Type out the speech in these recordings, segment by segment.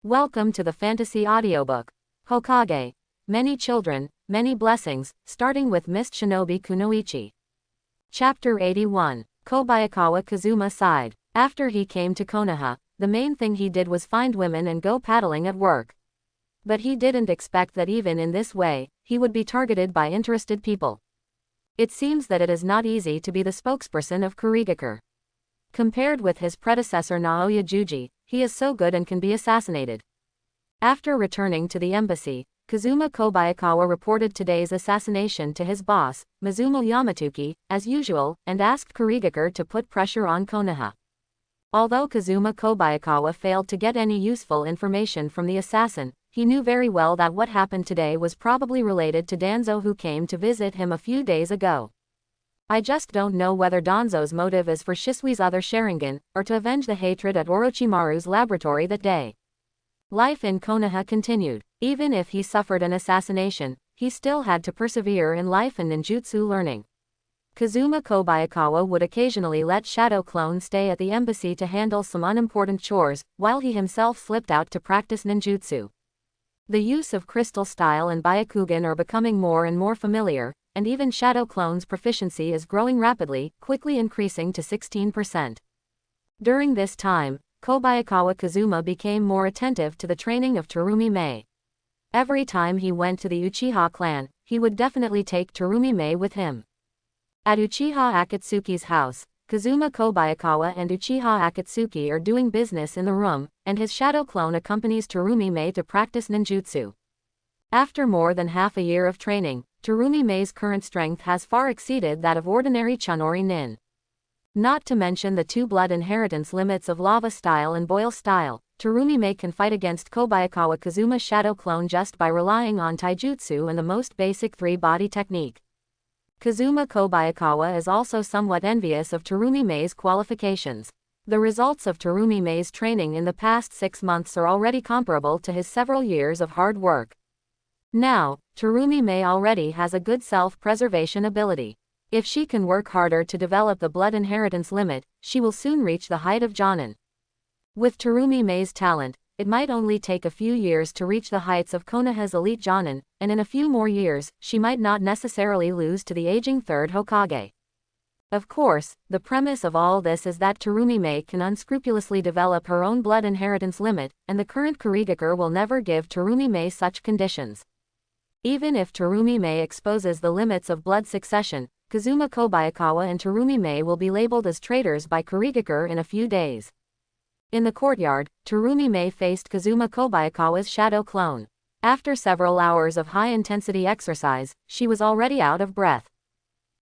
Welcome to the fantasy audiobook, Hokage. Many children, many blessings, starting with Mist Shinobi Kunoichi. Chapter 81. Kobayakawa Kazuma sighed. After he came to Konoha, the main thing he did was find women and go paddling at work. But he didn't expect that even in this way, he would be targeted by interested people. It seems that it is not easy to be the spokesperson of Kurigakure. Compared with his predecessor Naoya Juji, he is so good and can be assassinated. After returning to the embassy, Kazuma Kobayakawa reported today's assassination to his boss, Mizumo Yamatuki, as usual, and asked Kurigakure to put pressure on Konoha. Although Kazuma Kobayakawa failed to get any useful information from the assassin, he knew very well that what happened today was probably related to Danzo, who came to visit him a few days ago. I just don't know whether Danzo's motive is for Shisui's other Sharingan, or to avenge the hatred at Orochimaru's laboratory that day. Life in Konoha continued. Even if he suffered an assassination, he still had to persevere in life and ninjutsu learning. Kazuma Kobayakawa would occasionally let Shadow Clone stay at the embassy to handle some unimportant chores, while he himself slipped out to practice ninjutsu. The use of crystal style and Byakugan are becoming more and more familiar, and even Shadow Clone's proficiency is growing rapidly, quickly increasing to 16%. During this time, Kobayakawa Kazuma became more attentive to the training of Terumi Mei. Every time he went to the Uchiha clan, he would definitely take Terumi Mei with him. At Uchiha Akatsuki's house, Kazuma Kobayakawa and Uchiha Akatsuki are doing business in the room, and his Shadow Clone accompanies Terumi Mei to practice ninjutsu. After more than half a year of training, Terumi Mei's current strength has far exceeded that of ordinary Chonori Nin. Not to mention the two blood inheritance limits of Lava Style and Boil Style, Terumi Mei can fight against Kobayakawa Kazuma's Shadow Clone just by relying on taijutsu and the most basic three-body technique. Kazuma Kobayakawa is also somewhat envious of Terumi Mei's qualifications. The results of Terumi Mei's training in the past 6 months are already comparable to his several years of hard work. Now, Terumi Mei already has a good self-preservation ability. If she can work harder to develop the blood inheritance limit, she will soon reach the height of Jonin. With Terumi Mei's talent, it might only take a few years to reach the heights of Konoha's elite Jonin, and in a few more years, she might not necessarily lose to the aging third Hokage. Of course, the premise of all this is that Terumi Mei can unscrupulously develop her own blood inheritance limit, and the current Kurigakure will never give Terumi Mei such conditions. Even if Terumi Mei exposes the limits of blood succession, Kazuma Kobayakawa and Terumi Mei will be labeled as traitors by Kurigakure in a few days. In the courtyard, Terumi Mei faced Kazuma Kobayakawa's Shadow Clone. After several hours of high-intensity exercise, she was already out of breath.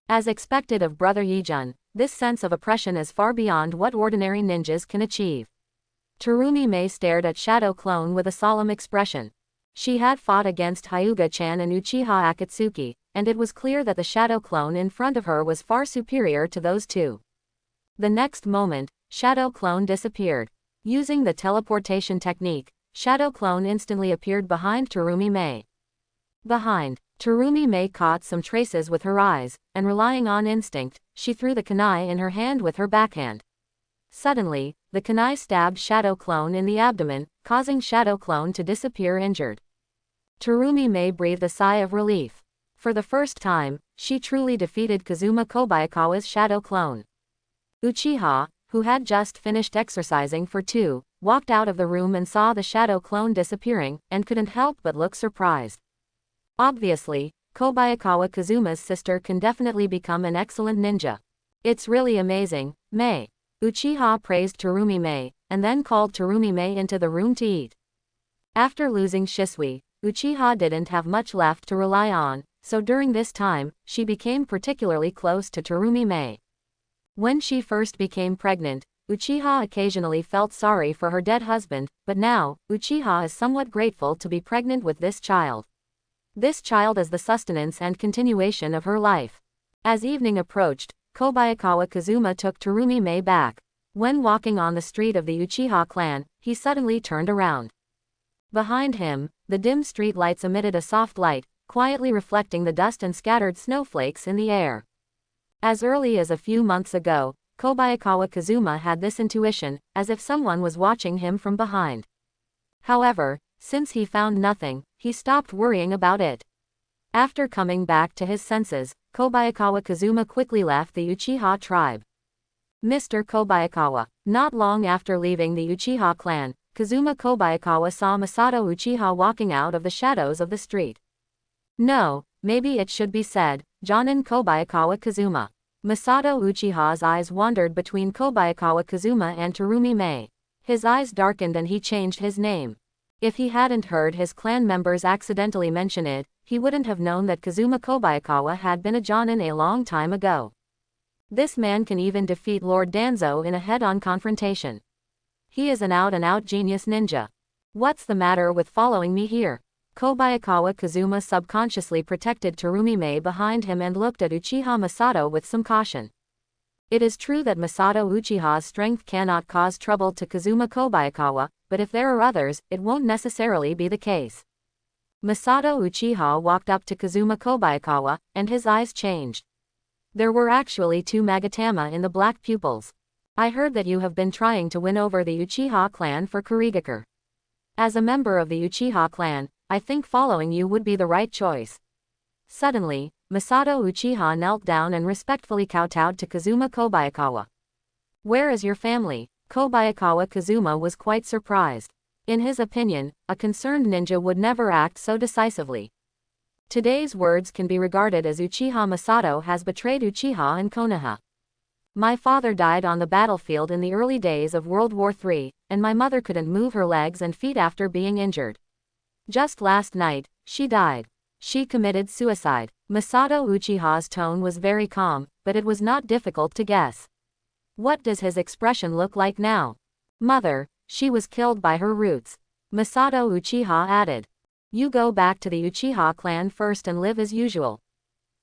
As expected of Brother Yijun, this sense of oppression is far beyond what ordinary ninjas can achieve. Terumi Mei stared at Shadow Clone with a solemn expression. She had fought against Hyuga-chan and Uchiha Akatsuki, and it was clear that the Shadow Clone in front of her was far superior to those two. The next moment, Shadow Clone disappeared. Using the teleportation technique, Shadow Clone instantly appeared behind Terumi Mei. Terumi Mei caught some traces with her eyes, and relying on instinct, she threw the kunai in her hand with her backhand. Suddenly, the kunai stabbed Shadow Clone in the abdomen, causing Shadow Clone to disappear injured. Terumi Mei breathed a sigh of relief. For the first time, she truly defeated Kazuma Kobayakawa's Shadow Clone. Uchiha, who had just finished exercising for 2, walked out of the room and saw the Shadow Clone disappearing, and couldn't help but look surprised. Obviously, Kobayakawa Kazuma's sister can definitely become an excellent ninja. It's really amazing, Mei. Uchiha praised Terumi Mei, and then called Terumi Mei into the room to eat. After losing Shisui, Uchiha didn't have much left to rely on, so during this time, she became particularly close to Terumi Mei. When she first became pregnant, Uchiha occasionally felt sorry for her dead husband, but now, Uchiha is somewhat grateful to be pregnant with this child. This child is the sustenance and continuation of her life. As evening approached, Kobayakawa Kazuma took Terumi Mei back. When walking on the street of the Uchiha clan, he suddenly turned around. Behind him, the dim street lights emitted a soft light, quietly reflecting the dust and scattered snowflakes in the air. As early as a few months ago, Kobayakawa Kazuma had this intuition, as if someone was watching him from behind. However, since he found nothing, he stopped worrying about it. After coming back to his senses, Kobayakawa Kazuma quickly left the Uchiha tribe. Mr. Kobayakawa. Not long after leaving the Uchiha clan, Kazuma Kobayakawa saw Masato Uchiha walking out of the shadows of the street. No, maybe it should be said, Jonin Kobayakawa Kazuma. Masato Uchiha's eyes wandered between Kobayakawa Kazuma and Terumi Mei. His eyes darkened and he changed his name. If he hadn't heard his clan members accidentally mention it, he wouldn't have known that Kazuma Kobayakawa had been a Jonin a long time ago. This man can even defeat Lord Danzo in a head-on confrontation. He is an out-and-out genius ninja. What's the matter with following me here? Kobayakawa Kazuma subconsciously protected Terumi Mei behind him and looked at Uchiha Masato with some caution. It is true that Masato Uchiha's strength cannot cause trouble to Kazuma Kobayakawa, but if there are others, it won't necessarily be the case. Masato Uchiha walked up to Kazuma Kobayakawa, and his eyes changed. There were actually 2 magatama in the black pupils. I heard that you have been trying to win over the Uchiha clan for Kurigakure. As a member of the Uchiha clan, I think following you would be the right choice. Suddenly, Masato Uchiha knelt down and respectfully kowtowed to Kazuma Kobayakawa. Where is your family? Kobayakawa Kazuma was quite surprised. In his opinion, a concerned ninja would never act so decisively. Today's words can be regarded as Uchiha Masato has betrayed Uchiha and Konoha. My father died on the battlefield in the early days of World War III, and my mother couldn't move her legs and feet after being injured. Just last night, she died. She committed suicide. Masato Uchiha's tone was very calm, but it was not difficult to guess. What does his expression look like now? Mother, she was killed by her roots. Masato Uchiha added. You go back to the Uchiha clan first and live as usual.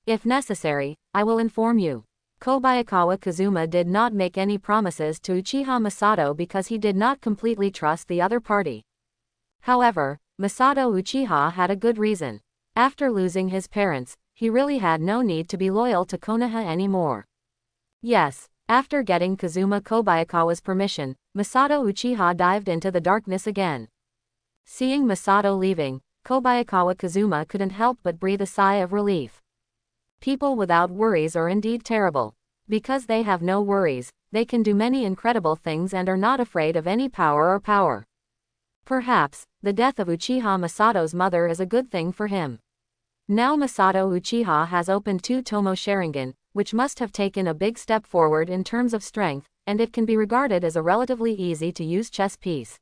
If necessary, I will inform you. Kobayakawa Kazuma did not make any promises to Uchiha Masato because he did not completely trust the other party. However, Masato Uchiha had a good reason. After losing his parents, he really had no need to be loyal to Konoha anymore. Yes, after getting Kazuma Kobayakawa's permission, Masato Uchiha dived into the darkness again. Seeing Masato leaving, Kobayakawa Kazuma couldn't help but breathe a sigh of relief. People without worries are indeed terrible. Because they have no worries, they can do many incredible things and are not afraid of any power. Perhaps, the death of Uchiha Masato's mother is a good thing for him. Now Masato Uchiha has opened 2 Tomo Sharingan, which must have taken a big step forward in terms of strength, and it can be regarded as a relatively easy-to-use chess piece.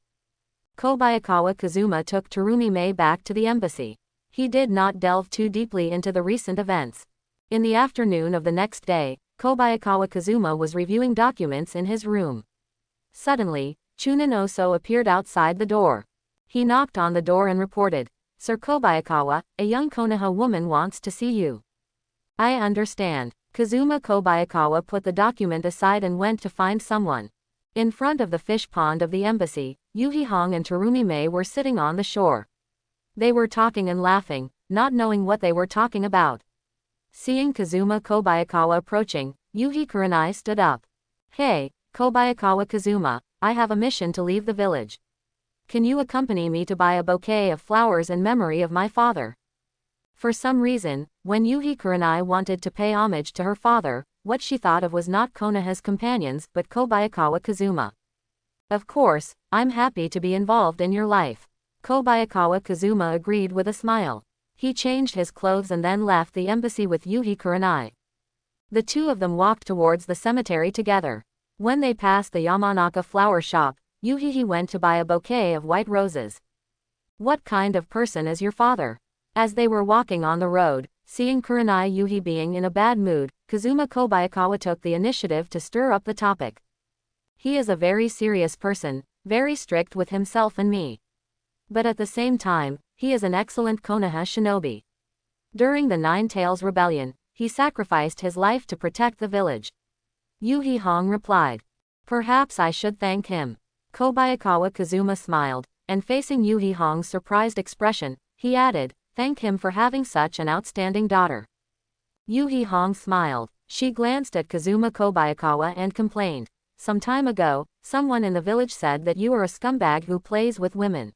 Kobayakawa Kazuma took Terumi Mei back to the embassy. He did not delve too deeply into the recent events. In the afternoon of the next day, Kobayakawa Kazuma was reviewing documents in his room. Suddenly, Chunin Oso appeared outside the door. He knocked on the door and reported, Sir Kobayakawa, a young Konoha woman wants to see you. I understand. Kazuma Kobayakawa put the document aside and went to find someone. In front of the fish pond of the embassy, Yuhi Hong and Terumi Mei were sitting on the shore. They were talking and laughing, not knowing what they were talking about. Seeing Kazuma Kobayakawa approaching, Yuhi Kurenai stood up. Hey, Kobayakawa Kazuma, I have a mission to leave the village. Can you accompany me to buy a bouquet of flowers in memory of my father? For some reason, when Yuhi Kurenai wanted to pay homage to her father, what she thought of was not Konoha's companions but Kobayakawa Kazuma. Of course, I'm happy to be involved in your life. Kobayakawa Kazuma agreed with a smile. He changed his clothes and then left the embassy with Yuhi Kurenai. The 2 of them walked towards the cemetery together. When they passed the Yamanaka flower shop, Yuhi went to buy a bouquet of white roses. What kind of person is your father? As they were walking on the road, seeing Kurenai Yuhi being in a bad mood, Kazuma Kobayakawa took the initiative to stir up the topic. He is a very serious person, very strict with himself and me. But at the same time, he is an excellent Konoha shinobi. During the Nine Tails Rebellion, he sacrificed his life to protect the village. Yuhi Hong replied. Perhaps I should thank him. Kobayakawa Kazuma smiled, and facing Yuhi Hong's surprised expression, he added, thank him for having such an outstanding daughter. Yuhi Hong smiled. She glanced at Kazuma Kobayakawa and complained. Some time ago, someone in the village said that you are a scumbag who plays with women.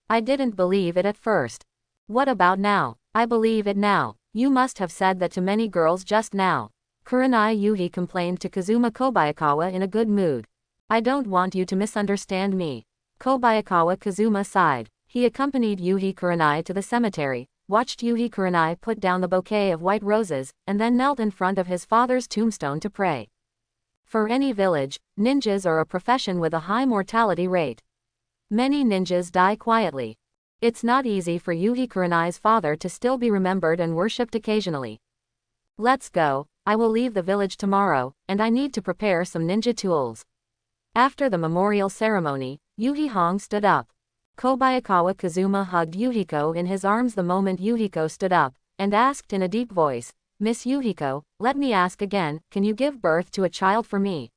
I didn't believe it at first. What about now? I believe it now. You must have said that to many girls just now. Kurenai Yuhi complained to Kazuma Kobayakawa in a good mood. I don't want you to misunderstand me. Kobayakawa Kazuma sighed. He accompanied Yuhi Kurenai to the cemetery, watched Yuhi Kurenai put down the bouquet of white roses, and then knelt in front of his father's tombstone to pray. For any village, ninjas are a profession with a high mortality rate. Many ninjas die quietly. It's not easy for Yuhi Kurenai's father to still be remembered and worshipped occasionally. Let's go, I will leave the village tomorrow, and I need to prepare some ninja tools. After the memorial ceremony, Yuhi Hong stood up. Kobayakawa Kazuma hugged Yuhiko in his arms the moment Yuhiko stood up, and asked in a deep voice, Miss Yuhiko, let me ask again, can you give birth to a child for me?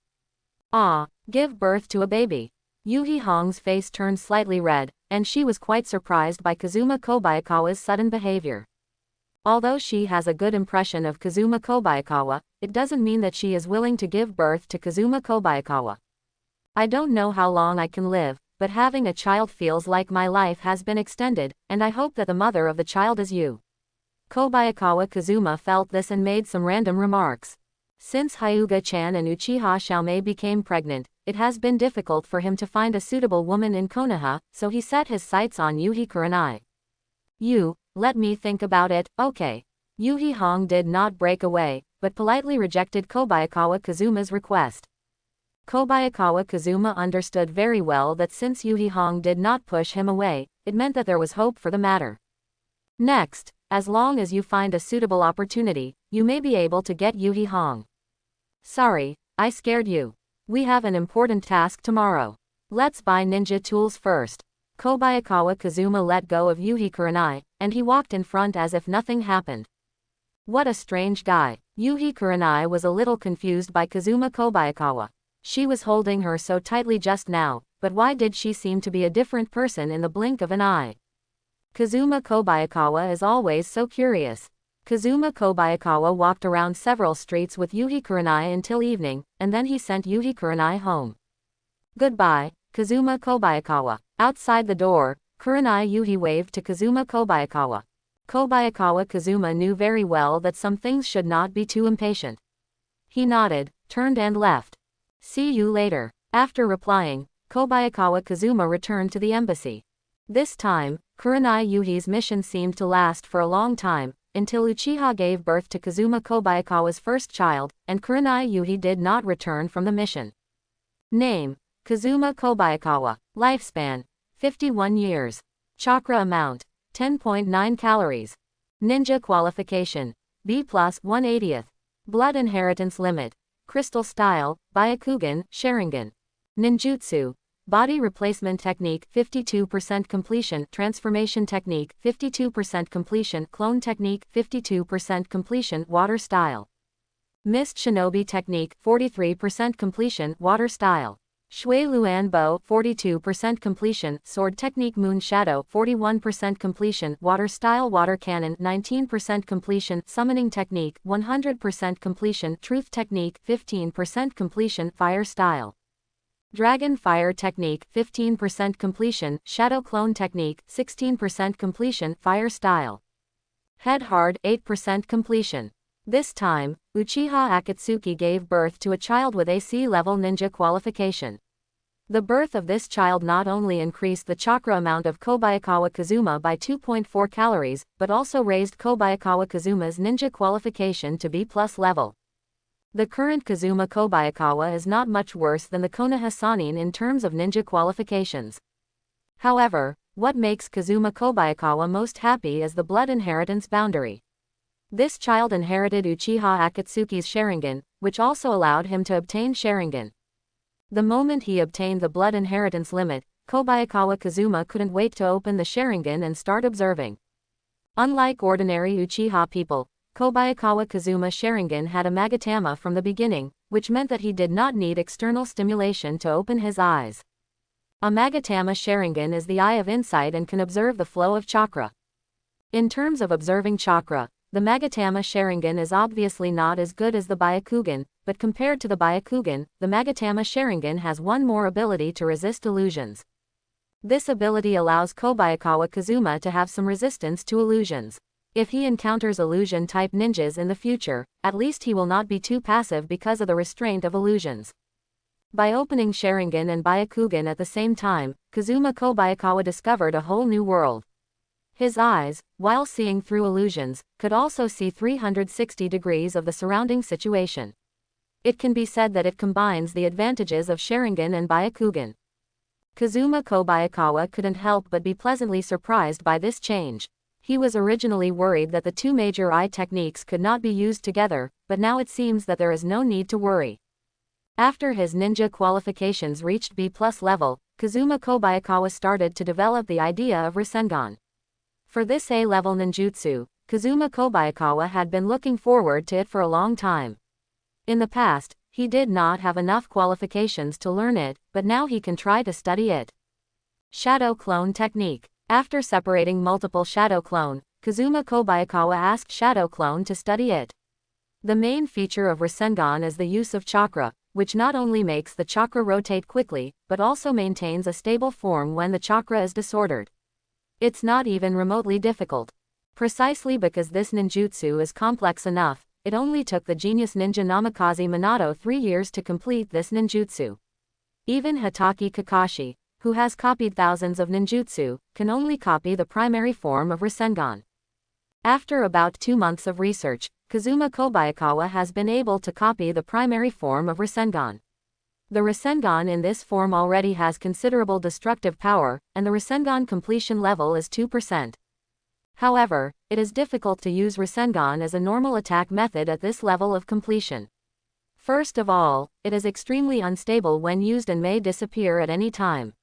Ah, give birth to a baby. Yuhi Hong's face turned slightly red, and she was quite surprised by Kazuma Kobayakawa's sudden behavior. Although she has a good impression of Kazuma Kobayakawa, it doesn't mean that she is willing to give birth to Kazuma Kobayakawa. I don't know how long I can live, but having a child feels like my life has been extended, and I hope that the mother of the child is you. Kobayakawa Kazuma felt this and made some random remarks. Since Hyuga-chan and Uchiha Xiaomei became pregnant, it has been difficult for him to find a suitable woman in Konoha, so he set his sights on Yuhi Kurenai. Let me think about it, okay. Yuhi Hong did not break away, but politely rejected Kobayakawa Kazuma's request. Kobayakawa Kazuma understood very well that since Yuhi Hong did not push him away, it meant that there was hope for the matter. Next, as long as you find a suitable opportunity, you may be able to get Yuhi Hong. Sorry, I scared you. We have an important task tomorrow. Let's buy ninja tools first. Kobayakawa Kazuma let go of Yuhi Kurenai, and he walked in front as if nothing happened. What a strange guy. Yuhi Kurenai was a little confused by Kazuma Kobayakawa. She was holding her so tightly just now, but why did she seem to be a different person in the blink of an eye? Kazuma Kobayakawa is always so curious. Kazuma Kobayakawa walked around several streets with Yuhi Kurenai until evening, and then he sent Yuhi Kurenai home. Goodbye, Kazuma Kobayakawa. Outside the door, Kurenai Yuhi waved to Kazuma Kobayakawa. Kobayakawa Kazuma knew very well that some things should not be too impatient. He nodded, turned and left. See you later. After replying, Kobayakawa Kazuma returned to the embassy. This time, Kurenai Yuhi's mission seemed to last for a long time, until Uchiha gave birth to Kazuma Kobayakawa's first child, and Kurenai Yuhi did not return from the mission. Name: Kazuma Kobayakawa. Lifespan: 51 years. Chakra amount: 10.9 calories. Ninja qualification: B+ 1/80th. Blood inheritance limit: Crystal style, Byakugan, Sharingan. Ninjutsu: Body replacement technique 52% completion, transformation technique 52% completion, clone technique 52% completion, water style. Mist shinobi technique 43% completion, water style. Shui Luan bow 42% completion, sword technique moon shadow 41% completion, water style, water cannon 19% completion, summoning technique 100% completion, truth technique 15% completion, fire style. Dragon fire technique 15% completion, shadow clone technique 16% completion, fire style. Head hard 8% completion. This time, Uchiha Akatsuki gave birth to a child with AC level ninja qualification. The birth of this child not only increased the chakra amount of Kobayakawa Kazuma by 2.4 calories, but also raised Kobayakawa Kazuma's ninja qualification to B+ level. The current Kazuma Kobayakawa is not much worse than the Konoha Sannin in terms of ninja qualifications. However, what makes Kazuma Kobayakawa most happy is the blood inheritance boundary. This child inherited Uchiha Akatsuki's Sharingan, which also allowed him to obtain Sharingan. The moment he obtained the blood inheritance limit, Kobayakawa Kazuma couldn't wait to open the Sharingan and start observing. Unlike ordinary Uchiha people, Kobayakawa Kazuma Sharingan had a magatama from the beginning, which meant that he did not need external stimulation to open his eyes. A magatama Sharingan is the eye of insight and can observe the flow of chakra. In terms of observing chakra, the Magatama Sharingan is obviously not as good as the Byakugan, but compared to the Byakugan, the Magatama Sharingan has one more ability to resist illusions. This ability allows Kobayakawa Kazuma to have some resistance to illusions. If he encounters illusion-type ninjas in the future, at least he will not be too passive because of the restraint of illusions. By opening Sharingan and Byakugan at the same time, Kazuma Kobayakawa discovered a whole new world. His eyes, while seeing through illusions, could also see 360 degrees of the surrounding situation. It can be said that it combines the advantages of Sharingan and Byakugan. Kazuma Kobayakawa couldn't help but be pleasantly surprised by this change. He was originally worried that the two major eye techniques could not be used together, but now it seems that there is no need to worry. After his ninja qualifications reached B+ level, Kazuma Kobayakawa started to develop the idea of Rasengan. For this A-level ninjutsu, Kazuma Kobayakawa had been looking forward to it for a long time. In the past, he did not have enough qualifications to learn it, but now he can try to study it. Shadow Clone Technique. After separating multiple Shadow Clone, Kazuma Kobayakawa asked Shadow Clone to study it. The main feature of Rasengan is the use of chakra, which not only makes the chakra rotate quickly, but also maintains a stable form when the chakra is disordered. It's not even remotely difficult. Precisely because this ninjutsu is complex enough, it only took the genius ninja Namikaze Minato 3 years to complete this ninjutsu. Even Hitaki Kakashi, who has copied thousands of ninjutsu, can only copy the primary form of Rasengan. After about 2 months of research, Kazuma Kobayakawa has been able to copy the primary form of Rasengan. The Rasengan in this form already has considerable destructive power, and the Rasengan completion level is 2%. However, it is difficult to use Rasengan as a normal attack method at this level of completion. First of all, it is extremely unstable when used and may disappear at any time.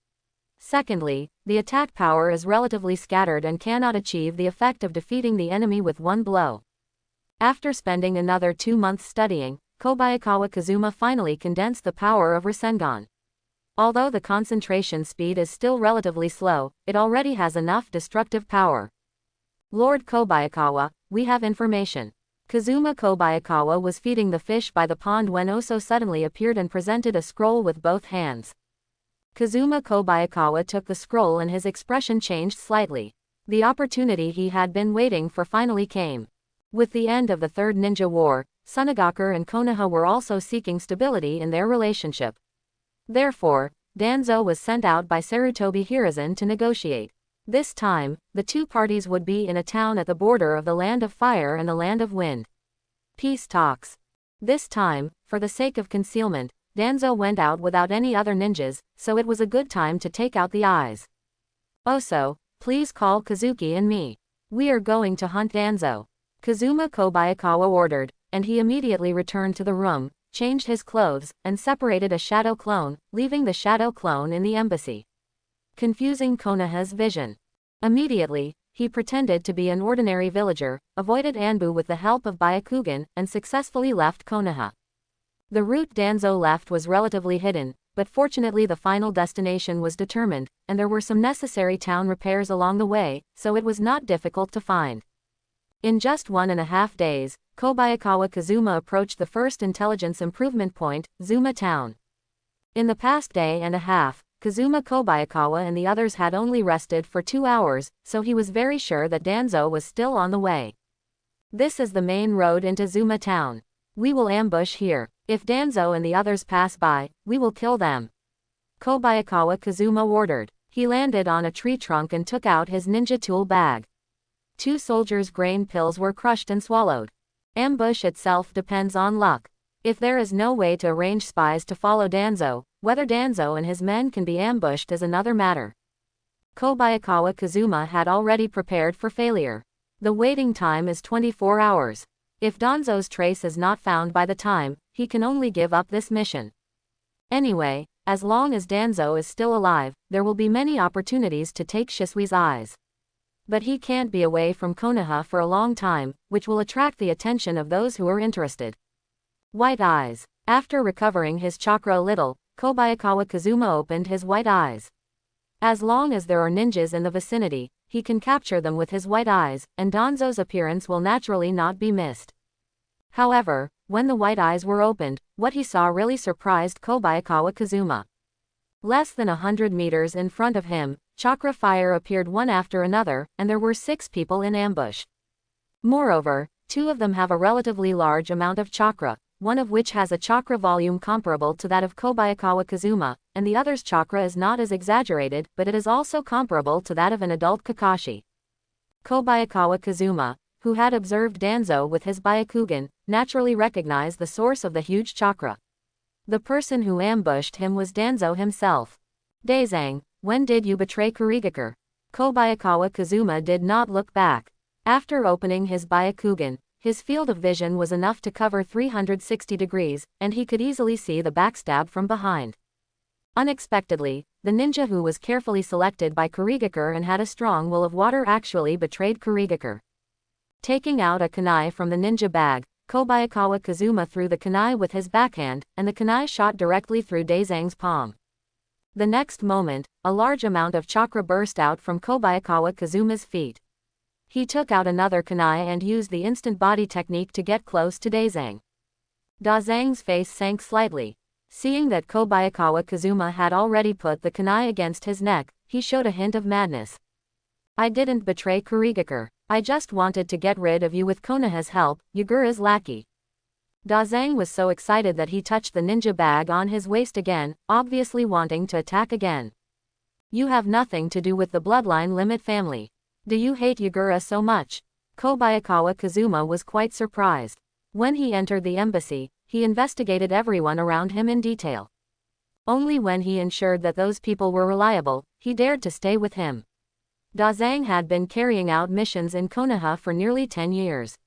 Secondly, the attack power is relatively scattered and cannot achieve the effect of defeating the enemy with one blow. After spending another 2 months studying, Kobayakawa Kazuma finally condensed the power of Rasengan. Although the concentration speed is still relatively slow, it already has enough destructive power. Lord Kobayakawa, we have information. Kazuma Kobayakawa was feeding the fish by the pond when Oso suddenly appeared and presented a scroll with both hands. Kazuma Kobayakawa took the scroll and his expression changed slightly. The opportunity he had been waiting for finally came. With the end of the Third Ninja War, Tsunagakur and Konoha were also seeking stability in their relationship. Therefore, Danzo was sent out by Sarutobi Hiruzen to negotiate. This time, the two parties would be in a town at the border of the Land of Fire and the Land of Wind. Peace talks. This time, for the sake of concealment, Danzo went out without any other ninjas, so it was a good time to take out the eyes. Oso, please call Kazuki and me. We are going to hunt Danzo. Kazuma Kobayakawa ordered, and he immediately returned to the room, changed his clothes, and separated a shadow clone, leaving the shadow clone in the embassy. Confusing Konoha's vision. Immediately, he pretended to be an ordinary villager, avoided Anbu with the help of Byakugan, and successfully left Konoha. The route Danzo left was relatively hidden, but fortunately the final destination was determined, and there were some necessary town repairs along the way, so it was not difficult to find. In just 1.5 days, Kobayakawa Kazuma approached the first intelligence improvement point, Zuma Town. In the past day and a half, Kazuma Kobayakawa and the others had only rested for 2 hours, so he was very sure that Danzo was still on the way. This is the main road into Zuma Town. We will ambush here. If Danzo and the others pass by, we will kill them. Kobayakawa Kazuma ordered. He landed on a tree trunk and took out his ninja tool bag. 2 soldiers' grain pills were crushed and swallowed. Ambush itself depends on luck. If there is no way to arrange spies to follow Danzo, whether Danzo and his men can be ambushed is another matter. Kobayakawa Kazuma had already prepared for failure. The waiting time is 24 hours. If Danzo's trace is not found by the time, he can only give up this mission. Anyway, as long as Danzo is still alive, there will be many opportunities to take Shisui's eyes. But he can't be away from Konoha for a long time, which will attract the attention of those who are interested. White eyes. After recovering his chakra a little, Kobayakawa Kazuma opened his white eyes. As long as there are ninjas in the vicinity, he can capture them with his white eyes, and Danzo's appearance will naturally not be missed. However, when the white eyes were opened, what he saw really surprised Kobayakawa Kazuma. Less than 100 meters in front of him, chakra fire appeared one after another, and there were 6 people in ambush. Moreover, 2 of them have a relatively large amount of chakra, one of which has a chakra volume comparable to that of Kobayakawa Kazuma, and the other's chakra is not as exaggerated, but it is also comparable to that of an adult Kakashi. Kobayakawa Kazuma, who had observed Danzo with his Byakugan, naturally recognized the source of the huge chakra. The person who ambushed him was Danzo himself. Dazang, when did you betray Kurigakure? Kobayakawa Kazuma did not look back. After opening his Byakugan, his field of vision was enough to cover 360 degrees, and he could easily see the backstab from behind. Unexpectedly, the ninja who was carefully selected by Kurigakure and had a strong will of water actually betrayed Kurigakure. Taking out a kunai from the ninja bag, Kobayakawa Kazuma threw the kunai with his backhand, and the kunai shot directly through Dazang's palm. The next moment, a large amount of chakra burst out from Kobayakawa Kazuma's feet. He took out another kunai and used the instant body technique to get close to Dazang. Dazang's face sank slightly. Seeing that Kobayakawa Kazuma had already put the kunai against his neck, he showed a hint of madness. I didn't betray Kurigakure. I just wanted to get rid of you with Konoha's help, Yagura's lackey. Dazang was so excited that he touched the ninja bag on his waist again, obviously wanting to attack again. You have nothing to do with the bloodline limit family. Do you hate Yagura so much? Kobayakawa Kazuma was quite surprised. When he entered the embassy, he investigated everyone around him in detail. Only when he ensured that those people were reliable, he dared to stay with him. Dazang had been carrying out missions in Konoha for nearly 10 years.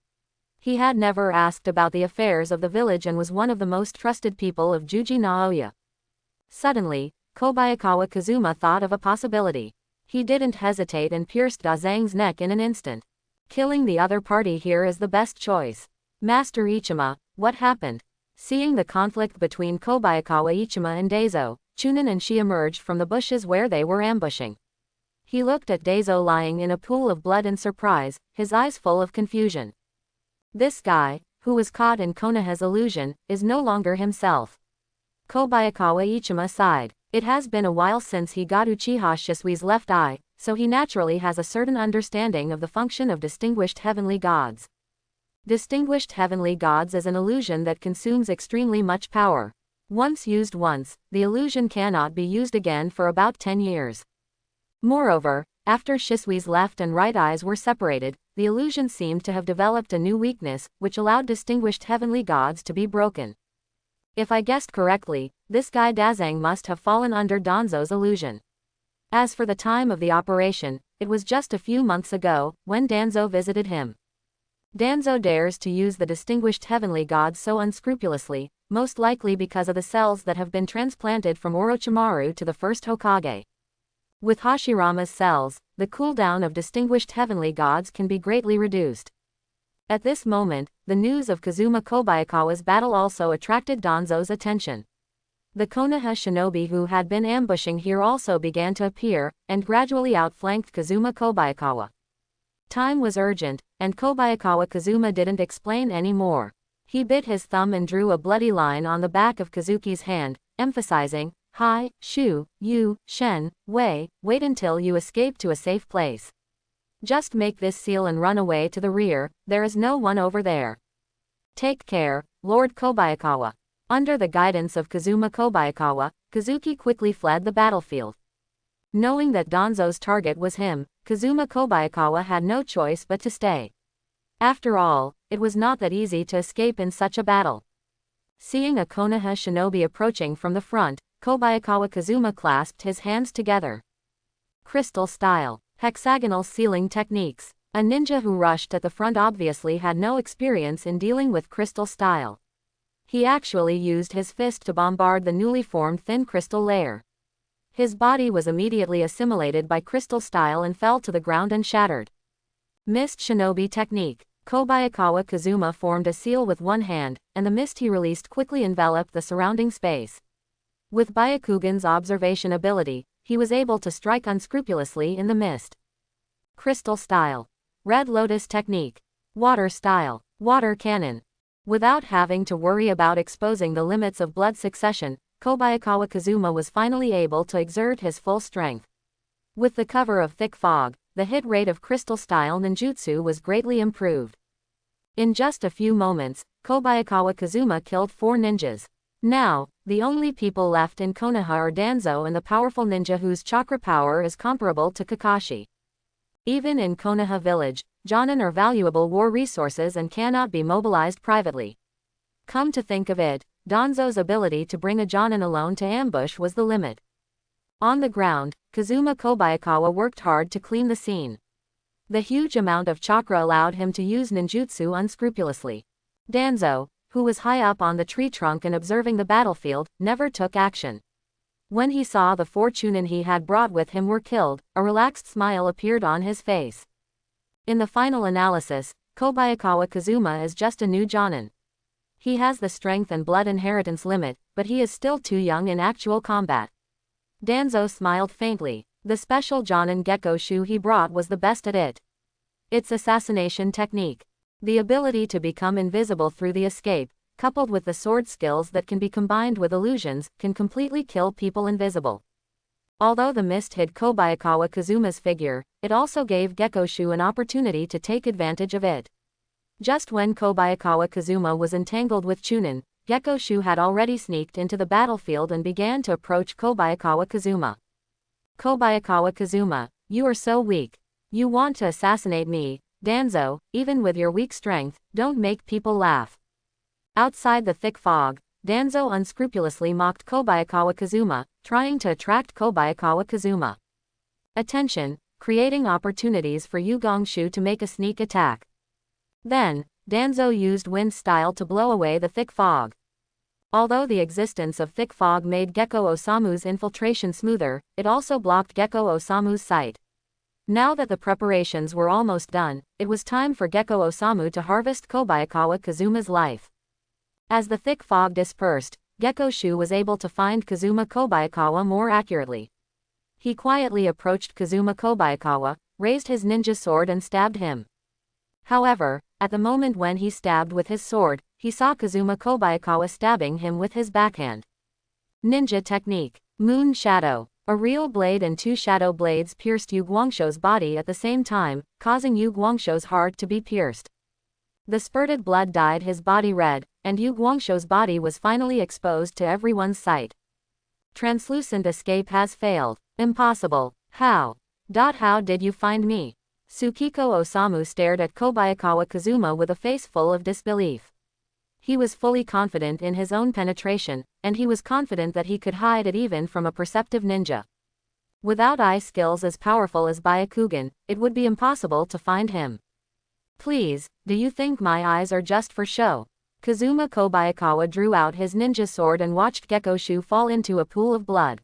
He had never asked about the affairs of the village and was one of the most trusted people of Juji Naoya. Suddenly, Kobayakawa Kazuma thought of a possibility. He didn't hesitate and pierced Dazang's neck in an instant. Killing the other party here is the best choice. Master Ichima, what happened? Seeing the conflict between Kobayakawa Ichima and Daizo, Chunin and she emerged from the bushes where they were ambushing. He looked at Daizo lying in a pool of blood in surprise, his eyes full of confusion. This guy, who was caught in Konoha's illusion, is no longer himself. Kobayakawa Ichima sighed. It has been a while since he got Uchiha Shisui's left eye, so he naturally has a certain understanding of the function of distinguished heavenly gods. Distinguished heavenly gods is an illusion that consumes extremely much power. Once used once, the illusion cannot be used again for about 10 years. Moreover, after Shisui's left and right eyes were separated, the illusion seemed to have developed a new weakness, which allowed distinguished heavenly gods to be broken. If I guessed correctly, this guy Dazang must have fallen under Danzo's illusion. As for the time of the operation, it was just a few months ago, when Danzo visited him. Danzo dares to use the distinguished heavenly gods so unscrupulously, most likely because of the cells that have been transplanted from Orochimaru to the first Hokage. With Hashirama's cells, the cooldown of distinguished heavenly gods can be greatly reduced. At this moment, the news of Kazuma Kobayakawa's battle also attracted Danzo's attention. The Konoha shinobi who had been ambushing here also began to appear, and gradually outflanked Kazuma Kobayakawa. Time was urgent, and Kobayakawa Kazuma didn't explain any more. He bit his thumb and drew a bloody line on the back of Kazuki's hand, emphasizing, Hi, Shu, you, Shen, Wei, wait until you escape to a safe place. Just make this seal and run away to the rear, there is no one over there. Take care, Lord Kobayakawa. Under the guidance of Kazuma Kobayakawa, Kazuki quickly fled the battlefield. Knowing that Danzo's target was him, Kazuma Kobayakawa had no choice but to stay. After all, it was not that easy to escape in such a battle. Seeing a Konoha shinobi approaching from the front, Kobayakawa Kazuma clasped his hands together. Crystal style. Hexagonal sealing techniques. A ninja who rushed at the front obviously had no experience in dealing with crystal style. He actually used his fist to bombard the newly formed thin crystal layer. His body was immediately assimilated by crystal style and fell to the ground and shattered. Mist shinobi technique. Kobayakawa Kazuma formed a seal with one hand, and the mist he released quickly enveloped the surrounding space. With Byakugan's observation ability, he was able to strike unscrupulously in the mist. Crystal style. Red lotus technique. Water style. Water cannon. Without having to worry about exposing the limits of blood succession, Kobayakawa Kazuma was finally able to exert his full strength. With the cover of thick fog, the hit rate of crystal-style ninjutsu was greatly improved. In just a few moments, Kobayakawa Kazuma killed 4 ninjas. Now, the only people left in Konoha are Danzo and the powerful ninja whose chakra power is comparable to Kakashi. Even in Konoha village, jonin are valuable war resources and cannot be mobilized privately. Come to think of it, Danzo's ability to bring a jonin alone to ambush was the limit. On the ground, Kazuma Kobayakawa worked hard to clean the scene. The huge amount of chakra allowed him to use ninjutsu unscrupulously. Danzo, who was high up on the tree trunk and observing the battlefield, never took action. When he saw the 4 chunin he had brought with him were killed, a relaxed smile appeared on his face. In the final analysis, Kobayakawa Kazuma is just a new jonin. He has the strength and blood inheritance limit, but he is still too young in actual combat. Danzo smiled faintly. The special jonin gecko shoe he brought was the best at it. Its assassination technique. The ability to become invisible through the escape, coupled with the sword skills that can be combined with illusions, can completely kill people invisible. Although the mist hid Kobayakawa Kazuma's figure, it also gave Gekoshu an opportunity to take advantage of it. Just when Kobayakawa Kazuma was entangled with Chunin, Gekoshu had already sneaked into the battlefield and began to approach Kobayakawa Kazuma. Kobayakawa Kazuma, you are so weak. You want to assassinate me, Danzo, even with your weak strength, don't make people laugh. Outside the thick fog, Danzo unscrupulously mocked Kobayakawa Kazuma, trying to attract Kobayakawa Kazuma attention, creating opportunities for Yu Gongshu to make a sneak attack. Then, Danzo used wind style to blow away the thick fog. Although the existence of thick fog made Gekko Osamu's infiltration smoother, it also blocked Gekko Osamu's sight. Now that the preparations were almost done, it was time for Gekko Osamu to harvest Kobayakawa Kazuma's life. As the thick fog dispersed, Gekoshu was able to find Kazuma Kobayakawa more accurately. He quietly approached Kazuma Kobayakawa, raised his ninja sword and stabbed him. However, at the moment when he stabbed with his sword, he saw Kazuma Kobayakawa stabbing him with his backhand. Ninja technique. Moon Shadow. A real blade and 2 shadow blades pierced Yu Guangshuo's body at the same time, causing Yu Guangshuo's heart to be pierced. The spurted blood dyed his body red, and Yu Guangshuo's body was finally exposed to everyone's sight. Translucent escape has failed. Impossible. How? How did you find me? Tsukiko Osamu stared at Kobayakawa Kazuma with a face full of disbelief. He was fully confident in his own penetration, and he was confident that he could hide it even from a perceptive ninja. Without eye skills as powerful as Byakugan, it would be impossible to find him. Please, do you think my eyes are just for show? Kazuma Kobayakawa drew out his ninja sword and watched Gekoshu fall into a pool of blood.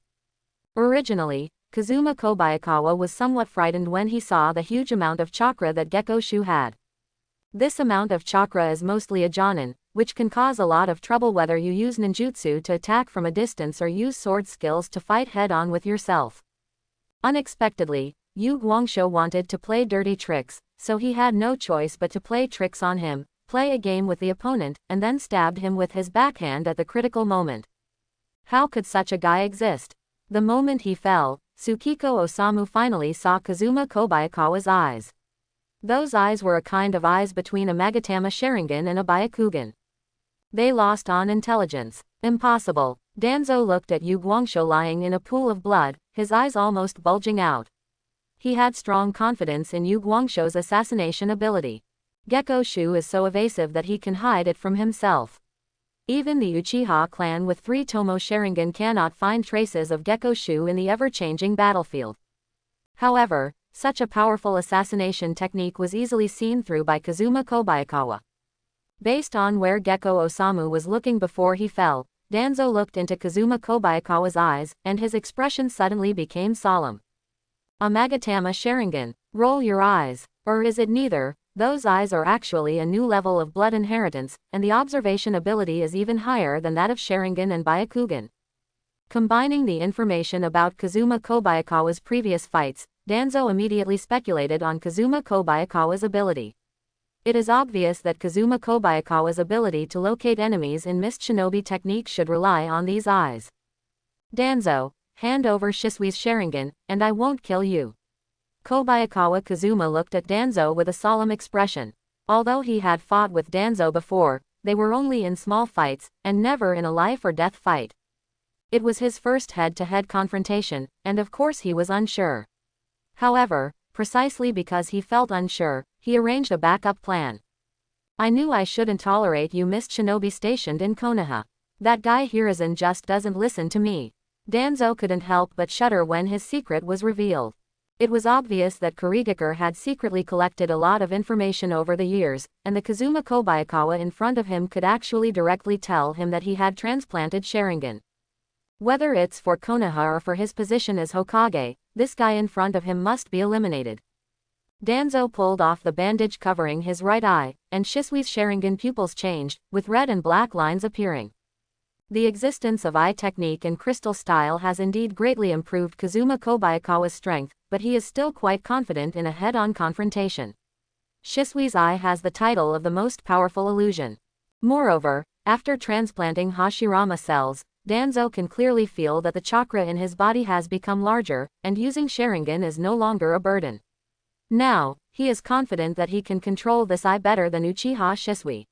Originally, Kazuma Kobayakawa was somewhat frightened when he saw the huge amount of chakra that Gekoshu had. This amount of chakra is mostly a jonin, which can cause a lot of trouble whether you use ninjutsu to attack from a distance or use sword skills to fight head-on with yourself. Unexpectedly, Yu Guangshuo wanted to play dirty tricks, so he had no choice but to play tricks on him, play a game with the opponent, and then stabbed him with his backhand at the critical moment. How could such a guy exist? The moment he fell, Tsukiko Osamu finally saw Kazuma Kobayakawa's eyes. Those eyes were a kind of eyes between a Magatama Sharingan and a Byakugan. They lost on intelligence. Impossible. Danzo looked at Yu Guangshuo lying in a pool of blood, his eyes almost bulging out. He had strong confidence in Yu Guangshuo's assassination ability. Gekoshu is so evasive that he can hide it from himself. Even the Uchiha clan with 3 Tomo Sharingan cannot find traces of Gekoshu in the ever-changing battlefield. However, such a powerful assassination technique was easily seen through by Kazuma Kobayakawa. Based on where Gekko Osamu was looking before he fell, Danzo looked into Kazuma Kobayakawa's eyes, and his expression suddenly became solemn. A Magatama Sharingan. Roll your eyes. Or is it neither? Those eyes are actually a new level of blood inheritance, and the observation ability is even higher than that of Sharingan and Byakugan. Combining the information about Kazuma Kobayakawa's previous fights, Danzo immediately speculated on Kazuma Kobayakawa's ability. It is obvious that Kazuma Kobayakawa's ability to locate enemies in Mist Shinobi technique should rely on these eyes. Danzo, hand over Shisui's Sharingan, and I won't kill you. Kobayakawa Kazuma looked at Danzo with a solemn expression. Although he had fought with Danzo before, they were only in small fights, and never in a life-or-death fight. It was his first head-to-head confrontation, and of course he was unsure. However, precisely because he felt unsure, he arranged a backup plan. I knew I shouldn't tolerate you, Mist Shinobi stationed in Konoha. That guy Hiruzen just doesn't listen to me. Danzo couldn't help but shudder when his secret was revealed. It was obvious that Kurigakure had secretly collected a lot of information over the years, and the Kazuma Kobayakawa in front of him could actually directly tell him that he had transplanted Sharingan. Whether it's for Konoha or for his position as Hokage, this guy in front of him must be eliminated. Danzo pulled off the bandage covering his right eye, and Shisui's Sharingan pupils changed, with red and black lines appearing. The existence of eye technique and crystal style has indeed greatly improved Kazuma Kobayakawa's strength, but he is still quite confident in a head-on confrontation. Shisui's eye has the title of the most powerful illusion. Moreover, after transplanting Hashirama cells, Danzo can clearly feel that the chakra in his body has become larger, and using Sharingan is no longer a burden. Now, he is confident that he can control this eye better than Uchiha Shisui.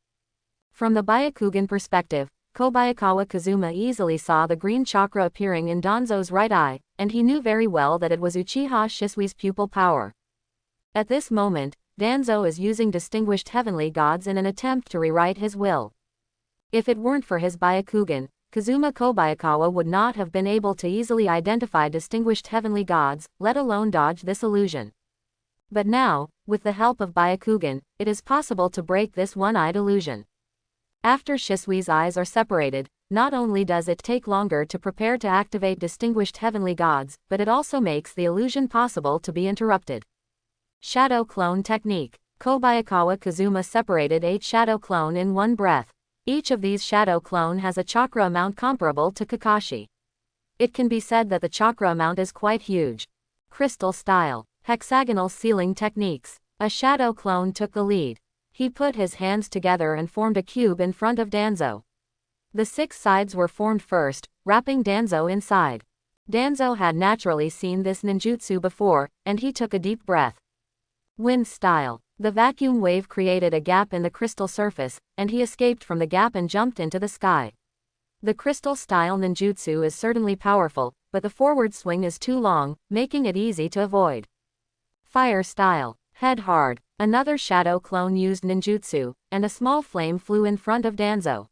From the Byakugan perspective, Kobayakawa Kazuma easily saw the green chakra appearing in Danzo's right eye, and he knew very well that it was Uchiha Shisui's pupil power. At this moment, Danzo is using distinguished heavenly gods in an attempt to rewrite his will. If it weren't for his Byakugan, Kazuma Kobayakawa would not have been able to easily identify distinguished heavenly gods, let alone dodge this illusion. But now, with the help of Byakugan, it is possible to break this one-eyed illusion. After Shisui's eyes are separated, not only does it take longer to prepare to activate distinguished heavenly gods, but it also makes the illusion possible to be interrupted. Shadow Clone Technique. Kobayakawa Kazuma separated 8 shadow clone in one breath. Each of these shadow clone has a chakra amount comparable to Kakashi. It can be said that the chakra amount is quite huge. Crystal Style. Hexagonal Sealing Techniques. A shadow clone took the lead. He put his hands together and formed a cube in front of Danzo. The 6 sides were formed first, wrapping Danzo inside. Danzo had naturally seen this ninjutsu before, and he took a deep breath. Wind Style. The vacuum wave created a gap in the crystal surface, and he escaped from the gap and jumped into the sky. The crystal style ninjutsu is certainly powerful, but the forward swing is too long, making it easy to avoid. Fire Style. Head Hard. Another shadow clone used ninjutsu, and a small flame flew in front of Danzo.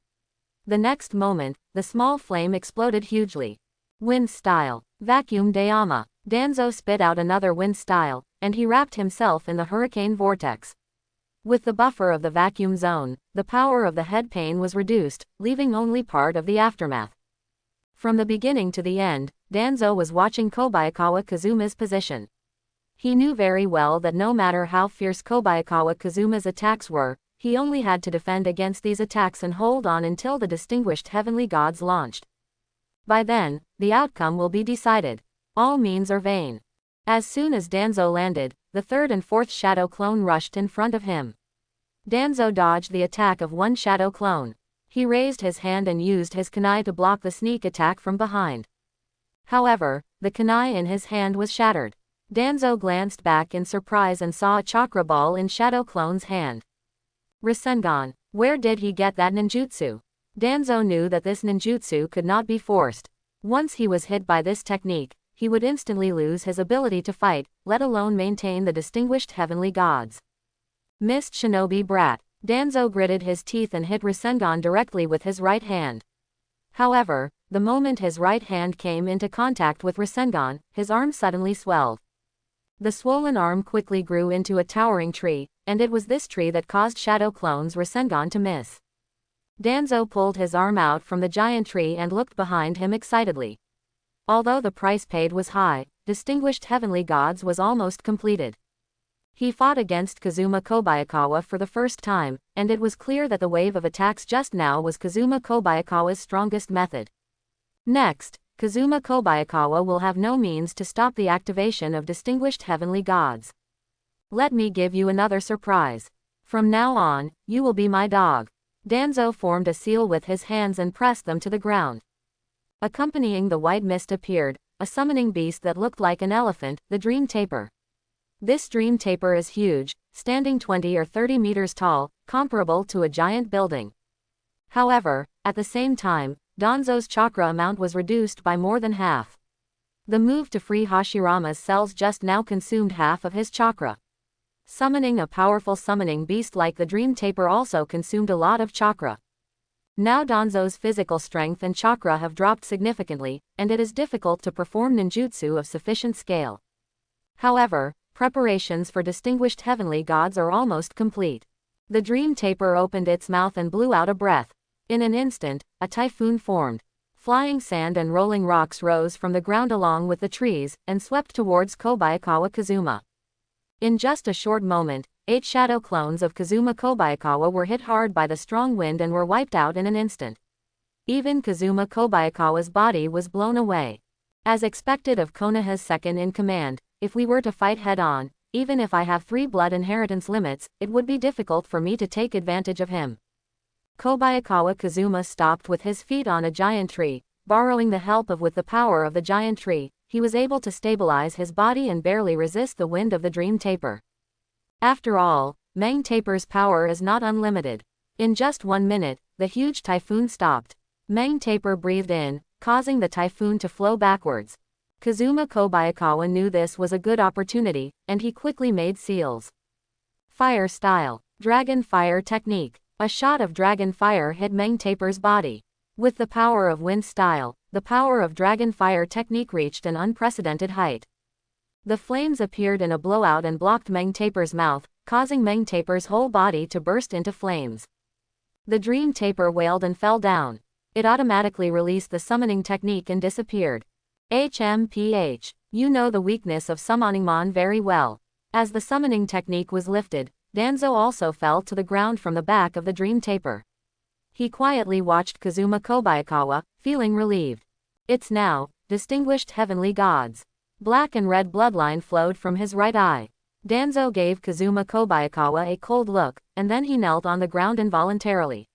The next moment, the small flame exploded hugely. Wind Style. Vacuum Dayama. Danzo spit out another wind style, and he wrapped himself in the hurricane vortex. With the buffer of the vacuum zone, the power of the head pain was reduced, leaving only part of the aftermath. From the beginning to the end, Danzo was watching Kobayakawa Kazuma's position. He knew very well that no matter how fierce Kobayakawa Kazuma's attacks were, he only had to defend against these attacks and hold on until the distinguished heavenly gods launched. By then, the outcome will be decided. All means are vain. As soon as Danzo landed, the 3rd and 4th shadow clone rushed in front of him. Danzo dodged the attack of one shadow clone. He raised his hand and used his kunai to block the sneak attack from behind. However, the kunai in his hand was shattered. Danzo glanced back in surprise and saw a chakra ball in shadow clone's hand. Rasengan. Where did he get that ninjutsu? Danzo knew that this ninjutsu could not be forced. Once he was hit by this technique, he would instantly lose his ability to fight, let alone maintain the distinguished heavenly gods. Mist Shinobi Brat. Danzo gritted his teeth and hit Rasengan directly with his right hand. However, the moment his right hand came into contact with Rasengan, his arm suddenly swelled. The swollen arm quickly grew into a towering tree, and it was this tree that caused Shadow Clone's Rasengan to miss. Danzo pulled his arm out from the giant tree and looked behind him excitedly. Although the price paid was high, Distinguished Heavenly Gods was almost completed. He fought against Kazuma Kobayakawa for the first time, and it was clear that the wave of attacks just now was Kazuma Kobayakawa's strongest method. Next, Kazuma Kobayakawa will have no means to stop the activation of Distinguished Heavenly Gods. Let me give you another surprise. From now on, you will be my dog. Danzo formed a seal with his hands and pressed them to the ground. Accompanying the white mist appeared, a summoning beast that looked like an elephant, the Dream Taper. This Dream Taper is huge, standing 20 or 30 meters tall, comparable to a giant building. However, at the same time, Danzo's chakra amount was reduced by more than half. The move to free Hashirama's cells just now consumed half of his chakra. Summoning a powerful summoning beast like the Dream Taper also consumed a lot of chakra. Now Danzo's physical strength and chakra have dropped significantly, and it is difficult to perform ninjutsu of sufficient scale. However, preparations for distinguished heavenly gods are almost complete. The Dream Taper opened its mouth and blew out a breath. In an instant, a typhoon formed. Flying sand and rolling rocks rose from the ground along with the trees, and swept towards Kobayakawa Kazuma. In just a short moment, 8 shadow clones of Kazuma Kobayakawa were hit hard by the strong wind and were wiped out in an instant. Even Kazuma Kobayakawa's body was blown away. As expected of Konoha's second-in-command, if we were to fight head-on, even if I have 3 blood inheritance limits, it would be difficult for me to take advantage of him. Kobayakawa Kazuma stopped with his feet on a giant tree. Borrowing the help with the power of the giant tree, he was able to stabilize his body and barely resist the wind of the Dream Taper. After all, Meng Taper's power is not unlimited. In just 1 minute, the huge typhoon stopped. Meng Taper breathed in, causing the typhoon to flow backwards. Kazuma Kobayakawa knew this was a good opportunity, and he quickly made seals. Fire style. Dragon fire technique. A shot of dragon fire hit Meng Taper's body. With the power of wind style, the power of dragon fire technique reached an unprecedented height. The flames appeared in a blowout and blocked Meng Taper's mouth, causing Meng Taper's whole body to burst into flames. The Dream Taper wailed and fell down. It automatically released the summoning technique and disappeared. HMPH. You know the weakness of Summoningmon very well. As the summoning technique was lifted, Danzo also fell to the ground from the back of the Dream Taper. He quietly watched Kazuma Kobayakawa, feeling relieved. It's now, distinguished heavenly gods. Black and red bloodline flowed from his right eye. Danzo gave Kazuma Kobayakawa a cold look, and then he knelt on the ground involuntarily.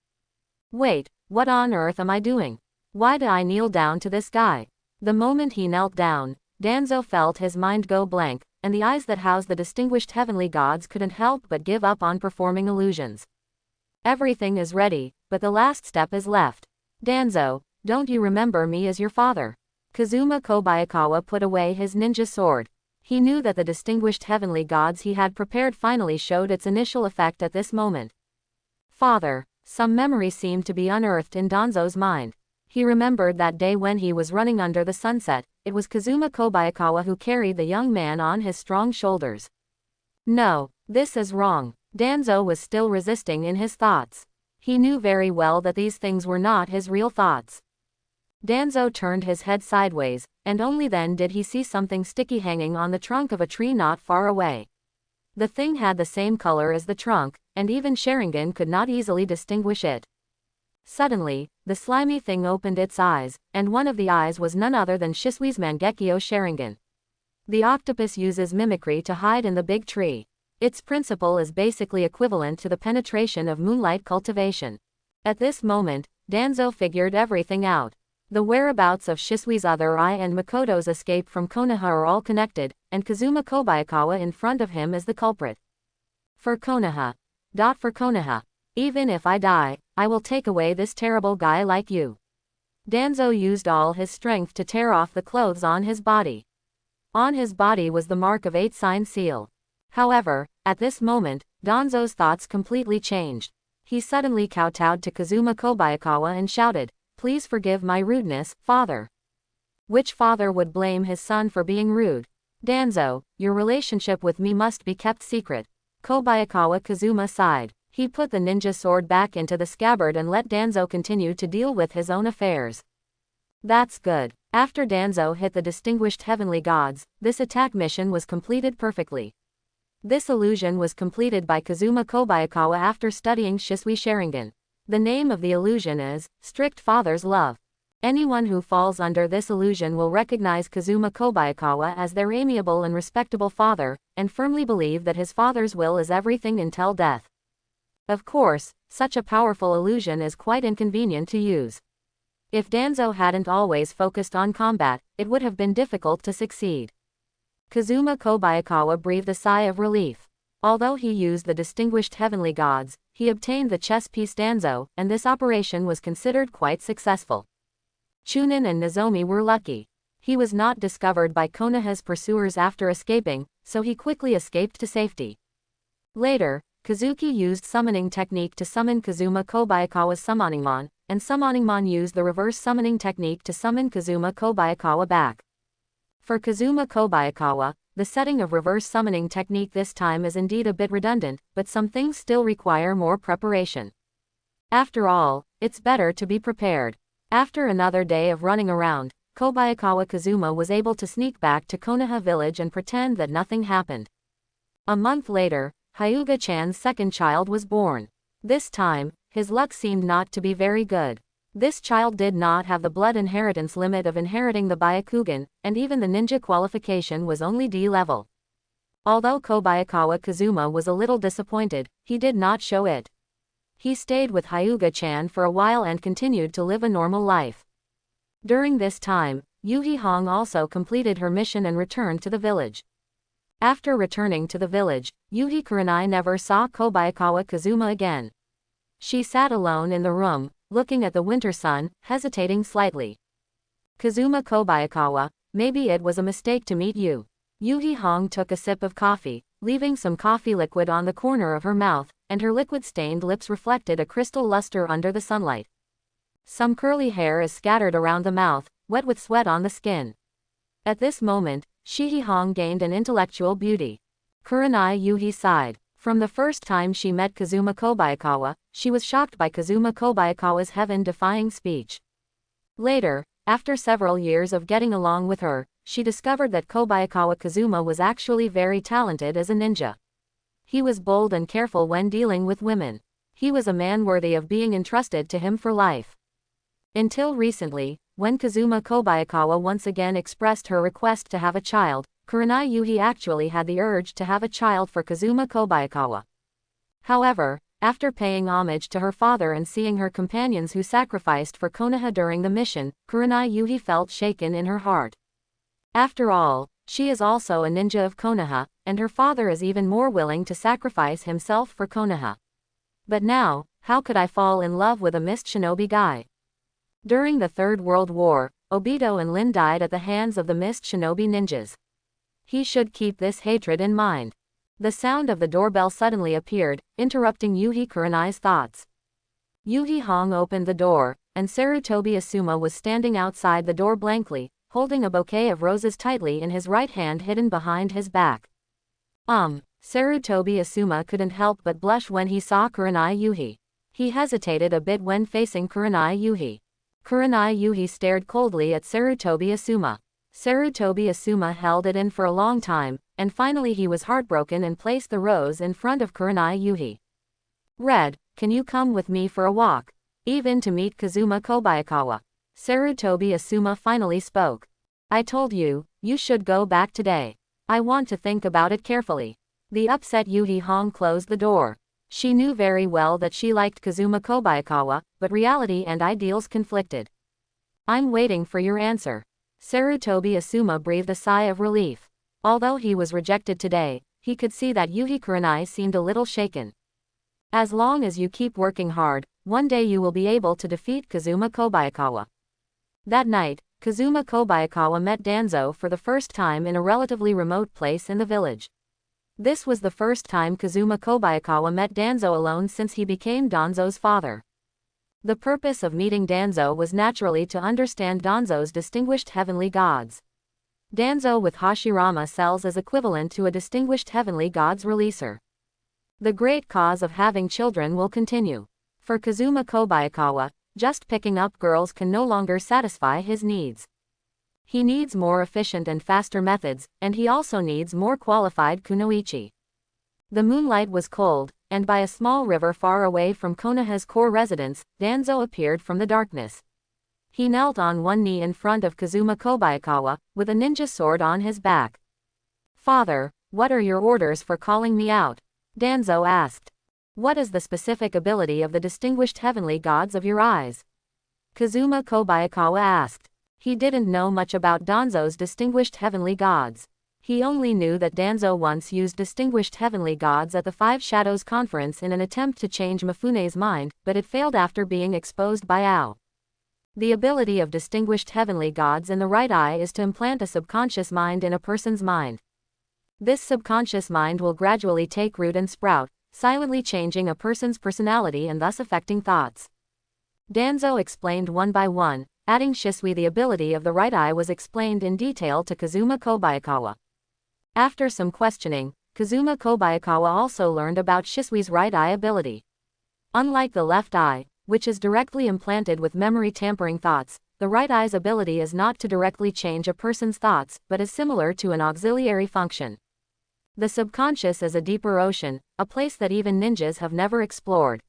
Wait, what on earth am I doing? Why did I kneel down to this guy? The moment he knelt down, Danzo felt his mind go blank, and the eyes that housed the distinguished heavenly gods couldn't help but give up on performing illusions. Everything is ready, but the last step is left. Danzo, don't you remember me as your father? Kazuma Kobayakawa put away his ninja sword. He knew that the distinguished heavenly gods he had prepared finally showed its initial effect at this moment. Father. Some memory seemed to be unearthed in Danzo's mind. He remembered that day when he was running under the sunset. It was Kazuma Kobayakawa who carried the young man on his strong shoulders. No, this is wrong. Danzo was still resisting in his thoughts. He knew very well that these things were not his real thoughts. Danzo turned his head sideways, and only then did he see something sticky hanging on the trunk of a tree not far away. The thing had the same color as the trunk, and even Sharingan could not easily distinguish it. Suddenly, the slimy thing opened its eyes, and one of the eyes was none other than Shisui's Mangekyo Sharingan. The octopus uses mimicry to hide in the big tree. Its principle is basically equivalent to the penetration of moonlight cultivation. At this moment, Danzo figured everything out. The whereabouts of Shisui's other eye and Makoto's escape from Konoha are all connected, and Kazuma Kobayakawa in front of him is the culprit. For Konoha. For Konoha. Even if I die, I will take away this terrible guy like you. Danzo used all his strength to tear off the clothes on his body. On his body was the mark of 8-sign seal. However, at this moment, Danzo's thoughts completely changed. He suddenly kowtowed to Kazuma Kobayakawa and shouted, "Please forgive my rudeness, father." Which father would blame his son for being rude? Danzo, your relationship with me must be kept secret. Kobayakawa Kazuma sighed. He put the ninja sword back into the scabbard and let Danzo continue to deal with his own affairs. That's good. After Danzo hit the distinguished heavenly gods, this attack mission was completed perfectly. This illusion was completed by Kazuma Kobayakawa after studying Shisui Sharingan. The name of the illusion is Strict Father's Love. Anyone who falls under this illusion will recognize Kazuma Kobayakawa as their amiable and respectable father, and firmly believe that his father's will is everything until death. Of course, such a powerful illusion is quite inconvenient to use. If Danzo hadn't always focused on combat, it would have been difficult to succeed. Kazuma Kobayakawa breathed a sigh of relief. Although he used the distinguished heavenly gods, he obtained the chess piece Danzo, and this operation was considered quite successful. Chunin and Nozomi were lucky. He was not discovered by Konoha's pursuers after escaping, so he quickly escaped to safety. Later, Kazuki used summoning technique to summon Kazuma Kobayakawa's Summoningmon, and Summoningmon used the reverse summoning technique to summon Kazuma Kobayakawa back. For Kazuma Kobayakawa, the setting of reverse summoning technique this time is indeed a bit redundant, but some things still require more preparation. After all, it's better to be prepared. After another day of running around, Kobayakawa Kazuma was able to sneak back to Konoha village and pretend that nothing happened. A month later, Hyuga-chan's second child was born. This time, his luck seemed not to be very good. This child did not have the blood inheritance limit of inheriting the Byakugan, and even the ninja qualification was only D level. Although Kobayakawa Kazuma was a little disappointed, he did not show it. He stayed with Hyuga-chan for a while and continued to live a normal life. During this time, Yuhi Hong also completed her mission and returned to the village. After returning to the village, Yuhi Kurenai never saw Kobayakawa Kazuma again. She sat alone in the room, looking at the winter sun, hesitating slightly. Kazuma Kobayakawa, maybe it was a mistake to meet you. Yuhi Hong took a sip of coffee, leaving some coffee liquid on the corner of her mouth, and her liquid-stained lips reflected a crystal luster under the sunlight. Some curly hair is scattered around the mouth, wet with sweat on the skin. At this moment, Shihi Hong gained an intellectual beauty. Kurenai Yuhi sighed. From the first time she met Kazuma Kobayakawa, she was shocked by Kazuma Kobayakawa's heaven-defying speech. Later, after several years of getting along with her, she discovered that Kobayakawa Kazuma was actually very talented as a ninja. He was bold and careful when dealing with women. He was a man worthy of being entrusted to him for life. Until recently, when Kazuma Kobayakawa once again expressed her request to have a child, Kurenai Yuhi actually had the urge to have a child for Kazuma Kobayakawa. However, after paying homage to her father and seeing her companions who sacrificed for Konoha during the mission, Kurenai Yuhi felt shaken in her heart. After all, she is also a ninja of Konoha, and her father is even more willing to sacrifice himself for Konoha. But now, how could I fall in love with a mist shinobi guy? During the Third World War, Obito and Lin died at the hands of the mist shinobi ninjas. He should keep this hatred in mind. The sound of the doorbell suddenly appeared, interrupting Yuhi Kurenai's thoughts. Yuhi Hong opened the door, and Sarutobi Asuma was standing outside the door blankly, holding a bouquet of roses tightly in his right hand hidden behind his back. Sarutobi Asuma couldn't help but blush when he saw Kurenai Yuhi. He hesitated a bit when facing Kurenai Yuhi. Kurenai Yuhi stared coldly at Sarutobi Asuma. Sarutobi Asuma held it in for a long time, and finally he was heartbroken and placed the rose in front of Kurenai Yuhi. "Red, can you come with me for a walk? Even to meet Kazuma Kobayakawa?" Sarutobi Asuma finally spoke. "I told you, you should go back today. I want to think about it carefully." The upset Yuhi Hong closed the door. She knew very well that she liked Kazuma Kobayakawa, but reality and ideals conflicted. "I'm waiting for your answer." Sarutobi Asuma breathed a sigh of relief. Although he was rejected today, he could see that Yuhi Kurenai seemed a little shaken. "As long as you keep working hard, one day you will be able to defeat Kazuma Kobayakawa." That night, Kazuma Kobayakawa met Danzo for the first time in a relatively remote place in the village. This was the first time Kazuma Kobayakawa met Danzo alone since he became Danzo's father. The purpose of meeting Danzo was naturally to understand Danzo's distinguished heavenly gods. Danzo with Hashirama cells is equivalent to a distinguished heavenly gods releaser. The great cause of having children will continue. For Kazuma Kobayakawa, just picking up girls can no longer satisfy his needs. He needs more efficient and faster methods, and he also needs more qualified kunoichi. The moonlight was cold, and by a small river far away from Konoha's core residence, Danzo appeared from the darkness. He knelt on one knee in front of Kazuma Kobayakawa, with a ninja sword on his back. "Father, what are your orders for calling me out?" Danzo asked. "What is the specific ability of the distinguished heavenly gods of your eyes?" Kazuma Kobayakawa asked. He didn't know much about Danzo's distinguished heavenly gods. He only knew that Danzo once used distinguished heavenly gods at the Five Shadows Conference in an attempt to change Mifune's mind, but it failed after being exposed by Ao. The ability of distinguished heavenly gods in the right eye is to implant a subconscious mind in a person's mind. This subconscious mind will gradually take root and sprout, silently changing a person's personality and thus affecting thoughts. Danzo explained one by one, adding Shisui. The ability of the right eye was explained in detail to Kazuma Kobayakawa. After some questioning, Kazuma Kobayakawa also learned about Shisui's right eye ability. Unlike the left eye, which is directly implanted with memory tampering thoughts, the right eye's ability is not to directly change a person's thoughts, but is similar to an auxiliary function. The subconscious is a deeper ocean, a place that even ninjas have never explored.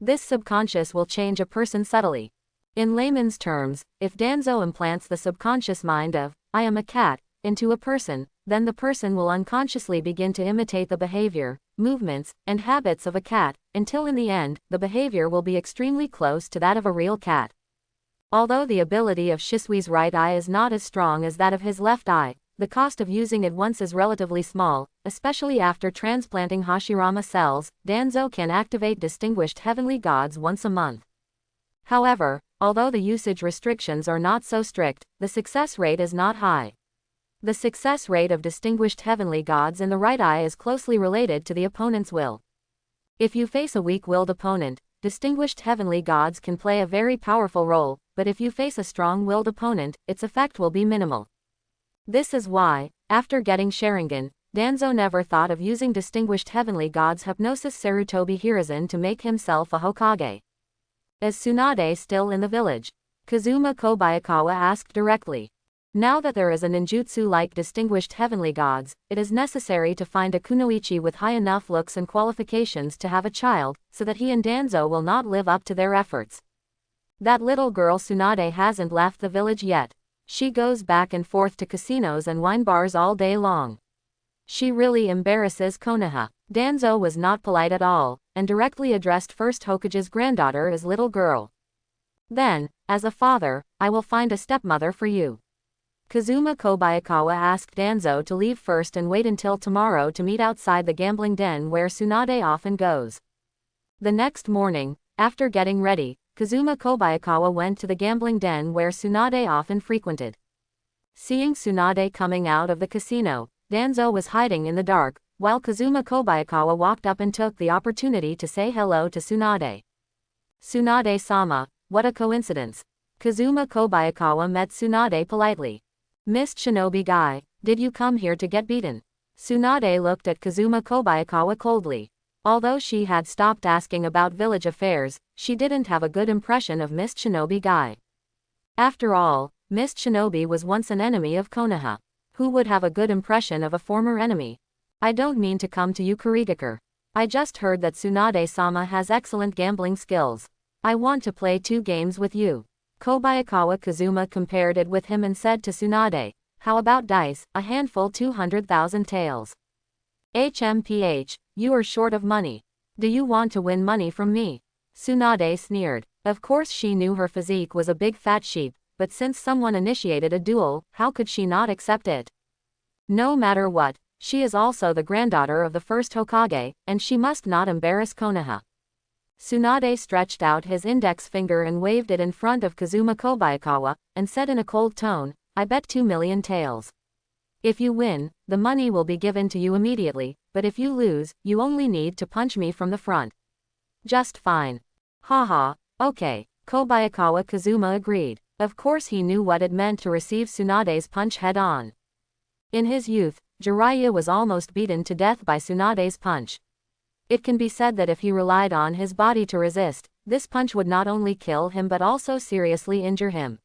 This subconscious will change a person subtly. In layman's terms, if Danzo implants the subconscious mind of, "I am a cat," into a person, then the person will unconsciously begin to imitate the behavior, movements, and habits of a cat, until in the end, the behavior will be extremely close to that of a real cat. Although the ability of Shisui's right eye is not as strong as that of his left eye, the cost of using it once is relatively small, especially after transplanting Hashirama cells. Danzo can activate distinguished heavenly gods once a month. However, although the usage restrictions are not so strict, the success rate is not high. The success rate of distinguished heavenly gods in the right eye is closely related to the opponent's will. If you face a weak-willed opponent, distinguished heavenly gods can play a very powerful role, but if you face a strong-willed opponent, its effect will be minimal. This is why, after getting Sharingan, Danzo never thought of using distinguished heavenly gods Hypnosis Sarutobi Hiruzen to make himself a Hokage. Is Tsunade still in the village? Kazuma Kobayakawa asked directly. Now that there is a ninjutsu like distinguished heavenly gods, it is necessary to find a Kunoichi with high enough looks and qualifications to have a child, so that he and Danzo will not live up to their efforts. That little girl Tsunade hasn't left the village yet. She goes back and forth to casinos and wine bars all day long. She really embarrasses Konoha. Danzo was not polite at all, and directly addressed First Hokage's granddaughter as little girl. Then, as a father, I will find a stepmother for you. Kazuma Kobayakawa asked Danzo to leave first and wait until tomorrow to meet outside the gambling den where Tsunade often goes. The next morning, after getting ready, Kazuma Kobayakawa went to the gambling den where Tsunade often frequented. Seeing Tsunade coming out of the casino, Danzo was hiding in the dark, while Kazuma Kobayakawa walked up and took the opportunity to say hello to Tsunade. Tsunade-sama, what a coincidence. Kazuma Kobayakawa met Tsunade politely. Missed Shinobi Guy, did you come here to get beaten? Tsunade looked at Kazuma Kobayakawa coldly. Although she had stopped asking about village affairs, she didn't have a good impression of Missed Shinobi Guy. After all, Missed Shinobi was once an enemy of Konoha. Who would have a good impression of a former enemy? I don't mean to come to you, Kurigakure. I just heard that Tsunade-sama has excellent gambling skills. I want to play 2 games with you. Kobayakawa Kazuma compared it with him and said to Tsunade, how about dice, a handful 200,000 taels. HMPH, you are short of money. Do you want to win money from me? Tsunade sneered. Of course she knew her physique was a big fat sheep, but since someone initiated a duel, how could she not accept it? No matter what, she is also the granddaughter of the first Hokage, and she must not embarrass Konoha. Tsunade stretched out his index finger and waved it in front of Kazuma Kobayakawa, and said in a cold tone, I bet 2 million taels. If you win, the money will be given to you immediately, but if you lose, you only need to punch me from the front. Just fine. Haha, okay, Kobayakawa Kazuma agreed. Of course he knew what it meant to receive Tsunade's punch head-on. In his youth, Jiraiya was almost beaten to death by Tsunade's punch. It can be said that if he relied on his body to resist, this punch would not only kill him but also seriously injure him.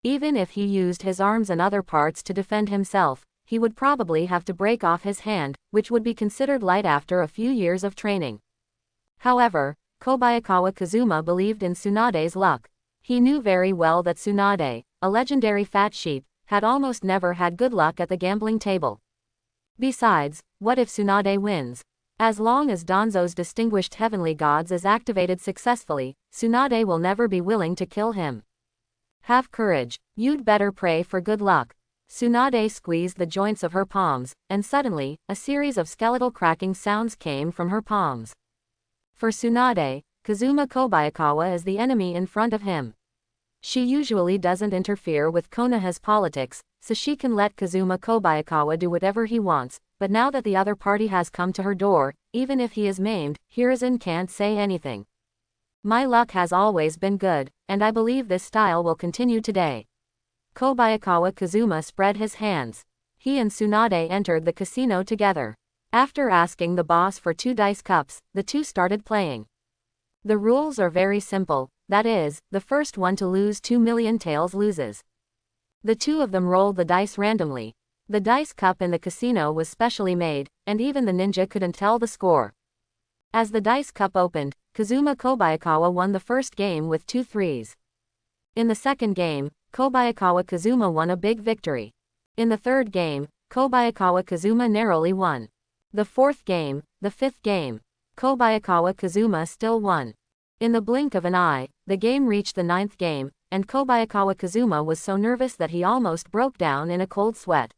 Even if he used his arms and other parts to defend himself, he would probably have to break off his hand, which would be considered light after a few years of training. However, Kobayakawa Kazuma believed in Tsunade's luck. He knew very well that Tsunade, a legendary fat sheep, had almost never had good luck at the gambling table. Besides, what if Tsunade wins? As long as Danzo's distinguished heavenly gods is activated successfully, Tsunade will never be willing to kill him. Have courage. You'd better pray for good luck. Tsunade squeezed the joints of her palms, and suddenly, a series of skeletal cracking sounds came from her palms. For Tsunade, Kazuma Kobayakawa is the enemy in front of him. She usually doesn't interfere with Konoha's politics, so she can let Kazuma Kobayakawa do whatever he wants, but now that the other party has come to her door, even if he is maimed, Hiruzen can't say anything. My luck has always been good, and I believe this style will continue today. Kobayakawa Kazuma spread his hands. He and Tsunade entered the casino together. After asking the boss for 2 dice cups, the two started playing. The rules are very simple, that is, the first one to lose 2 million taels loses. The two of them rolled the dice randomly. The dice cup in the casino was specially made, and even the ninja couldn't tell the score. As the dice cup opened, Kazuma Kobayakawa won the first game with 2 threes. In the second game, Kobayakawa Kazuma won a big victory. In the third game, Kobayakawa Kazuma narrowly won. The fourth game, the fifth game, Kobayakawa Kazuma still won. In the blink of an eye, the game reached the 9th game, and Kobayakawa Kazuma was so nervous that he almost broke down in a cold sweat.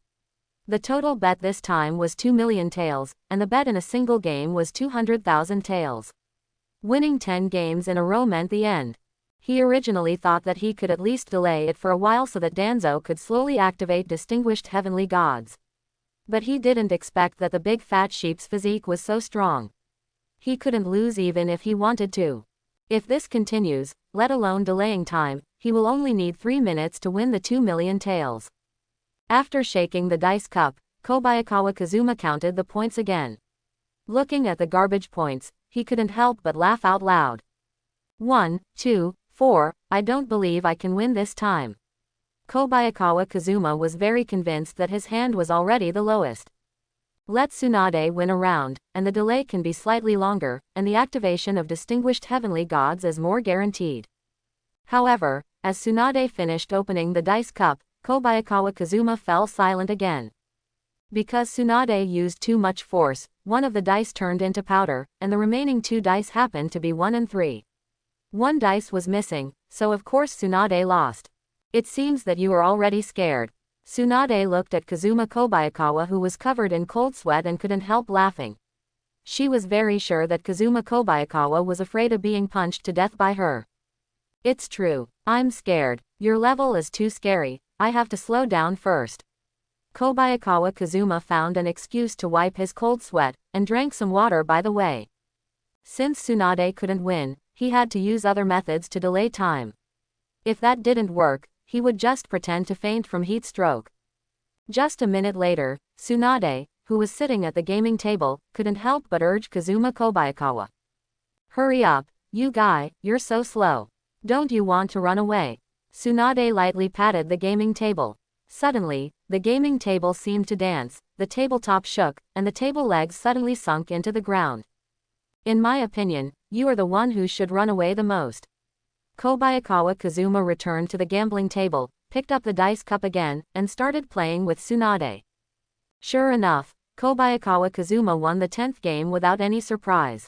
The total bet this time was 2 million taels, and the bet in a single game was 200,000 taels. Winning 10 games in a row meant the end. He originally thought that he could at least delay it for a while so that Danzo could slowly activate distinguished heavenly gods. But he didn't expect that the big fat sheep's physique was so strong. He couldn't lose even if he wanted to. If this continues, let alone delaying time, he will only need 3 minutes to win the 2 million taels. After shaking the dice cup, Kobayakawa Kazuma counted the points again. Looking at the garbage points, he couldn't help but laugh out loud. 1, 2, 4, I don't believe I can win this time. Kobayakawa Kazuma was very convinced that his hand was already the lowest. Let Tsunade win a round, and the delay can be slightly longer, and the activation of distinguished heavenly gods is more guaranteed. However, as Tsunade finished opening the dice cup, Kobayakawa Kazuma fell silent again. Because Tsunade used too much force, one of the dice turned into powder, and the remaining 2 dice happened to be 1 and 3. 1 dice was missing, so of course Tsunade lost. It seems that you are already scared. Tsunade looked at Kazuma Kobayakawa, who was covered in cold sweat and couldn't help laughing. She was very sure that Kazuma Kobayakawa was afraid of being punched to death by her. It's true. I'm scared. Your level is too scary. I have to slow down first. Kobayakawa Kazuma found an excuse to wipe his cold sweat, and drank some water by the way. Since Tsunade couldn't win, he had to use other methods to delay time. If that didn't work, he would just pretend to faint from heat stroke. Just a minute later, Tsunade, who was sitting at the gaming table, couldn't help but urge Kazuma Kobayakawa. Hurry up, you guy, you're so slow. Don't you want to run away? Tsunade lightly patted the gaming table. Suddenly, the gaming table seemed to dance, the tabletop shook, and the table legs suddenly sunk into the ground. In my opinion, you are the one who should run away the most. Kobayakawa Kazuma returned to the gambling table, picked up the dice cup again, and started playing with Tsunade. Sure enough, Kobayakawa Kazuma won the 10th game without any surprise.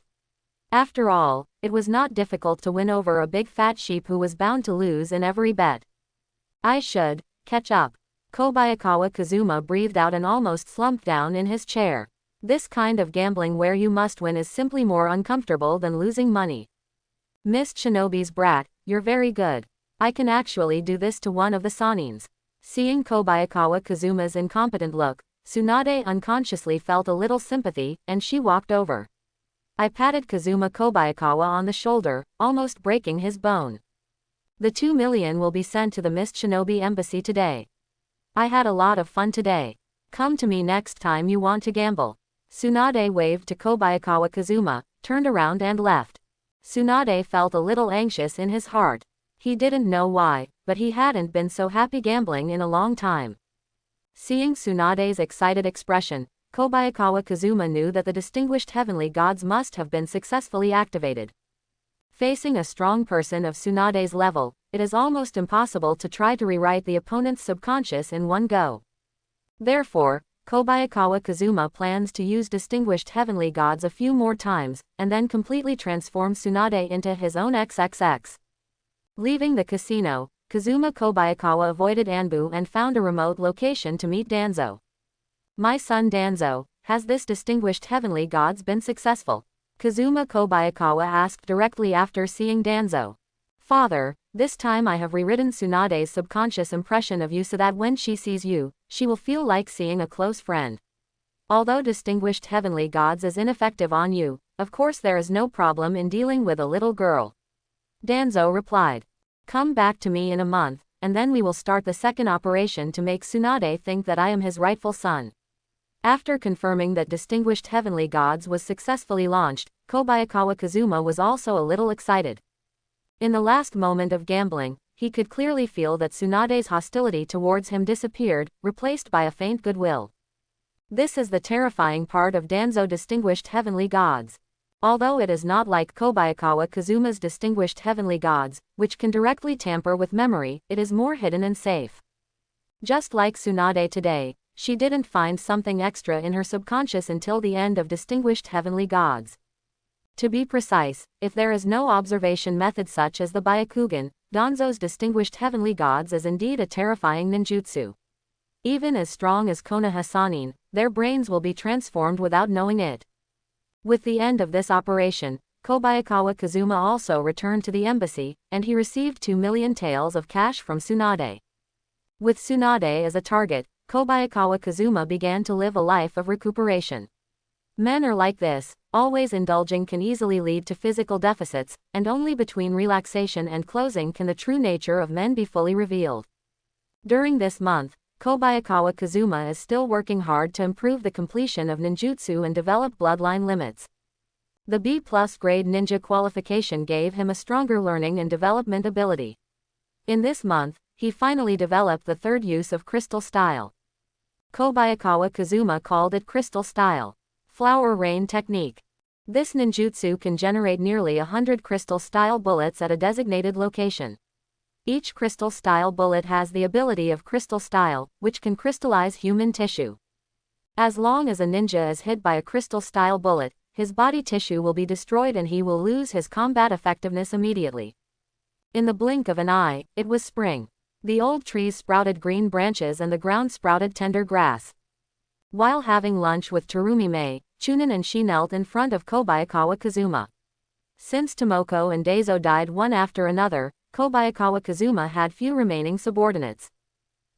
After all, it was not difficult to win over a big fat sheep who was bound to lose in every bet. I should catch up. Kobayakawa Kazuma breathed out and almost slumped down in his chair. This kind of gambling where you must win is simply more uncomfortable than losing money. Miss Shinobi's brat, you're very good. I can actually do this to one of the Sanins. Seeing Kobayakawa Kazuma's incompetent look, Tsunade unconsciously felt a little sympathy, and she walked over. I patted Kazuma Kobayakawa on the shoulder, almost breaking his bone. The 2 million will be sent to the Miss Shinobi embassy today. I had a lot of fun today. Come to me next time you want to gamble. Tsunade waved to Kobayakawa Kazuma, turned around and left. Tsunade felt a little anxious in his heart. He didn't know why, but he hadn't been so happy gambling in a long time. Seeing Tsunade's excited expression, Kobayakawa Kazuma knew that the distinguished heavenly gods must have been successfully activated. Facing a strong person of Tsunade's level, it is almost impossible to try to rewrite the opponent's subconscious in one go. Therefore, Kobayakawa Kazuma plans to use distinguished heavenly gods a few more times, and then completely transform Tsunade into his own XXX. Leaving the casino, Kazuma Kobayakawa avoided Anbu and found a remote location to meet Danzo. My son Danzo, has this distinguished heavenly gods been successful? Kazuma Kobayakawa asked directly after seeing Danzo. Father, this time I have rewritten Tsunade's subconscious impression of you so that when she sees you, she will feel like seeing a close friend. Although distinguished heavenly gods is ineffective on you, of course there is no problem in dealing with a little girl. Danzo replied. Come back to me in a month, and then we will start the second operation to make Tsunade think that I am his rightful son. After confirming that distinguished heavenly gods was successfully launched, Kobayakawa Kazuma was also a little excited. In the last moment of gambling, he could clearly feel that Tsunade's hostility towards him disappeared, replaced by a faint goodwill. This is the terrifying part of Danzo distinguished heavenly gods. Although it is not like Kobayakawa Kazuma's distinguished heavenly gods, which can directly tamper with memory, it is more hidden and safe. Just like Tsunade today, she didn't find something extra in her subconscious until the end of distinguished heavenly gods. To be precise, if there is no observation method such as the Byakugan, Danzo's distinguished heavenly gods is indeed a terrifying ninjutsu. Even as strong as Konoha Sannin, their brains will be transformed without knowing it. With the end of this operation, Kobayakawa Kazuma also returned to the embassy, and he received 2 million taels of cash from Tsunade. With Tsunade as a target, Kobayakawa Kazuma began to live a life of recuperation. Men are like this, always indulging can easily lead to physical deficits, and only between relaxation and closing can the true nature of men be fully revealed. During this month, Kobayakawa Kazuma is still working hard to improve the completion of ninjutsu and develop bloodline limits. The B+ grade ninja qualification gave him a stronger learning and development ability. In this month, he finally developed the third use of crystal style. Kobayakawa Kazuma called it crystal style. Flower rain technique. This ninjutsu can generate nearly 100 crystal style bullets at a designated location. Each crystal style bullet has the ability of crystal style, which can crystallize human tissue. As long as a ninja is hit by a crystal style bullet, his body tissue will be destroyed and he will lose his combat effectiveness immediately. In the blink of an eye, it was spring. The old trees sprouted green branches and the ground sprouted tender grass. While having lunch with Terumi-mei, Chunin and she knelt in front of Kobayakawa Kazuma. Since Tomoko and Daizo died one after another, Kobayakawa Kazuma had few remaining subordinates.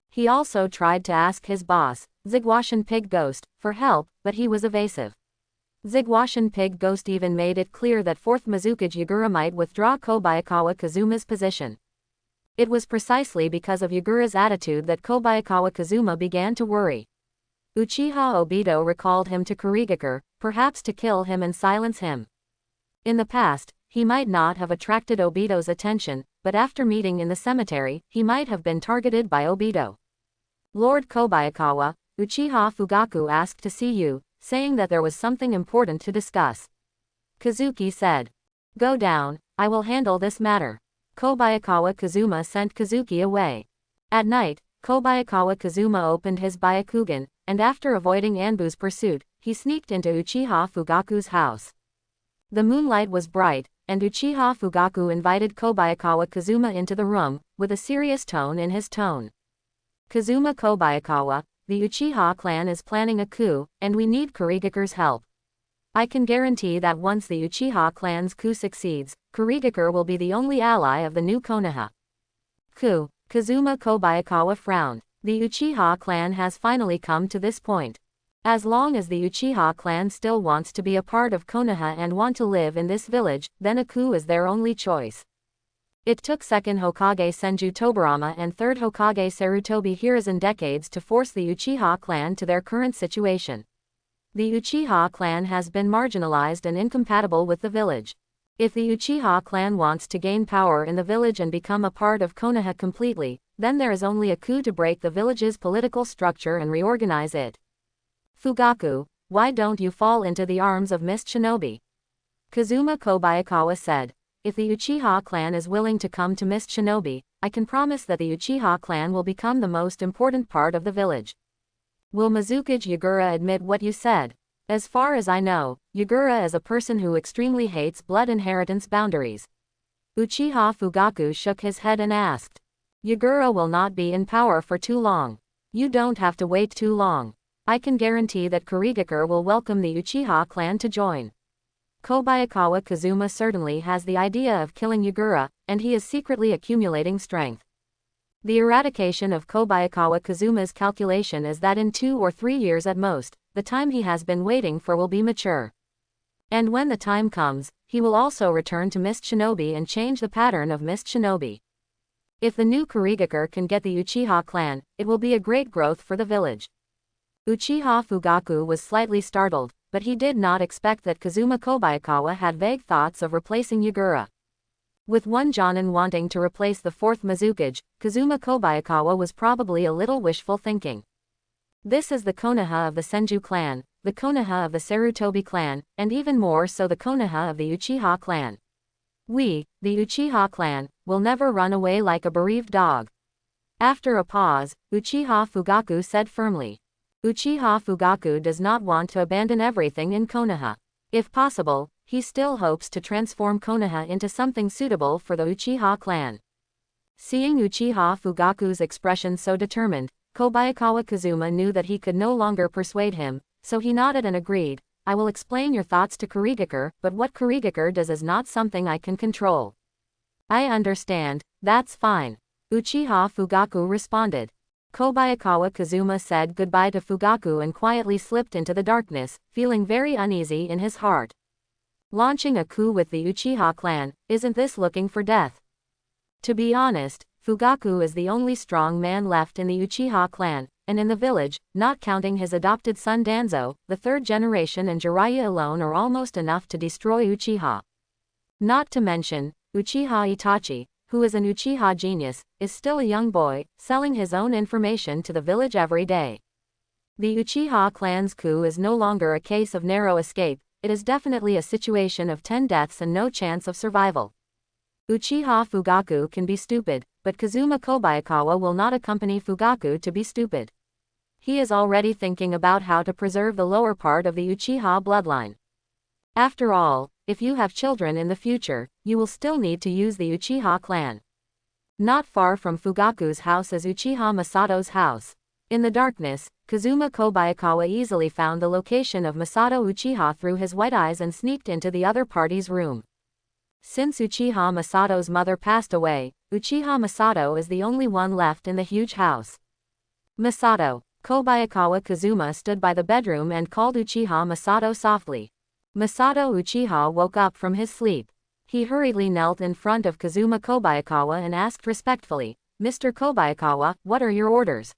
He also tried to ask his boss, Zigwashin Pig Ghost, for help, but he was evasive. Zigwashin Pig Ghost even made it clear that 4th Mizukage Yagura might withdraw Kobayakawa Kazuma's position. It was precisely because of Yagura's attitude that Kobayakawa Kazuma began to worry. Uchiha Obito recalled him to Kurigakure, perhaps to kill him and silence him. In the past, he might not have attracted Obito's attention, but after meeting in the cemetery, he might have been targeted by Obito. Lord Kobayakawa, Uchiha Fugaku asked to see you, saying that there was something important to discuss. Kazuki said. Go down, I will handle this matter. Kobayakawa Kazuma sent Kazuki away. At night, Kobayakawa Kazuma opened his Byakugan, and after avoiding Anbu's pursuit, he sneaked into Uchiha Fugaku's house. The moonlight was bright, and Uchiha Fugaku invited Kobayakawa Kazuma into the room, with a serious tone in his tone. Kazuma Kobayakawa, the Uchiha clan is planning a coup, and we need Kurigakure's help. I can guarantee that once the Uchiha clan's coup succeeds, Kurigakure will be the only ally of the new Konoha. Coup. Kazuma Kobayakawa frowned. The Uchiha clan has finally come to this point. As long as the Uchiha clan still wants to be a part of Konoha and want to live in this village, then a coup is their only choice. It took 2nd Hokage Senju Tobarama and 3rd Hokage Sarutobi Hiruzen decades to force the Uchiha clan to their current situation. The Uchiha clan has been marginalized and incompatible with the village. If the Uchiha clan wants to gain power in the village and become a part of Konoha completely, then there is only a coup to break the village's political structure and reorganize it. Fugaku, why don't you fall into the arms of Mist Shinobi? Kazuma Kobayakawa said. If the Uchiha clan is willing to come to Mist Shinobi, I can promise that the Uchiha clan will become the most important part of the village. Will Mizukage Yagura admit what you said? As far as I know, Yagura is a person who extremely hates blood inheritance boundaries. Uchiha Fugaku shook his head and asked. Yagura will not be in power for too long. You don't have to wait too long. I can guarantee that Kurigakure will welcome the Uchiha clan to join. Kobayakawa Kazuma certainly has the idea of killing Yagura, and he is secretly accumulating strength. The eradication of Kobayakawa Kazuma's calculation is that in 2 or 3 years at most, the time he has been waiting for will be mature. And when the time comes, he will also return to Mist Shinobi and change the pattern of Mist Shinobi. If the new Kurigakure can get the Uchiha clan, it will be a great growth for the village. Uchiha Fugaku was slightly startled, but he did not expect that Kazuma Kobayakawa had vague thoughts of replacing Yagura. With one Jonin wanting to replace the 4th Mizukage, Kazuma Kobayakawa was probably a little wishful thinking. This is the Konoha of the Senju clan, the Konoha of the Sarutobi clan, and even more so the Konoha of the Uchiha clan. We, the Uchiha clan, will never run away like a bereaved dog. After a pause, Uchiha Fugaku said firmly. Uchiha Fugaku does not want to abandon everything in Konoha. If possible, he still hopes to transform Konoha into something suitable for the Uchiha clan. Seeing Uchiha Fugaku's expression so determined, Kobayakawa Kazuma knew that he could no longer persuade him, so he nodded and agreed. I will explain your thoughts to Kurigakure, but what Kurigakure does is not something I can control. I understand, that's fine. Uchiha Fugaku responded. Kobayakawa Kazuma said goodbye to Fugaku and quietly slipped into the darkness, feeling very uneasy in his heart. Launching a coup with the Uchiha clan, isn't this looking for death? To be honest, Fugaku is the only strong man left in the Uchiha clan, and in the village, not counting his adopted son Danzo, the 3rd generation and Jiraiya alone are almost enough to destroy Uchiha. Not to mention, Uchiha Itachi, who is an Uchiha genius, is still a young boy, selling his own information to the village every day. The Uchiha clan's coup is no longer a case of narrow escape, it is definitely a situation of 10 deaths and no chance of survival. Uchiha Fugaku can be stupid, but Kazuma Kobayakawa will not accompany Fugaku to be stupid. He is already thinking about how to preserve the lower part of the Uchiha bloodline. After all, if you have children in the future, you will still need to use the Uchiha clan. Not far from Fugaku's house is Uchiha Masato's house. In the darkness, Kazuma Kobayakawa easily found the location of Masato Uchiha through his white eyes and sneaked into the other party's room. Since Uchiha Masato's mother passed away, Uchiha Masato is the only one left in the huge house. Masato. Kobayakawa Kazuma stood by the bedroom and called Uchiha Masato softly. Masato Uchiha woke up from his sleep. He hurriedly knelt in front of Kazuma Kobayakawa and asked respectfully, Mr. Kobayakawa, what are your orders?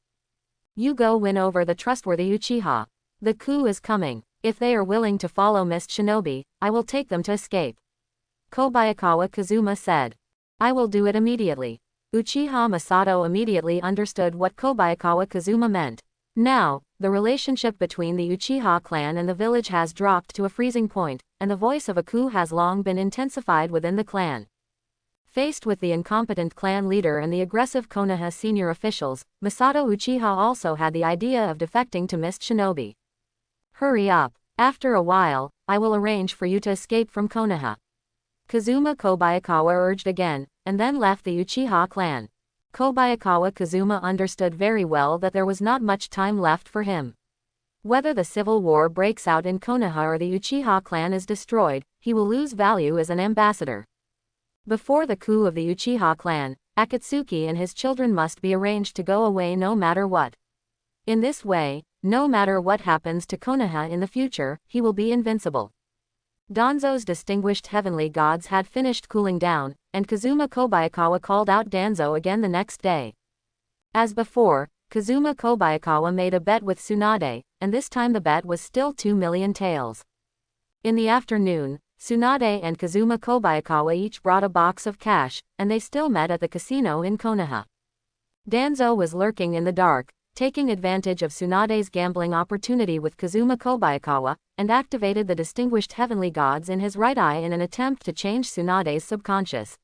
You go win over the trustworthy Uchiha. The coup is coming. If they are willing to follow Mist Shinobi, I will take them to escape. Kobayakawa Kazuma said. I will do it immediately. Uchiha Masato immediately understood what Kobayakawa Kazuma meant. Now, the relationship between the Uchiha clan and the village has dropped to a freezing point, and the voice of a coup has long been intensified within the clan. Faced with the incompetent clan leader and the aggressive Konoha senior officials, Masato Uchiha also had the idea of defecting to Mist Shinobi. Hurry up. After a while, I will arrange for you to escape from Konoha. Kazuma Kobayakawa urged again, and then left the Uchiha clan. Kobayakawa Kazuma understood very well that there was not much time left for him. Whether the civil war breaks out in Konoha or the Uchiha clan is destroyed, he will lose value as an ambassador. Before the coup of the Uchiha clan, Akatsuki and his children must be arranged to go away no matter what. In this way, no matter what happens to Konoha in the future, he will be invincible. Danzo's distinguished heavenly gods had finished cooling down, and Kazuma Kobayakawa called out Danzo again the next day. As before, Kazuma Kobayakawa made a bet with Tsunade, and this time the bet was still 2 million taels. In the afternoon, Tsunade and Kazuma Kobayakawa each brought a box of cash, and they still met at the casino in Konoha. Danzo was lurking in the dark, taking advantage of Tsunade's gambling opportunity with Kazuma Kobayakawa, and activated the distinguished heavenly gods in his right eye in an attempt to change Tsunade's subconscious.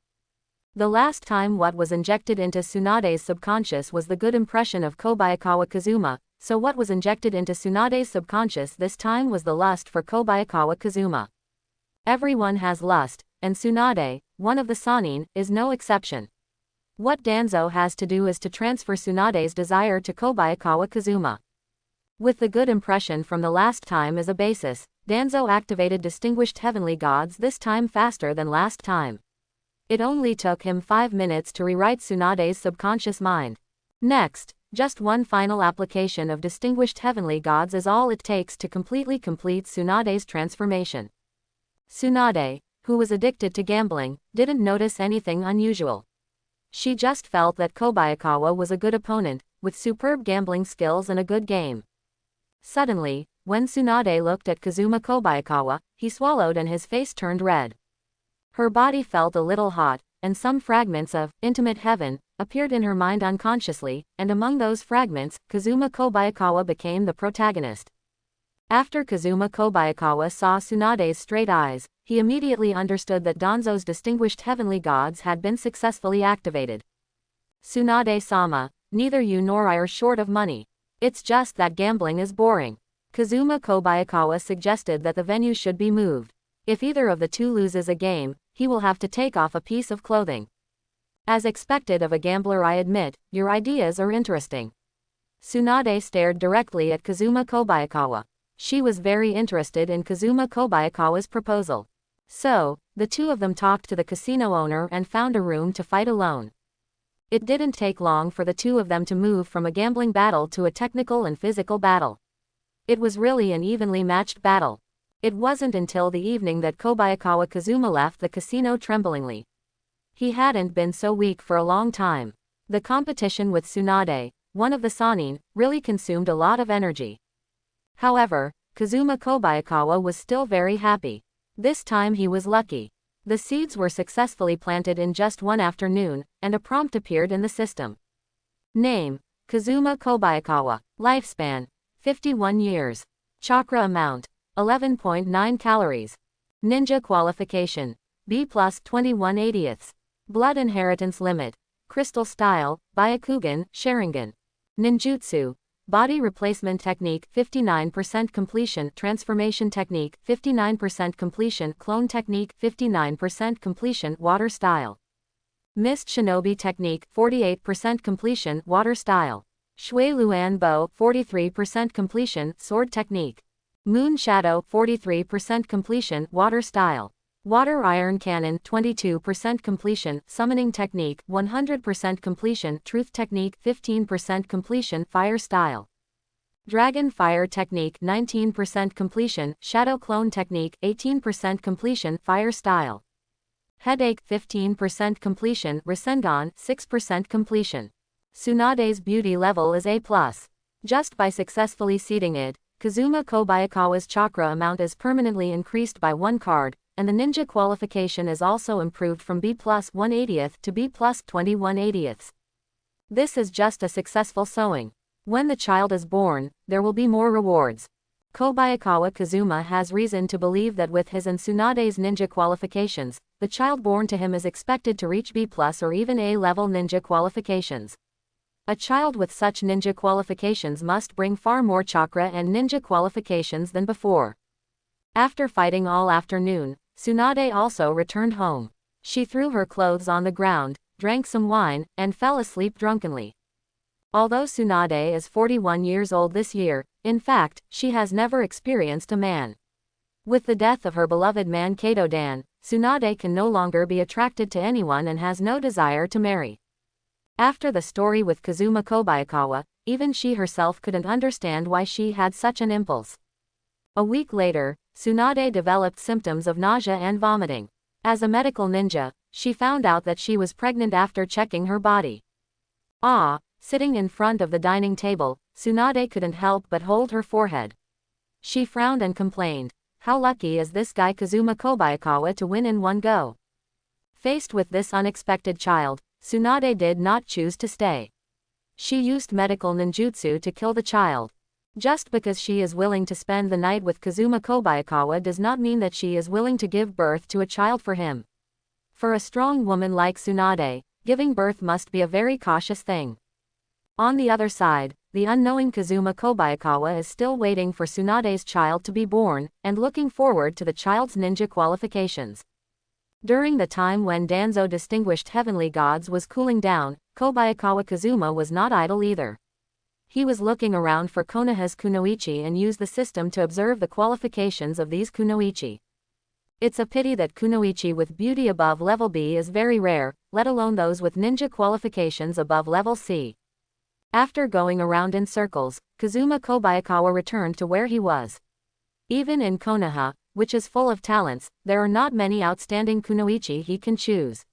The last time what was injected into Tsunade's subconscious was the good impression of Kobayakawa Kazuma, So what was injected into Tsunade's subconscious this time was the lust for Kobayakawa Kazuma. Everyone has lust, and Tsunade, one of the Sannin, is no exception. What Danzo has to do is to transfer Tsunade's desire to Kobayakawa Kazuma. With the good impression from the last time as a basis, Danzo activated Distinguished Heavenly Gods this time faster than last time. It only took him 5 minutes to rewrite Tsunade's subconscious mind. Next, just one final application of Distinguished Heavenly Gods is all it takes to completely complete Tsunade's transformation. Tsunade, who was addicted to gambling, didn't notice anything unusual. She just felt that Kobayakawa was a good opponent, with superb gambling skills and a good game. Suddenly, when Tsunade looked at Kazuma Kobayakawa, he swallowed and his face turned red. Her body felt a little hot, and some fragments of intimate heaven appeared in her mind unconsciously, and among those fragments, Kazuma Kobayakawa became the protagonist. After Kazuma Kobayakawa saw Tsunade's straight eyes, he immediately understood that Danzo's Distinguished Heavenly Gods had been successfully activated. Tsunade-sama, neither you nor I are short of money. It's just that gambling is boring. Kazuma Kobayakawa suggested that the venue should be moved. If either of the two loses a game, he will have to take off a piece of clothing. As expected of a gambler, I admit, your ideas are interesting. Tsunade stared directly at Kazuma Kobayakawa. She was very interested in Kazuma Kobayakawa's proposal. So, the two of them talked to the casino owner and found a room to fight alone. It didn't take long for the two of them to move from a gambling battle to a technical and physical battle. It was really an evenly matched battle. It wasn't until the evening that Kobayakawa Kazuma left the casino tremblingly. He hadn't been so weak for a long time. The competition with Tsunade, one of the Sannin, really consumed a lot of energy. However, Kazuma Kobayakawa was still very happy. This time he was lucky. The seeds were successfully planted in just one afternoon, and a prompt appeared in the system. Name: Kazuma Kobayakawa. Lifespan: 51 years. Chakra amount: 11.9 calories. Ninja qualification: B+ 21/80. Blood inheritance limit: Crystal style, Byakugan, Sharingan. Ninjutsu: Body replacement technique 59% completion, transformation technique 59% completion, clone technique 59% completion, water style. Mist shinobi technique 48% completion, water style. Shui Luan bow 43% completion, sword technique. Moon shadow 43% completion, water style. Water iron cannon 22% completion, summoning technique 100% completion, truth technique 15% completion, fire style. Dragon fire technique 19% completion, shadow clone technique 18% completion, fire style. Headache 15% completion, Rasengan 6% completion. Tsunade's beauty level is A+. Just by successfully seeding it, Kazuma Kobayakawa's chakra amount is permanently increased by 1 card, and the ninja qualification is also improved from B+ 1/80 to B+ 21/80. This is just a successful sowing. When the child is born, there will be more rewards. Kobayakawa Kazuma has reason to believe that with his and Tsunade's ninja qualifications, the child born to him is expected to reach B+ or even A-level ninja qualifications. A child with such ninja qualifications must bring far more chakra and ninja qualifications than before. After fighting all afternoon, Tsunade also returned home. She threw her clothes on the ground, drank some wine, and fell asleep drunkenly. Although Tsunade is 41 years old this year, in fact, she has never experienced a man. With the death of her beloved man Kato-dan, Tsunade can no longer be attracted to anyone and has no desire to marry. After the story with Kazuma Kobayakawa, even she herself couldn't understand why she had such an impulse. A week later, Tsunade developed symptoms of nausea and vomiting. As a medical ninja, she found out that she was pregnant after checking her body. Sitting in front of the dining table, Tsunade couldn't help but hold her forehead. She frowned and complained, "How lucky is this guy Kazuma Kobayakawa to win in one go?" Faced with this unexpected child, Tsunade did not choose to stay. She used medical ninjutsu to kill the child. Just because she is willing to spend the night with Kazuma Kobayakawa does not mean that she is willing to give birth to a child for him. For a strong woman like Tsunade, giving birth must be a very cautious thing. On the other side, the unknowing Kazuma Kobayakawa is still waiting for Tsunade's child to be born, and looking forward to the child's ninja qualifications. During the time when Danzo Distinguished Heavenly Gods was cooling down, Kobayakawa Kazuma was not idle either. He was looking around for Konoha's kunoichi and used the system to observe the qualifications of these kunoichi. It's a pity that kunoichi with beauty above level B is very rare, let alone those with ninja qualifications above level C. After going around in circles, Kazuma Kobayakawa returned to where he was. Even in Konoha, which is full of talents, there are not many outstanding kunoichi he can choose.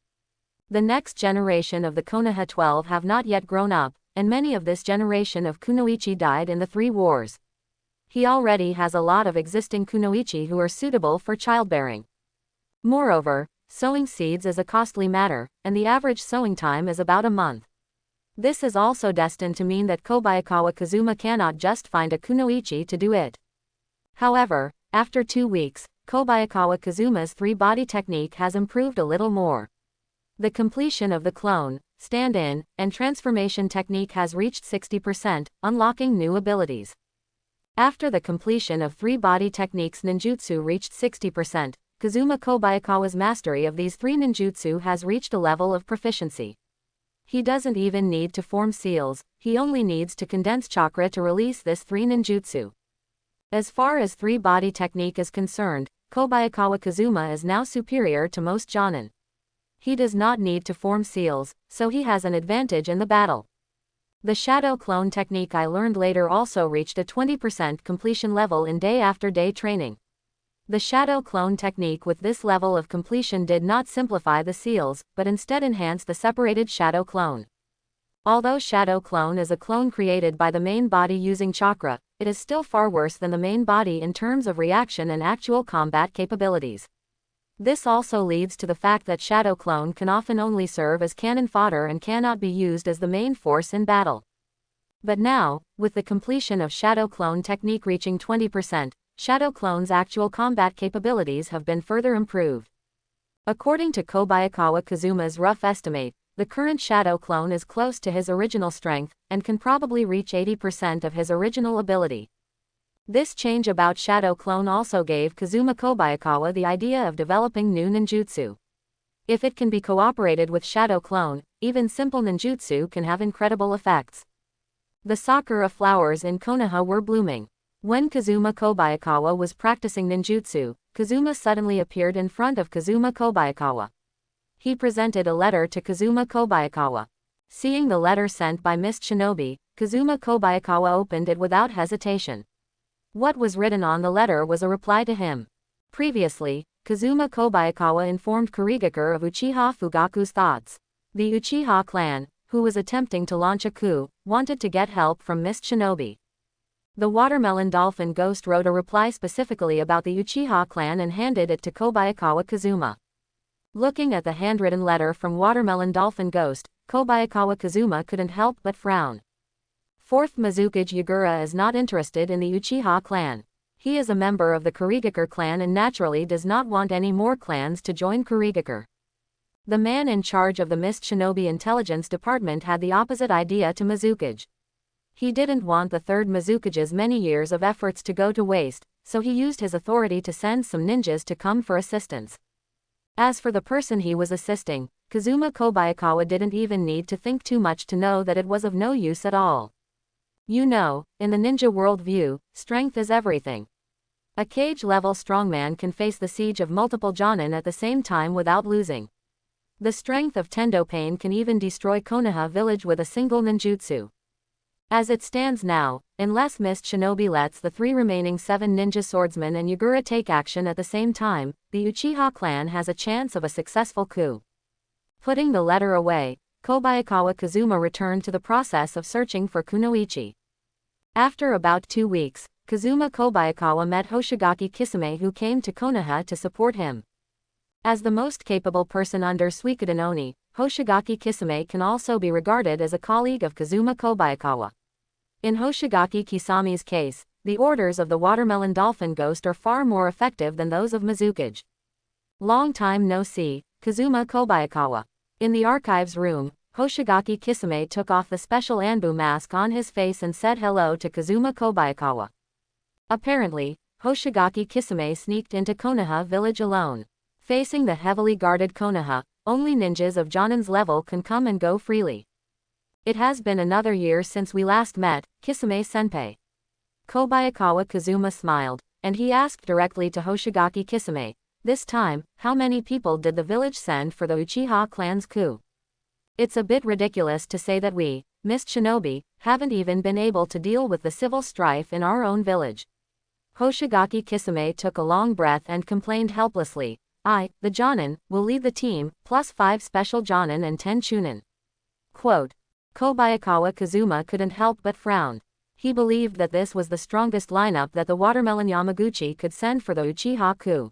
The next generation of the Konoha 12 have not yet grown up, and many of this generation of kunoichi died in the 3 wars. He already has a lot of existing kunoichi who are suitable for childbearing. Moreover, sowing seeds is a costly matter, and the average sowing time is about a month. This is also destined to mean that Kobayakawa Kazuma cannot just find a kunoichi to do it. However, after 2 weeks, Kobayakawa Kazuma's 3-body technique has improved a little more. The completion of the clone, stand-in, and transformation technique has reached 60%, unlocking new abilities. After the completion of 3-body techniques, ninjutsu reached 60%. Kazuma Kobayakawa's mastery of these 3 ninjutsu has reached a level of proficiency. He doesn't even need to form seals, he only needs to condense chakra to release this 3 ninjutsu. As far as 3-body technique is concerned, Kobayakawa Kazuma is now superior to most jonin. He does not need to form seals, so he has an advantage in the battle. The shadow clone technique I learned later also reached a 20% completion level in day-after-day training. The shadow clone technique with this level of completion did not simplify the seals, but instead enhanced the separated shadow clone. Although shadow clone is a clone created by the main body using chakra, it is still far worse than the main body in terms of reaction and actual combat capabilities. This also leads to the fact that shadow clone can often only serve as cannon fodder and cannot be used as the main force in battle. But now, with the completion of shadow clone technique reaching 20%, shadow clone's actual combat capabilities have been further improved. According to Kobayakawa Kazuma's rough estimate, the current shadow clone is close to his original strength, and can probably reach 80% of his original ability. This change about shadow clone also gave Kazuma Kobayakawa the idea of developing new ninjutsu. If it can be cooperated with shadow clone, even simple ninjutsu can have incredible effects. The sakura flowers in Konoha were blooming. When Kazuma Kobayakawa was practicing ninjutsu, Kazuma suddenly appeared in front of Kazuma Kobayakawa. He presented a letter to Kazuma Kobayakawa. Seeing the letter sent by Miss Shinobi, Kazuma Kobayakawa opened it without hesitation. What was written on the letter was a reply to him. Previously, Kazuma Kobayakawa informed Kurigakure of Uchiha Fugaku's thoughts. The Uchiha clan, who was attempting to launch a coup, wanted to get help from Miss Shinobi. The Watermelon Dolphin Ghost wrote a reply specifically about the Uchiha clan and handed it to Kobayakawa Kazuma. Looking at the handwritten letter from Watermelon Dolphin Ghost, Kobayakawa Kazuma couldn't help but frown. 4th Mizukage Yagura is not interested in the Uchiha clan. He is a member of the Kurigakure clan and naturally does not want any more clans to join Kurigakure. The man in charge of the Mist Shinobi Intelligence Department had the opposite idea to Mizukage. He didn't want the 3rd Mizukage's many years of efforts to go to waste, so he used his authority to send some ninjas to come for assistance. As for the person he was assisting, Kazuma Kobayakawa didn't even need to think too much to know that it was of no use at all. You know, in the ninja world view, strength is everything. A cage-level strongman can face the siege of multiple jonin at the same time without losing. The strength of Tendo Pain can even destroy Konoha village with a single ninjutsu. As it stands now, unless Mist Shinobi lets the 3 remaining 7 ninja swordsmen and Yagura take action at the same time, the Uchiha clan has a chance of a successful coup. Putting the letter away, Kobayakawa Kazuma returned to the process of searching for kunoichi. After about 2 weeks, Kazuma Kobayakawa met Hoshigaki Kisame, who came to Konoha to support him. As the most capable person under Suikoden Oni, Hoshigaki Kisame can also be regarded as a colleague of Kazuma Kobayakawa. In Hoshigaki Kisame's case, the orders of the Watermelon Dolphin Ghost are far more effective than those of Mizukage. Long time no see, Kazuma Kobayakawa. In the archives room, Hoshigaki Kisame took off the special Anbu mask on his face and said hello to Kazuma Kobayakawa. Apparently, Hoshigaki Kisame sneaked into Konoha village alone. Facing the heavily guarded Konoha, only ninjas of Jonin's level can come and go freely. It has been another year since we last met, Kisame-senpai. Kobayakawa Kazuma smiled, and he asked directly to Hoshigaki Kisame, this time, how many people did the village send for the Uchiha clan's coup? It's a bit ridiculous to say that we, Mist Shinobi, haven't even been able to deal with the civil strife in our own village. Hoshigaki Kisame took a long breath and complained helplessly, I, the Jonin, will lead the team, plus 5 special Jonin and 10 Chunin. Quote. Kobayakawa Kazuma couldn't help but frown. He believed that this was the strongest lineup that the Watermelon Yamaguchi could send for the Uchiha coup.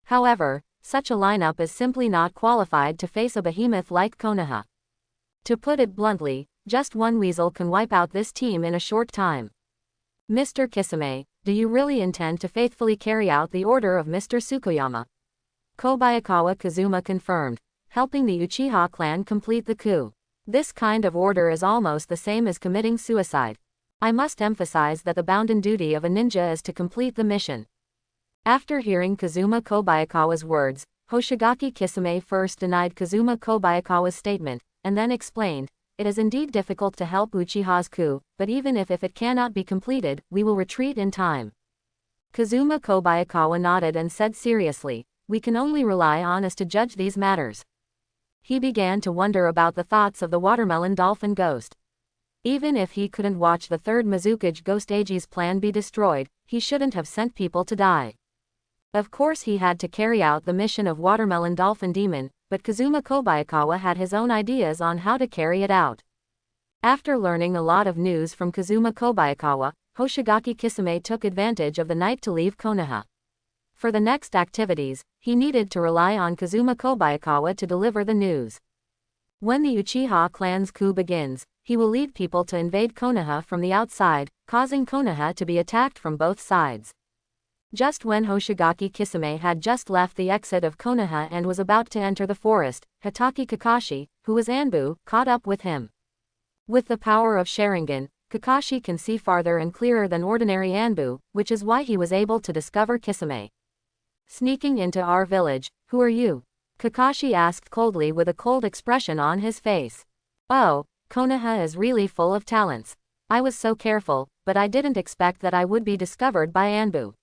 However, such a lineup is simply not qualified to face a behemoth like Konoha. To put it bluntly, just one weasel can wipe out this team in a short time. Mr. Kisame, do you really intend to faithfully carry out the order of Mr. Tsukuyomi? Kobayakawa Kazuma confirmed, helping the Uchiha clan complete the coup. This kind of order is almost the same as committing suicide. I must emphasize that the bounden duty of a ninja is to complete the mission. After hearing Kazuma Kobayakawa's words, Hoshigaki Kisame first denied Kazuma Kobayakawa's statement, and then explained, it is indeed difficult to help Uchiha's coup, but even if it cannot be completed, we will retreat in time. Kazuma Kobayakawa nodded and said seriously, we can only rely on us to judge these matters. He began to wonder about the thoughts of the watermelon dolphin ghost. Even if he couldn't watch the third Mizukage Ghost Age's plan be destroyed, he shouldn't have sent people to die. Of course he had to carry out the mission of Watermelon Dolphin Demon, but Kazuma Kobayakawa had his own ideas on how to carry it out. After learning a lot of news from Kazuma Kobayakawa, Hoshigaki Kisame took advantage of the night to leave Konoha. For the next activities, he needed to rely on Kazuma Kobayakawa to deliver the news. When the Uchiha clan's coup begins, he will lead people to invade Konoha from the outside, causing Konoha to be attacked from both sides. Just when Hoshigaki Kisame had just left the exit of Konoha and was about to enter the forest, Hitaki Kakashi, who was Anbu, caught up with him. With the power of Sharingan, Kakashi can see farther and clearer than ordinary Anbu, which is why he was able to discover Kisame. Sneaking into our village, who are you? Kakashi asked coldly with a cold expression on his face. Oh, Konoha is really full of talents. I was so careful, but I didn't expect that I would be discovered by Anbu.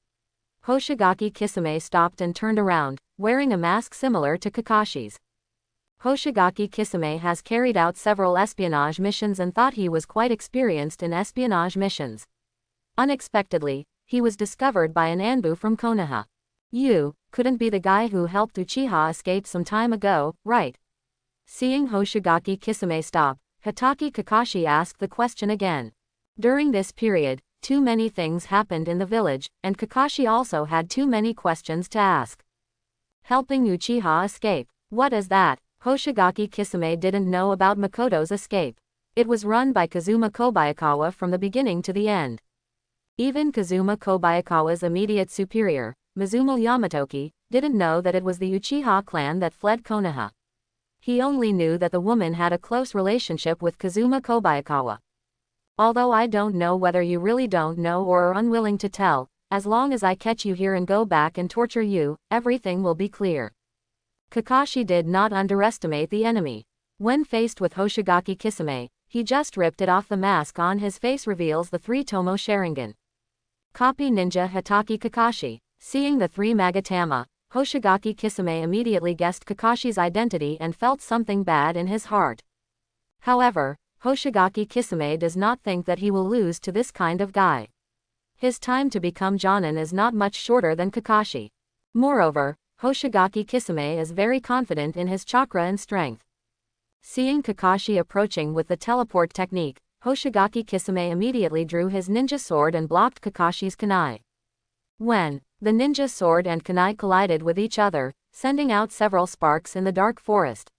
Hoshigaki Kisame stopped and turned around, wearing a mask similar to Kakashi's. Hoshigaki Kisame has carried out several espionage missions and thought he was quite experienced in espionage missions. Unexpectedly, he was discovered by an Anbu from Konoha. You couldn't be the guy who helped Uchiha escape some time ago, right? Seeing Hoshigaki Kisame stop, Hitaki Kakashi asked the question again. During this period, too many things happened in the village, and Kakashi also had too many questions to ask. Helping Uchiha escape. What is that? Hoshigaki Kisame didn't know about Makoto's escape. It was run by Kazuma Kobayakawa from the beginning to the end. Even Kazuma Kobayakawa's immediate superior, Mizumo Yamatoki, didn't know that it was the Uchiha clan that fled Konoha. He only knew that the woman had a close relationship with Kazuma Kobayakawa. Although I don't know whether you really don't know or are unwilling to tell, as long as I catch you here and go back and torture you, everything will be clear. Kakashi did not underestimate the enemy. When faced with Hoshigaki Kisame, he just ripped it off. The mask on his face reveals the 3-Tomo Sharingan. Copy Ninja Hitaki Kakashi. Seeing the 3 Magatama, Hoshigaki Kisame immediately guessed Kakashi's identity and felt something bad in his heart. However, Hoshigaki Kisame does not think that he will lose to this kind of guy. His time to become Jonin is not much shorter than Kakashi. Moreover, Hoshigaki Kisame is very confident in his chakra and strength. Seeing Kakashi approaching with the teleport technique, Hoshigaki Kisame immediately drew his ninja sword and blocked Kakashi's kunai. When the ninja sword and kunai collided with each other, sending out several sparks in the dark forest,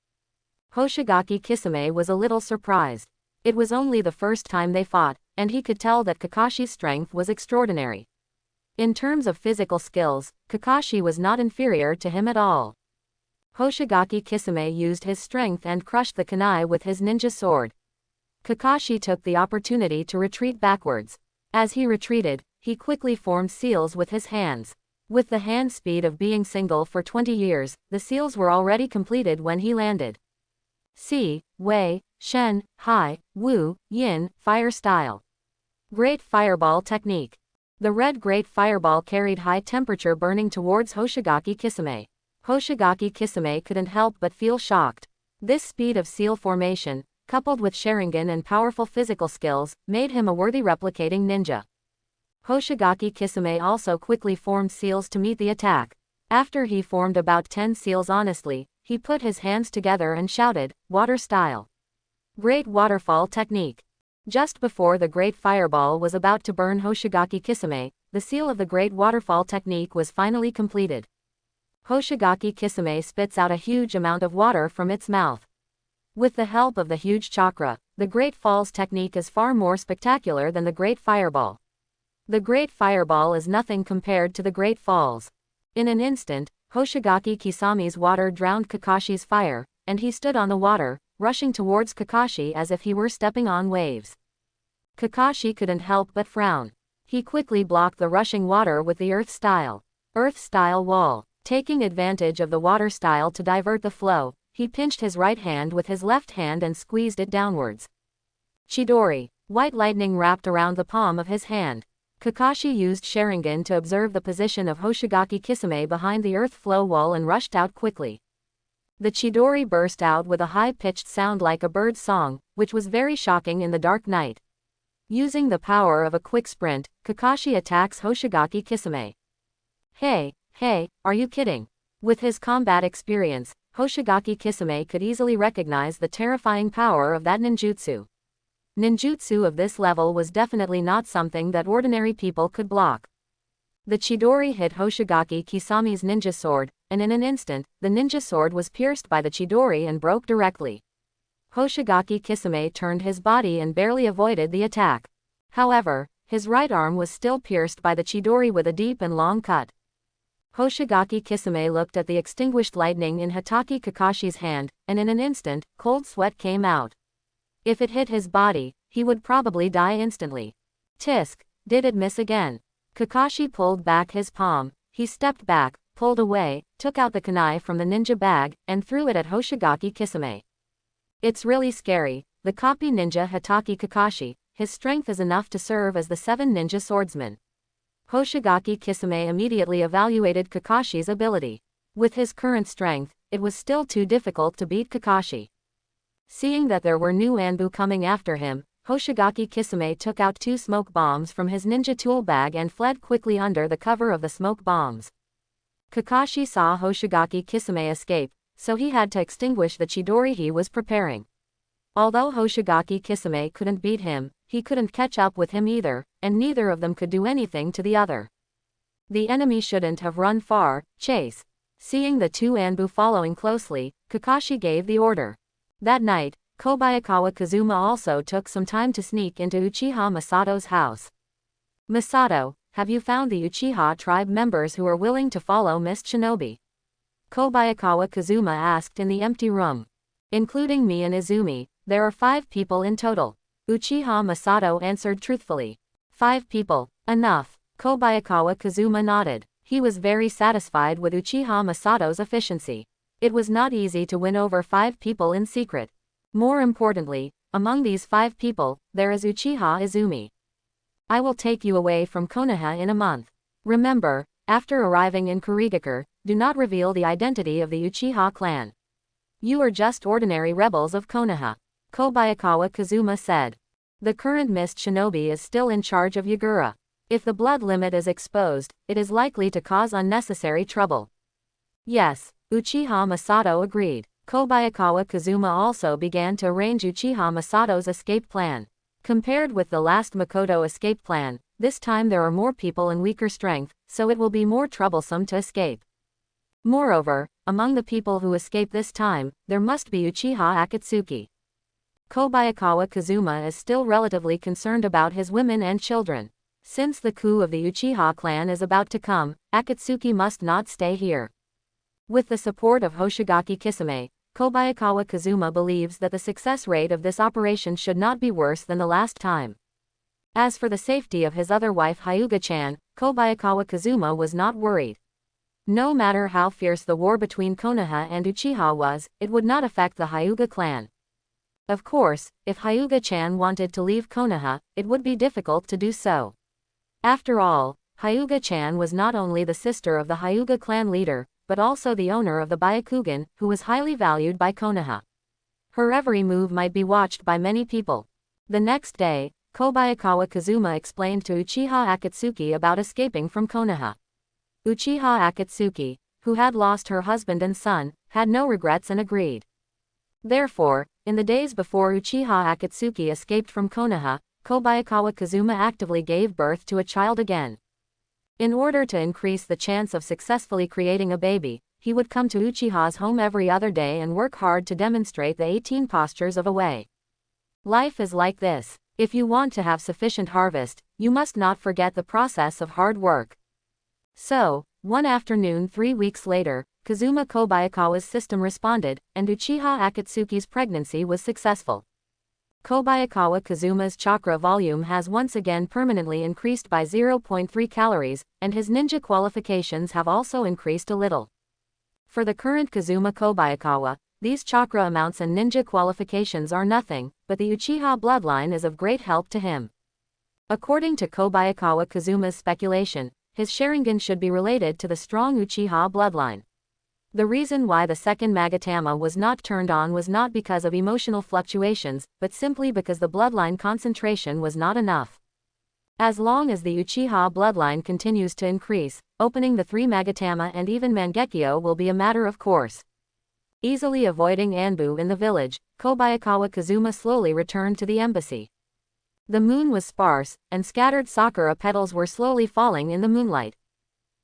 Hoshigaki Kisame was a little surprised. It was only the first time they fought, and he could tell that Kakashi's strength was extraordinary. In terms of physical skills, Kakashi was not inferior to him at all. Hoshigaki Kisame used his strength and crushed the kunai with his ninja sword. Kakashi took the opportunity to retreat backwards. As he retreated, he quickly formed seals with his hands. With the hand speed of being single for 20 years, the seals were already completed when he landed. Si, Wei, Shen, Hai, Wu, Yin, Fire Style. Great Fireball Technique. The red Great Fireball carried high temperature burning towards Hoshigaki Kisame. Hoshigaki Kisame couldn't help but feel shocked. This speed of seal formation, coupled with Sharingan and powerful physical skills, made him a worthy replicating ninja. Hoshigaki Kisame also quickly formed seals to meet the attack. After he formed about 10 seals honestly, he put his hands together and shouted, "Water Style." Great Waterfall Technique. Just before the Great Fireball was about to burn Hoshigaki Kisame, the seal of the Great Waterfall Technique was finally completed. Hoshigaki Kisame spits out a huge amount of water from its mouth. With the help of the huge chakra, the Great Falls technique is far more spectacular than the Great Fireball. The Great Fireball is nothing compared to the Great Falls. In an instant, Hoshigaki Kisame's water drowned Kakashi's fire, and he stood on the water, rushing towards Kakashi as if he were stepping on waves. Kakashi couldn't help but frown. He quickly blocked the rushing water with the Earth Style wall. Taking advantage of the water style to divert the flow, he pinched his right hand with his left hand and squeezed it downwards. Chidori. White lightning wrapped around the palm of his hand. Kakashi used Sharingan to observe the position of Hoshigaki Kisame behind the earth flow wall and rushed out quickly. The Chidori burst out with a high-pitched sound like a bird's song, which was very shocking in the dark night. Using the power of a quick sprint, Kakashi attacks Hoshigaki Kisame. Hey, are you kidding? With his combat experience, Hoshigaki Kisame could easily recognize the terrifying power of that ninjutsu. Ninjutsu of this level was definitely not something that ordinary people could block. The Chidori hit Hoshigaki Kisame's ninja sword, and in an instant, the ninja sword was pierced by the Chidori and broke directly. Hoshigaki Kisame turned his body and barely avoided the attack. However, his right arm was still pierced by the Chidori with a deep and long cut. Hoshigaki Kisame looked at the extinguished lightning in Hatake Kakashi's hand, and in an instant, cold sweat came out. If it hit his body, he would probably die instantly. Tisk, did it miss again? Kakashi pulled back his palm, he stepped back, pulled away, took out the kunai from the ninja bag, and threw it at Hoshigaki Kisame. It's really scary, the copy ninja Hatake Kakashi, his strength is enough to serve as the 7 ninja swordsmen. Hoshigaki Kisame immediately evaluated Kakashi's ability. With his current strength, it was still too difficult to beat Kakashi. Seeing that there were new Anbu coming after him, Hoshigaki Kisame took out 2 smoke bombs from his ninja tool bag and fled quickly under the cover of the smoke bombs. Kakashi saw Hoshigaki Kisame escape, so he had to extinguish the Chidori he was preparing. Although Hoshigaki Kisame couldn't beat him, he couldn't catch up with him either, and neither of them could do anything to the other. The enemy shouldn't have run far, chase. Seeing the 2 Anbu following closely, Kakashi gave the order. That night, Kobayakawa Kazuma also took some time to sneak into Uchiha Masato's house. "Masato, have you found the Uchiha tribe members who are willing to follow Mist Shinobi?" Kobayakawa Kazuma asked in the empty room. "Including me and Izumi, there are 5 people in total," Uchiha Masato answered truthfully. 5 people, enough. Kobayakawa Kazuma nodded. He was very satisfied with Uchiha Masato's efficiency. It was not easy to win over 5 people in secret. More importantly, among these 5 people, there is Uchiha Izumi. "I will take you away from Konoha in a month. Remember, after arriving in Kurigakure, do not reveal the identity of the Uchiha clan. You are just ordinary rebels of Konoha," Kobayakawa Kazuma said. "The current Mist Shinobi is still in charge of Yagura. If the blood limit is exposed, it is likely to cause unnecessary trouble." "Yes," Uchiha Masato agreed. Kobayakawa Kazuma also began to arrange Uchiha Masato's escape plan. Compared with the last Makoto escape plan, this time there are more people in weaker strength, so it will be more troublesome to escape. Moreover, among the people who escape this time, there must be Uchiha Akatsuki. Kobayakawa Kazuma is still relatively concerned about his women and children. Since the coup of the Uchiha clan is about to come, Akatsuki must not stay here. With the support of Hoshigaki Kisame, Kobayakawa Kazuma believes that the success rate of this operation should not be worse than the last time. As for the safety of his other wife Hyuga-chan, Kobayakawa Kazuma was not worried. No matter how fierce the war between Konoha and Uchiha was, it would not affect the Hyuga clan. Of course, if Hyuga-chan wanted to leave Konoha, it would be difficult to do so. After all, Hyuga-chan was not only the sister of the Hyuga clan leader, but also the owner of the Byakugan, who was highly valued by Konoha. Her every move might be watched by many people. The next day, Kobayakawa Kazuma explained to Uchiha Akatsuki about escaping from Konoha. Uchiha Akatsuki, who had lost her husband and son, had no regrets and agreed. Therefore, in the days before Uchiha Akatsuki escaped from Konoha, Kobayakawa Kazuma actively gave birth to a child again. In order to increase the chance of successfully creating a baby, he would come to Uchiha's home every other day and work hard to demonstrate the 18 postures of a way. Life is like this. If you want to have sufficient harvest, you must not forget the process of hard work. So, one afternoon 3 weeks later, Kazuma Kobayakawa's system responded, and Uchiha Akatsuki's pregnancy was successful. Kobayakawa Kazuma's chakra volume has once again permanently increased by 0.3 calories, and his ninja qualifications have also increased a little. For the current Kazuma Kobayakawa, these chakra amounts and ninja qualifications are nothing, but the Uchiha bloodline is of great help to him. According to Kobayakawa Kazuma's speculation, his Sharingan should be related to the strong Uchiha bloodline. The reason why the second Magatama was not turned on was not because of emotional fluctuations, but simply because the bloodline concentration was not enough. As long as the Uchiha bloodline continues to increase, opening the 3 Magatama and even Mangekyo will be a matter of course. Easily avoiding Anbu in the village, Kobayakawa Kazuma slowly returned to the embassy. The moon was sparse, and scattered sakura petals were slowly falling in the moonlight.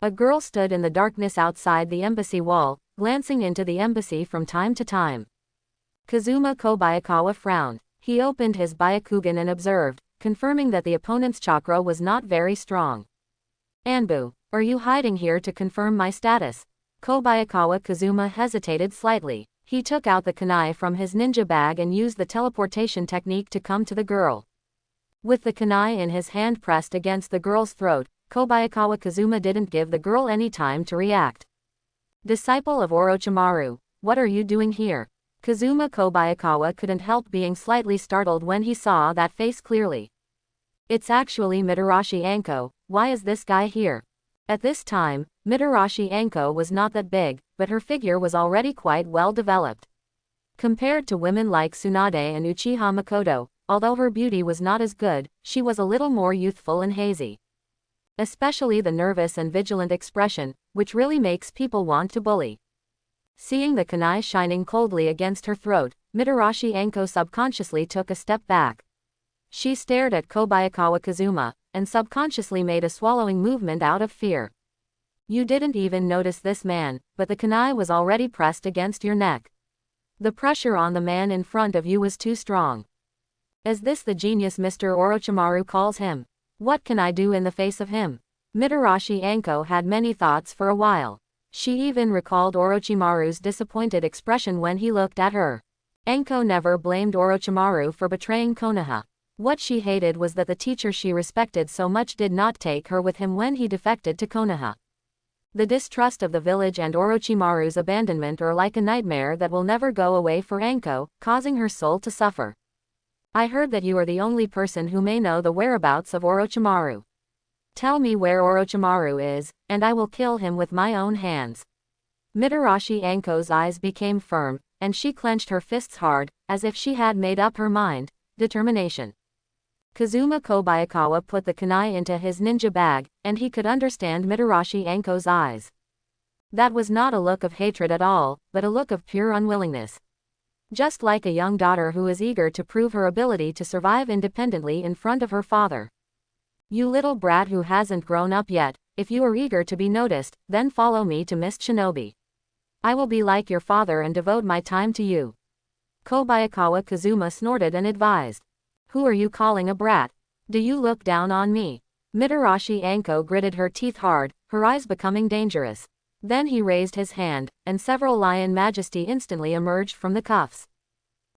A girl stood in the darkness outside the embassy wall, glancing into the embassy from time to time. Kazuma Kobayakawa frowned. He opened his Byakugan and observed, confirming that the opponent's chakra was not very strong. Anbu, are you hiding here to confirm my status? Kobayakawa Kazuma hesitated slightly. He took out the kunai from his ninja bag and used the teleportation technique to come to the girl. With the kunai in his hand pressed against the girl's throat, Kobayakawa Kazuma didn't give the girl any time to react. Disciple of Orochimaru, what are you doing here? Kazuma Kobayakawa couldn't help being slightly startled when he saw that face clearly. It's actually Mitarashi Anko, why is this guy here? At this time, Mitarashi Anko was not that big, but her figure was already quite well developed. Compared to women like Tsunade and Uchiha Makoto, although her beauty was not as good, she was a little more youthful and hazy. Especially the nervous and vigilant expression, which really makes people want to bully. Seeing the kunai shining coldly against her throat, Mitarashi Anko subconsciously took a step back. She stared at Kobayakawa Kazuma, and subconsciously made a swallowing movement out of fear. You didn't even notice this man, but the kunai was already pressed against your neck. The pressure on the man in front of you was too strong. Is this the genius Mr. Orochimaru calls him? What can I do in the face of him? Mitarashi Anko had many thoughts for a while. She even recalled Orochimaru's disappointed expression when he looked at her. Anko never blamed Orochimaru for betraying Konoha. What she hated was that the teacher she respected so much did not take her with him when he defected to Konoha. The distrust of the village and Orochimaru's abandonment are like a nightmare that will never go away for Anko, causing her soul to suffer. I heard that you are the only person who may know the whereabouts of Orochimaru. Tell me where Orochimaru is, and I will kill him with my own hands. Mitarashi Anko's eyes became firm, and she clenched her fists hard, as if she had made up her mind. Determination. Kazuma Kobayakawa put the kunai into his ninja bag, and he could understand Mitarashi Anko's eyes. That was not a look of hatred at all, but a look of pure unwillingness. Just like a young daughter who is eager to prove her ability to survive independently in front of her father. You little brat who hasn't grown up yet, if you are eager to be noticed, then follow me to Mist Shinobi. I will be like your father and devote my time to you. Kobayakawa Kazuma snorted and advised. Who are you calling a brat? Do you look down on me? Mitarashi Anko gritted her teeth hard, her eyes becoming dangerous. Then he raised his hand, and several Lion Majesty instantly emerged from the cuffs.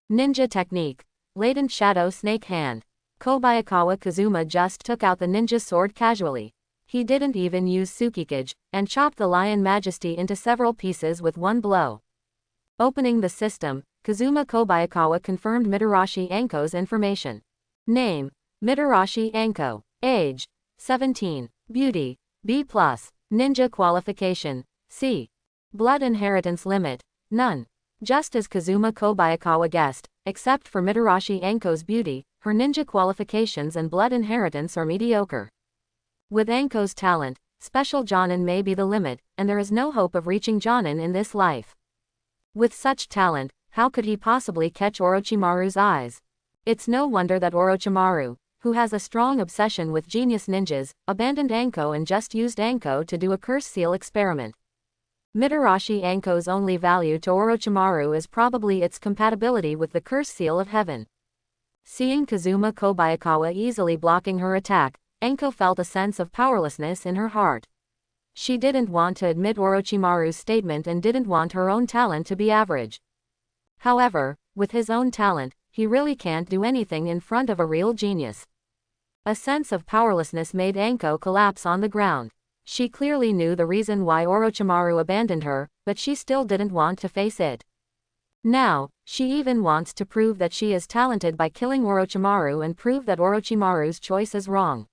Ninja technique. Latent shadow snake hand. Kobayakawa Kazuma just took out the ninja sword casually. He didn't even use Tsukikage, and chopped the Lion Majesty into several pieces with one blow. Opening the system, Kazuma Kobayakawa confirmed Mitarashi Anko's information. Name: Mitarashi Anko. Age: 17. Beauty: B+. Ninja qualification: C. Blood inheritance limit: none. Just as Kazuma Kobayakawa guessed, except for Mitarashi Anko's beauty, her ninja qualifications and blood inheritance are mediocre. With Anko's talent, special Jonin may be the limit, and there is no hope of reaching Jonin in this life. With such talent, how could he possibly catch Orochimaru's eyes? It's no wonder that Orochimaru, who has a strong obsession with genius ninjas, abandoned Anko and just used Anko to do a curse seal experiment. Mitarashi Anko's only value to Orochimaru is probably its compatibility with the curse seal of heaven. Seeing Kazuma Kobayakawa easily blocking her attack, Anko felt a sense of powerlessness in her heart. She didn't want to admit Orochimaru's statement and didn't want her own talent to be average. However, with his own talent, he really can't do anything in front of a real genius. A sense of powerlessness made Anko collapse on the ground. She clearly knew the reason why Orochimaru abandoned her, but she still didn't want to face it. Now, she even wants to prove that she is talented by killing Orochimaru and prove that Orochimaru's choice is wrong.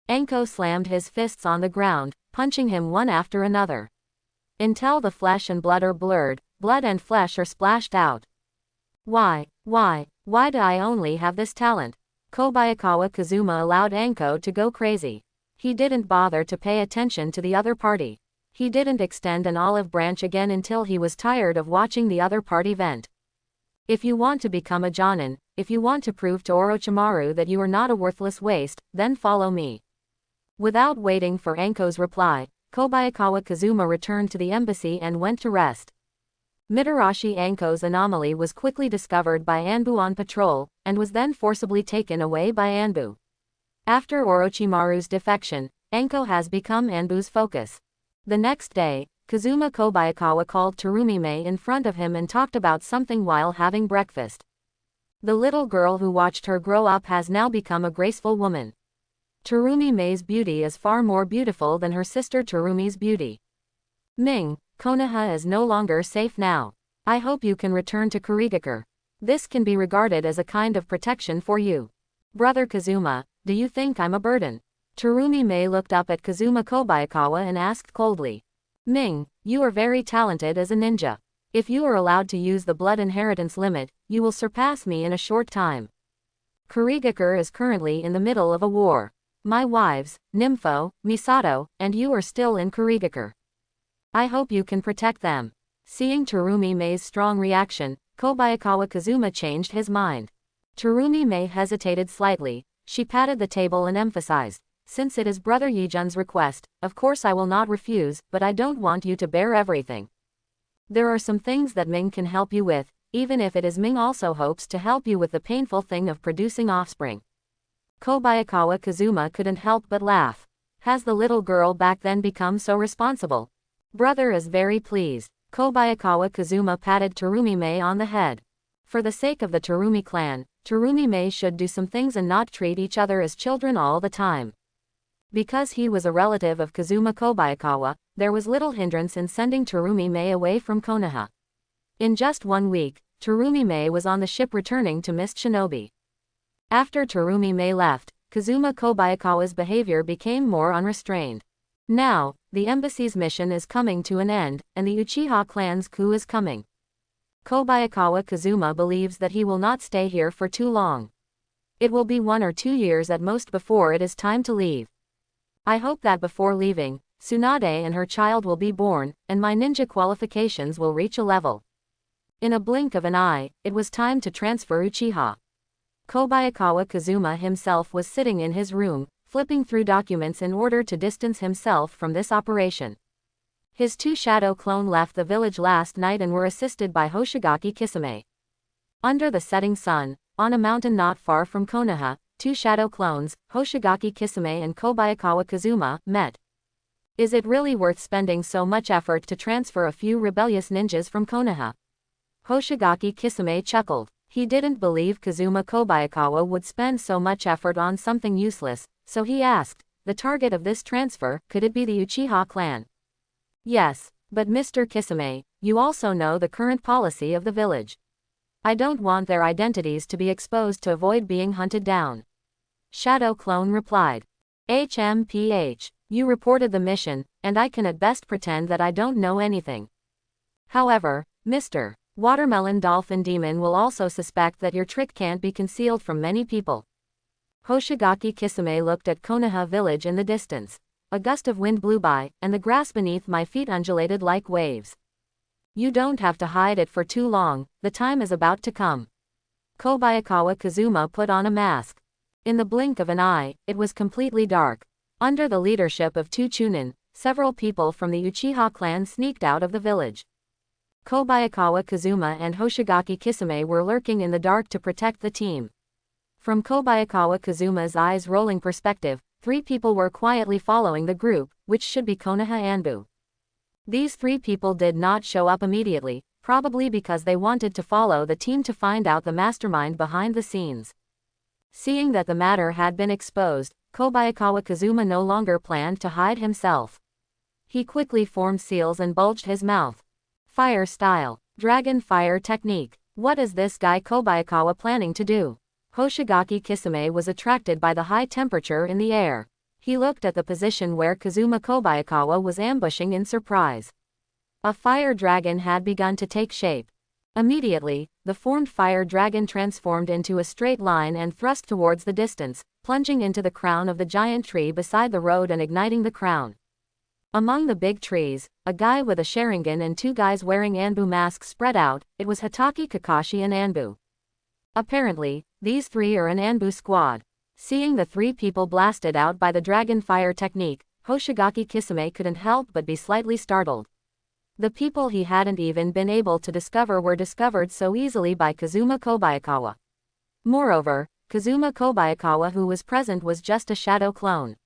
Anko slammed his fists on the ground, punching him one after another. Until the flesh and blood are blurred, blood and flesh are splashed out. Why do I only have this talent? Kobayakawa Kazuma allowed Anko to go crazy. He didn't bother to pay attention to the other party. He didn't extend an olive branch again until he was tired of watching the other party vent. If you want to become a Jonin, if you want to prove to Orochimaru that you are not a worthless waste, then follow me. Without waiting for Anko's reply, Kobayakawa Kazuma returned to the embassy and went to rest. Mitarashi Anko's anomaly was quickly discovered by Anbu on patrol, and was then forcibly taken away by Anbu. After Orochimaru's defection, Anko has become Anbu's focus. The next day, Kazuma Kobayakawa called Terumi-mei in front of him and talked about something while having breakfast. The little girl who watched her grow up has now become a graceful woman. Terumi-mei's beauty is far more beautiful than her sister Terumi's beauty. Ming, Konoha is no longer safe now. I hope you can return to Kurigakure. This can be regarded as a kind of protection for you. Brother Kazuma, do you think I'm a burden? Terumi-mei looked up at Kazuma Kobayakawa and asked coldly. Ming, you are very talented as a ninja. If you are allowed to use the blood inheritance limit, you will surpass me in a short time. Kurigakure is currently in the middle of a war. My wives, Nympho, Misato, and you are still in Kurigakure. I hope you can protect them. Seeing Terumi-mei's strong reaction, Kobayakawa Kazuma changed his mind. Terumi-mei hesitated slightly. She patted the table and emphasized, since it is Brother Yijun's request, of course I will not refuse, but I don't want you to bear everything. There are some things that Ming can help you with, even if it is Ming also hopes to help you with the painful thing of producing offspring. Kobayakawa Kazuma couldn't help but laugh. Has the little girl back then become so responsible? Brother is very pleased. Kobayakawa Kazuma patted Terumi-mei on the head. For the sake of the Terumi clan, Terumi-mei should do some things and not treat each other as children all the time. Because he was a relative of Kazuma Kobayakawa, there was little hindrance in sending Terumi-mei away from Konoha. In just 1 week, Terumi-mei was on the ship returning to Mist Shinobi. After Terumi-mei left, Kazuma Kobayakawa's behavior became more unrestrained. Now, the embassy's mission is coming to an end, and the Uchiha clan's coup is coming. Kobayakawa Kazuma believes that he will not stay here for too long. It will be 1 or 2 years at most before it is time to leave. I hope that before leaving, Tsunade and her child will be born, and my ninja qualifications will reach a level. In a blink of an eye, it was time to transfer Uchiha. Kobayakawa Kazuma himself was sitting in his room, flipping through documents in order to distance himself from this operation. His 2 shadow clone left the village last night and were assisted by Hoshigaki Kisame. Under the setting sun, on a mountain not far from Konoha, 2 shadow clones, Hoshigaki Kisame and Kobayakawa Kazuma, met. Is it really worth spending so much effort to transfer a few rebellious ninjas from Konoha? Hoshigaki Kisame chuckled. He didn't believe Kazuma Kobayakawa would spend so much effort on something useless, so he asked, the target of this transfer, could it be the Uchiha clan? Yes, but Mr. Kisame, you also know the current policy of the village. I don't want their identities to be exposed to avoid being hunted down. Shadow Clone replied. HMPH, you reported the mission, and I can at best pretend that I don't know anything. However, Mr. Watermelon Dolphin Demon will also suspect that your trick can't be concealed from many people. Hoshigaki Kisame looked at Konoha village in the distance. A gust of wind blew by, and the grass beneath my feet undulated like waves. You don't have to hide it for too long, the time is about to come. Kobayakawa Kazuma put on a mask. In the blink of an eye, it was completely dark. Under the leadership of two Chunin, several people from the Uchiha clan sneaked out of the village. Kobayakawa Kazuma and Hoshigaki Kisame were lurking in the dark to protect the team. From Kobayakawa Kazuma's eyes-rolling perspective, 3 people were quietly following the group, which should be Konoha Anbu. These 3 people did not show up immediately, probably because they wanted to follow the team to find out the mastermind behind the scenes. Seeing that the matter had been exposed, Kobayakawa Kazuma no longer planned to hide himself. He quickly formed seals and bulged his mouth. Fire style. Dragon fire technique. What is this guy Kobayakawa planning to do? Hoshigaki Kisame was attracted by the high temperature in the air. He looked at the position where Kazuma Kobayakawa was ambushing in surprise. A fire dragon had begun to take shape. Immediately, the formed fire dragon transformed into a straight line and thrust towards the distance, plunging into the crown of the giant tree beside the road and igniting the crown. Among the big trees, a guy with a Sharingan and 2 guys wearing Anbu masks spread out. It was Hatake, Kakashi and Anbu. Apparently, these 3 are an Anbu squad. Seeing the 3 people blasted out by the dragon fire technique, Hoshigaki Kisame couldn't help but be slightly startled. The people he hadn't even been able to discover were discovered so easily by Kazuma Kobayakawa. Moreover, Kazuma Kobayakawa who was present was just a shadow clone.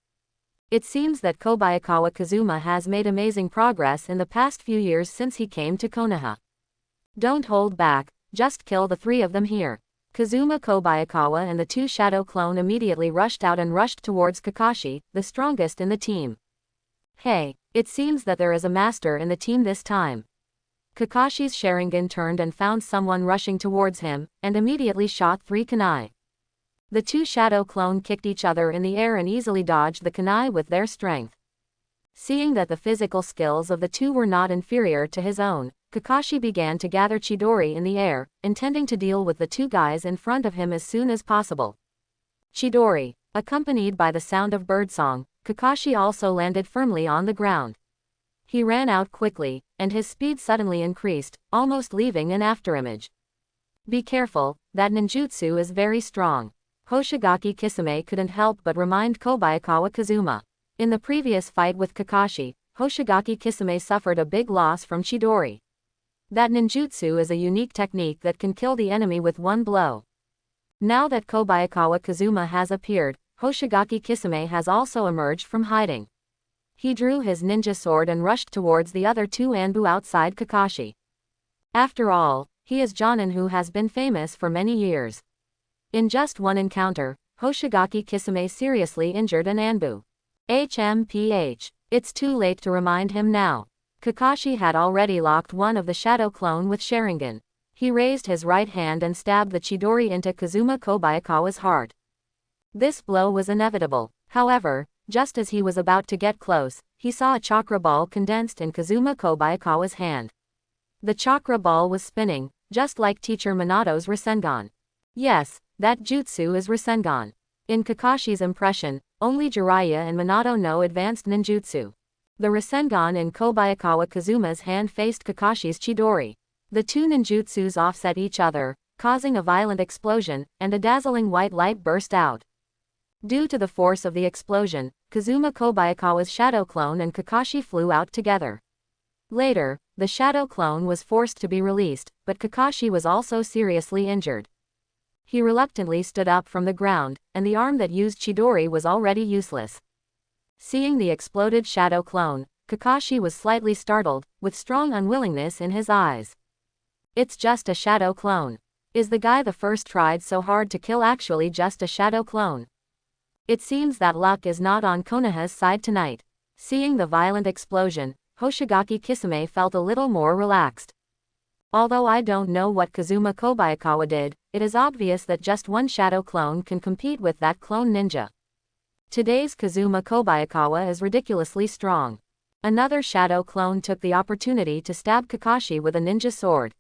It seems that Kobayakawa Kazuma has made amazing progress in the past few years since he came to Konoha. Don't hold back, just kill the 3 of them here. Kazuma Kobayakawa and the 2 shadow clone immediately rushed out and rushed towards Kakashi, the strongest in the team. Hey, it seems that there is a master in the team this time. Kakashi's Sharingan turned and found someone rushing towards him, and immediately shot 3 kunai. The 2 shadow clone kicked each other in the air and easily dodged the kunai with their strength. Seeing that the physical skills of the 2 were not inferior to his own, Kakashi began to gather Chidori in the air, intending to deal with the 2 guys in front of him as soon as possible. Chidori. Accompanied by the sound of birdsong, Kakashi also landed firmly on the ground. He ran out quickly, and his speed suddenly increased, almost leaving an afterimage. Be careful, that ninjutsu is very strong. Hoshigaki Kisame couldn't help but remind Kobayakawa Kazuma. In the previous fight with Kakashi, Hoshigaki Kisame suffered a big loss from Chidori. That ninjutsu is a unique technique that can kill the enemy with one blow. Now that Kobayakawa Kazuma has appeared, Hoshigaki Kisame has also emerged from hiding. He drew his ninja sword and rushed towards the other 2 Anbu outside Kakashi. After all, he is Jonin who has been famous for many years. In just one encounter, Hoshigaki Kisame seriously injured an Anbu. HMPH. It's too late to remind him now. Kakashi had already locked one of the shadow clone with Sharingan. He raised his right hand and stabbed the Chidori into Kazuma Kobayakawa's heart. This blow was inevitable. However, just as he was about to get close, he saw a chakra ball condensed in Kazuma Kobayakawa's hand. The chakra ball was spinning, just like teacher Minato's Rasengan. Yes, that jutsu is Rasengan. In Kakashi's impression, only Jiraiya and Minato know advanced ninjutsu. The Rasengan in Kobayakawa Kazuma's hand faced Kakashi's Chidori. The 2 ninjutsus offset each other, causing a violent explosion, and a dazzling white light burst out. Due to the force of the explosion, Kazuma Kobayakawa's shadow clone and Kakashi flew out together. Later, the shadow clone was forced to be released, but Kakashi was also seriously injured. He reluctantly stood up from the ground, and the arm that used Chidori was already useless. Seeing the exploded shadow clone, Kakashi was slightly startled, with strong unwillingness in his eyes. It's just a shadow clone. Is the guy the first tried so hard to kill actually just a shadow clone? It seems that luck is not on Konoha's side tonight. Seeing the violent explosion, Hoshigaki Kisame felt a little more relaxed. Although I don't know what Kazuma Kobayakawa did, it is obvious that just one shadow clone can compete with that clone ninja. Today's Kazuma Kobayakawa is ridiculously strong. Another shadow clone took the opportunity to stab Kakashi with a ninja sword.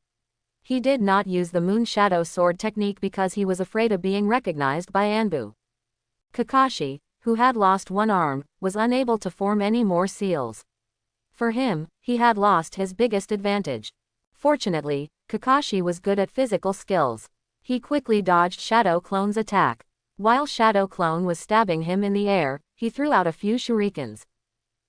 He did not use the moon shadow sword technique because he was afraid of being recognized by Anbu. Kakashi, who had lost one arm, was unable to form any more seals. For him, he had lost his biggest advantage. Fortunately, Kakashi was good at physical skills. He quickly dodged Shadow Clone's attack. While Shadow Clone was stabbing him in the air, he threw out a few shurikens.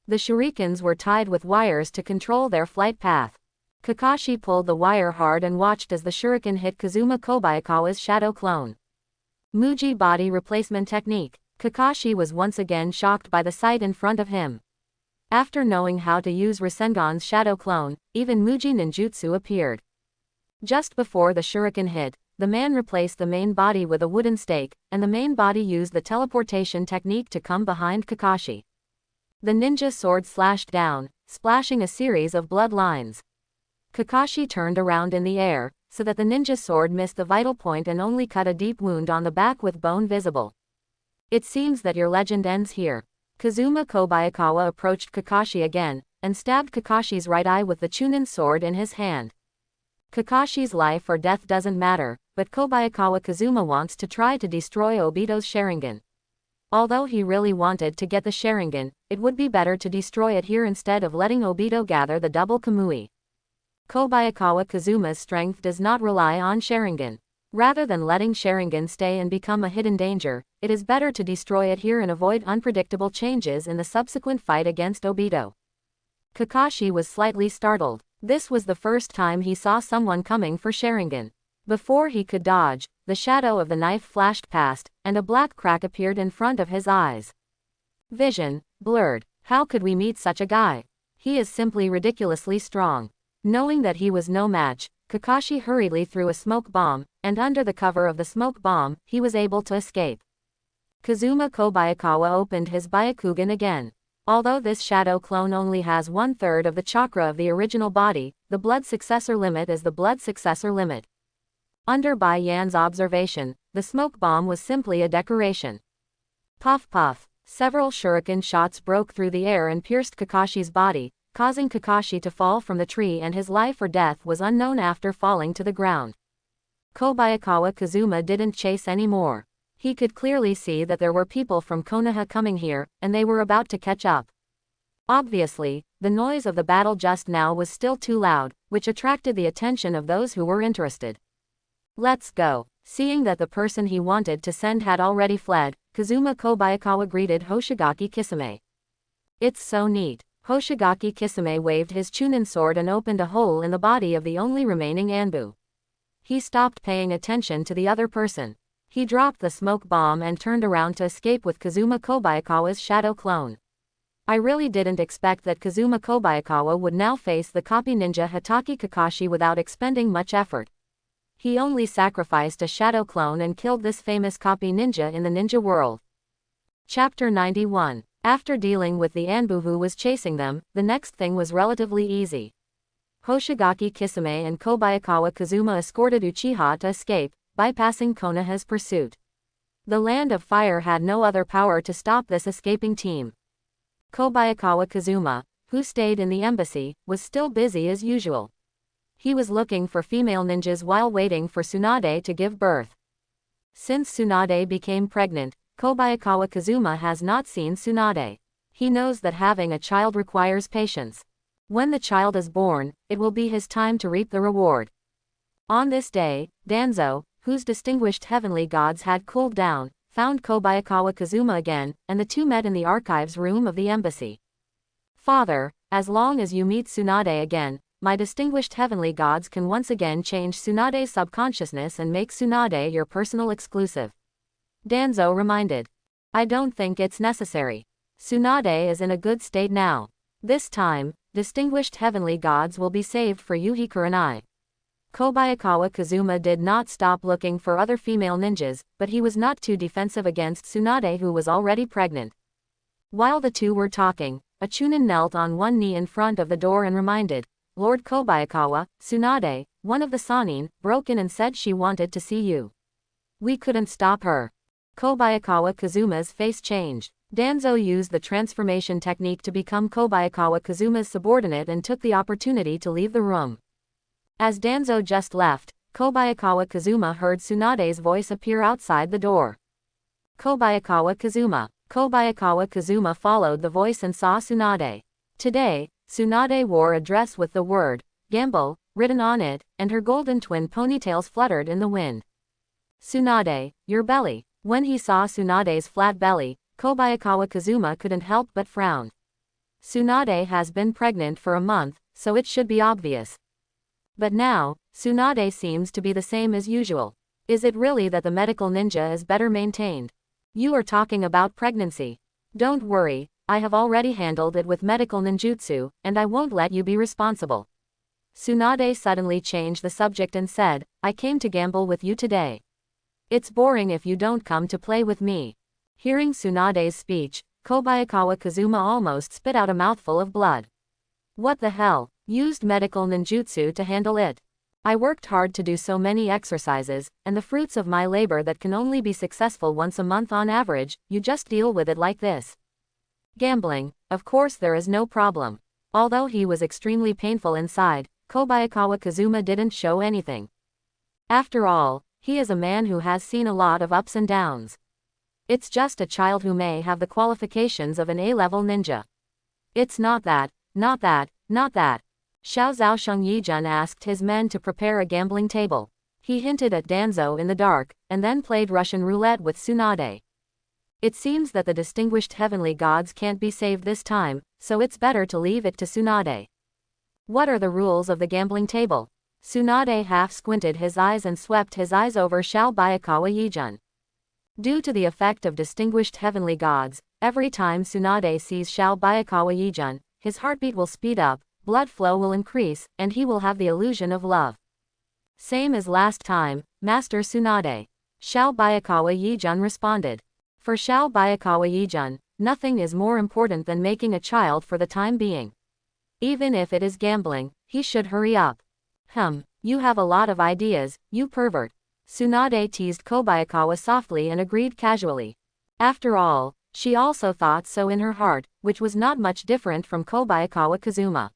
The shurikens were tied with wires to control their flight path. Kakashi pulled the wire hard and watched as the shuriken hit Kazuma Kobayakawa's Shadow Clone. Muji body replacement technique. Kakashi was once again shocked by the sight in front of him. After knowing how to use Rasengan's Shadow Clone, even Muji ninjutsu appeared. Just before the shuriken hit, the man replaced the main body with a wooden stake, and the main body used the teleportation technique to come behind Kakashi. The ninja sword slashed down, splashing a series of blood lines. Kakashi turned around in the air, so that the ninja sword missed the vital point and only cut a deep wound on the back with bone visible. It seems that your legend ends here. Kazuma Kobayakawa approached Kakashi again, and stabbed Kakashi's right eye with the Chunin sword in his hand. Kakashi's life or death doesn't matter, but Kobayakawa Kazuma wants to try to destroy Obito's Sharingan. Although he really wanted to get the Sharingan, it would be better to destroy it here instead of letting Obito gather the double Kamui. Kobayakawa Kazuma's strength does not rely on Sharingan. Rather than letting Sharingan stay and become a hidden danger, it is better to destroy it here and avoid unpredictable changes in the subsequent fight against Obito. Kakashi was slightly startled. This was the first time he saw someone coming for Sharingan. Before he could dodge, the shadow of the knife flashed past, and a black crack appeared in front of his eyes. Vision blurred. How could we meet such a guy? He is simply ridiculously strong. Knowing that he was no match, Kakashi hurriedly threw a smoke bomb, and under the cover of the smoke bomb, he was able to escape. Kazuma Kobayakawa opened his Byakugan again. Although this shadow clone only has 1/3 of the chakra of the original body, the blood successor limit is the blood successor limit. Under Bai Yan's observation, the smoke bomb was simply a decoration. Puff puff, several shuriken shots broke through the air and pierced Kakashi's body, causing Kakashi to fall from the tree, and his life or death was unknown after falling to the ground. Kobayakawa Kazuma didn't chase anymore. He could clearly see that there were people from Konoha coming here, and they were about to catch up. Obviously, the noise of the battle just now was still too loud, which attracted the attention of those who were interested. Let's go. Seeing that the person he wanted to send had already fled, Kazuma Kobayakawa greeted Hoshigaki Kisame. It's so neat. Hoshigaki Kisame waved his Chunin sword and opened a hole in the body of the only remaining Anbu. He stopped paying attention to the other person. He dropped the smoke bomb and turned around to escape with Kazuma Kobayakawa's shadow clone. I really didn't expect that Kazuma Kobayakawa would now face the copy ninja Hatake Kakashi without expending much effort. He only sacrificed a shadow clone and killed this famous copy ninja in the ninja world. Chapter 91. After dealing with the Anbu who was chasing them, the next thing was relatively easy. Hoshigaki Kisame and Kobayakawa Kazuma escorted Uchiha to escape, bypassing Konoha's pursuit. The Land of Fire had no other power to stop this escaping team. Kobayakawa Kazuma, who stayed in the embassy, was still busy as usual. He was looking for female ninjas while waiting for Tsunade to give birth. Since Tsunade became pregnant, Kobayakawa Kazuma has not seen Tsunade. He knows that having a child requires patience. When the child is born, it will be his time to reap the reward. On this day, Danzo, whose distinguished heavenly gods had cooled down, found Kobayakawa Kazuma again, and the two met in the archives room of the embassy. Father, as long as you meet Tsunade again, my distinguished heavenly gods can once again change Tsunade's subconsciousness and make Tsunade your personal exclusive. Danzo reminded. I don't think it's necessary. Tsunade is in a good state now. This time, distinguished heavenly gods will be saved for Yuhi Kurenai. Kobayakawa Kazuma did not stop looking for other female ninjas, but he was not too defensive against Tsunade, who was already pregnant. While the two were talking, a Chunin knelt on one knee in front of the door and reminded, Lord Kobayakawa, Tsunade, one of the Sanin, broke in and said she wanted to see you. We couldn't stop her. Kobayakawa Kazuma's face changed. Danzo used the transformation technique to become Kobayakawa Kazuma's subordinate and took the opportunity to leave the room. As Danzo just left, Kobayakawa Kazuma heard Tsunade's voice appear outside the door. Kobayakawa Kazuma. Kobayakawa Kazuma followed the voice and saw Tsunade. Today, Tsunade wore a dress with the word, Gamble, written on it, and her golden twin ponytails fluttered in the wind. Tsunade, your belly. When he saw Tsunade's flat belly, Kobayakawa Kazuma couldn't help but frown. Tsunade has been pregnant for a month, so it should be obvious. But now, Tsunade seems to be the same as usual. Is it really that the medical ninja is better maintained? You are talking about pregnancy. Don't worry, I have already handled it with medical ninjutsu, and I won't let you be responsible. Tsunade suddenly changed the subject and said, I came to gamble with you today. It's boring if you don't come to play with me. Hearing Tsunade's speech, Kobayakawa Kazuma almost spit out a mouthful of blood. What the hell? Used medical ninjutsu to handle it. I worked hard to do so many exercises, and the fruits of my labor that can only be successful once a month on average, you just deal with it like this. Gambling, of course there is no problem. Although he was extremely painful inside, Kobayakawa Kazuma didn't show anything. After all, he is a man who has seen a lot of ups and downs. It's just a child who may have the qualifications of an A-level ninja. It's not that, not that, not that. Xiao Zhaosheng Yijun asked his men to prepare a gambling table. He hinted at Danzo in the dark, and then played Russian roulette with Tsunade. It seems that the distinguished heavenly gods can't be saved this time, so it's better to leave it to Tsunade. What are the rules of the gambling table? Tsunade half squinted his eyes and swept his eyes over Xiao Bayakawa Yijun. Due to the effect of distinguished heavenly gods, every time Tsunade sees Xiao Bayakawa Yijun, his heartbeat will speed up, blood flow will increase, and he will have the illusion of love. Same as last time, Master Tsunade. Xiao Bayakawa Yijun responded. For Xiao Bayakawa Yijun, nothing is more important than making a child for the time being. Even if it is gambling, he should hurry up. You have a lot of ideas, you pervert. Tsunade teased Kobayakawa softly and agreed casually. After all, she also thought so in her heart, which was not much different from Kobayakawa Kazuma.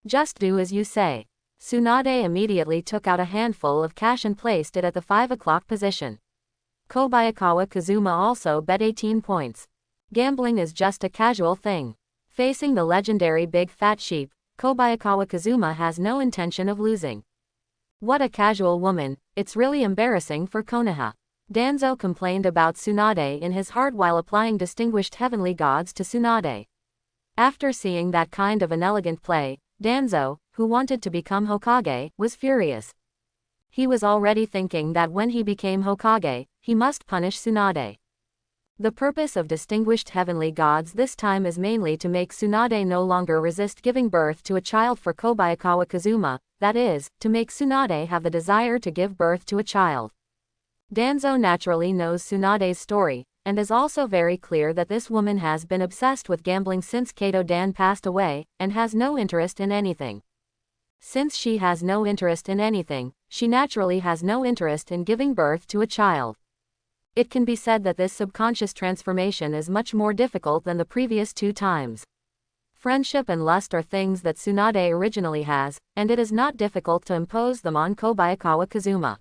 Just do as you say. Tsunade immediately took out a handful of cash and placed it at the 5 o'clock position. Kobayakawa Kazuma also bet 18 points. Gambling is just a casual thing. Facing the legendary big fat sheep, Kobayakawa Kazuma has no intention of losing. What a casual woman, it's really embarrassing for Konoha. Danzo complained about Tsunade in his heart while applying distinguished heavenly gods to Tsunade. After seeing that kind of inelegant play, Danzo, who wanted to become Hokage, was furious. He was already thinking that when he became Hokage, he must punish Tsunade. The purpose of distinguished heavenly gods this time is mainly to make Tsunade no longer resist giving birth to a child for Kobayakawa Kazuma, that is, to make Tsunade have the desire to give birth to a child. Danzo naturally knows Tsunade's story, and is also very clear that this woman has been obsessed with gambling since Kato Dan passed away, and has no interest in anything. Since she has no interest in anything, she naturally has no interest in giving birth to a child. It can be said that this subconscious transformation is much more difficult than the previous 2 times. Friendship and lust are things that Tsunade originally has, and it is not difficult to impose them on Kobayakawa Kazuma.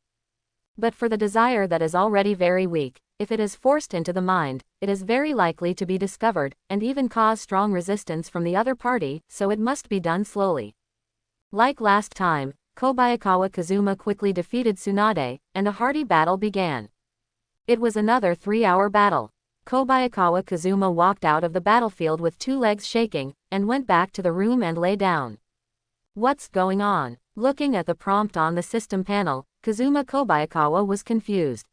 But for the desire that is already very weak, if it is forced into the mind, it is very likely to be discovered, and even cause strong resistance from the other party, so it must be done slowly. Like last time, Kobayakawa Kazuma quickly defeated Tsunade, and a hearty battle began. It was another 3-hour battle. Kobayakawa Kazuma walked out of the battlefield with 2 legs shaking, and went back to the room and lay down. What's going on? Looking at the prompt on the system panel, Kazuma Kobayakawa was confused.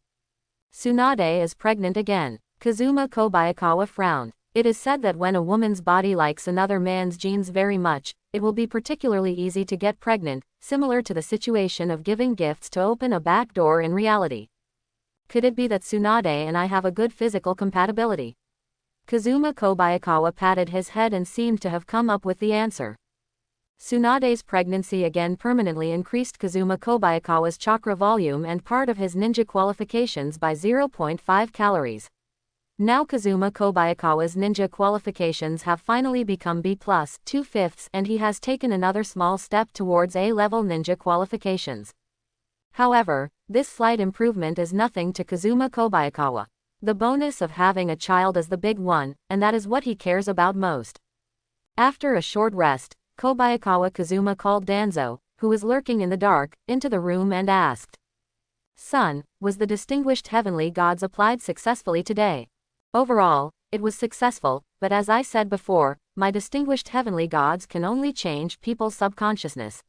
Tsunade is pregnant again. Kazuma Kobayakawa frowned. It is said that when a woman's body likes another man's genes very much, it will be particularly easy to get pregnant, similar to the situation of giving gifts to open a back door in reality. Could it be that Tsunade and I have a good physical compatibility? Kazuma Kobayakawa patted his head and seemed to have come up with the answer. Tsunade's pregnancy again permanently increased Kazuma Kobayakawa's chakra volume and part of his ninja qualifications by 0.5 calories. Now Kazuma Kobayakawa's ninja qualifications have finally become B+, 2/5, and he has taken another small step towards A-level ninja qualifications. However, this slight improvement is nothing to Kazuma Kobayakawa. The bonus of having a child is the big one, and that is what he cares about most. After a short rest, Kobayakawa Kazuma called Danzo, who was lurking in the dark, into the room and asked, "Son, was the distinguished heavenly gods applied successfully today?" "Overall, it was successful, but as I said before, my distinguished heavenly gods can only change people's subconsciousness.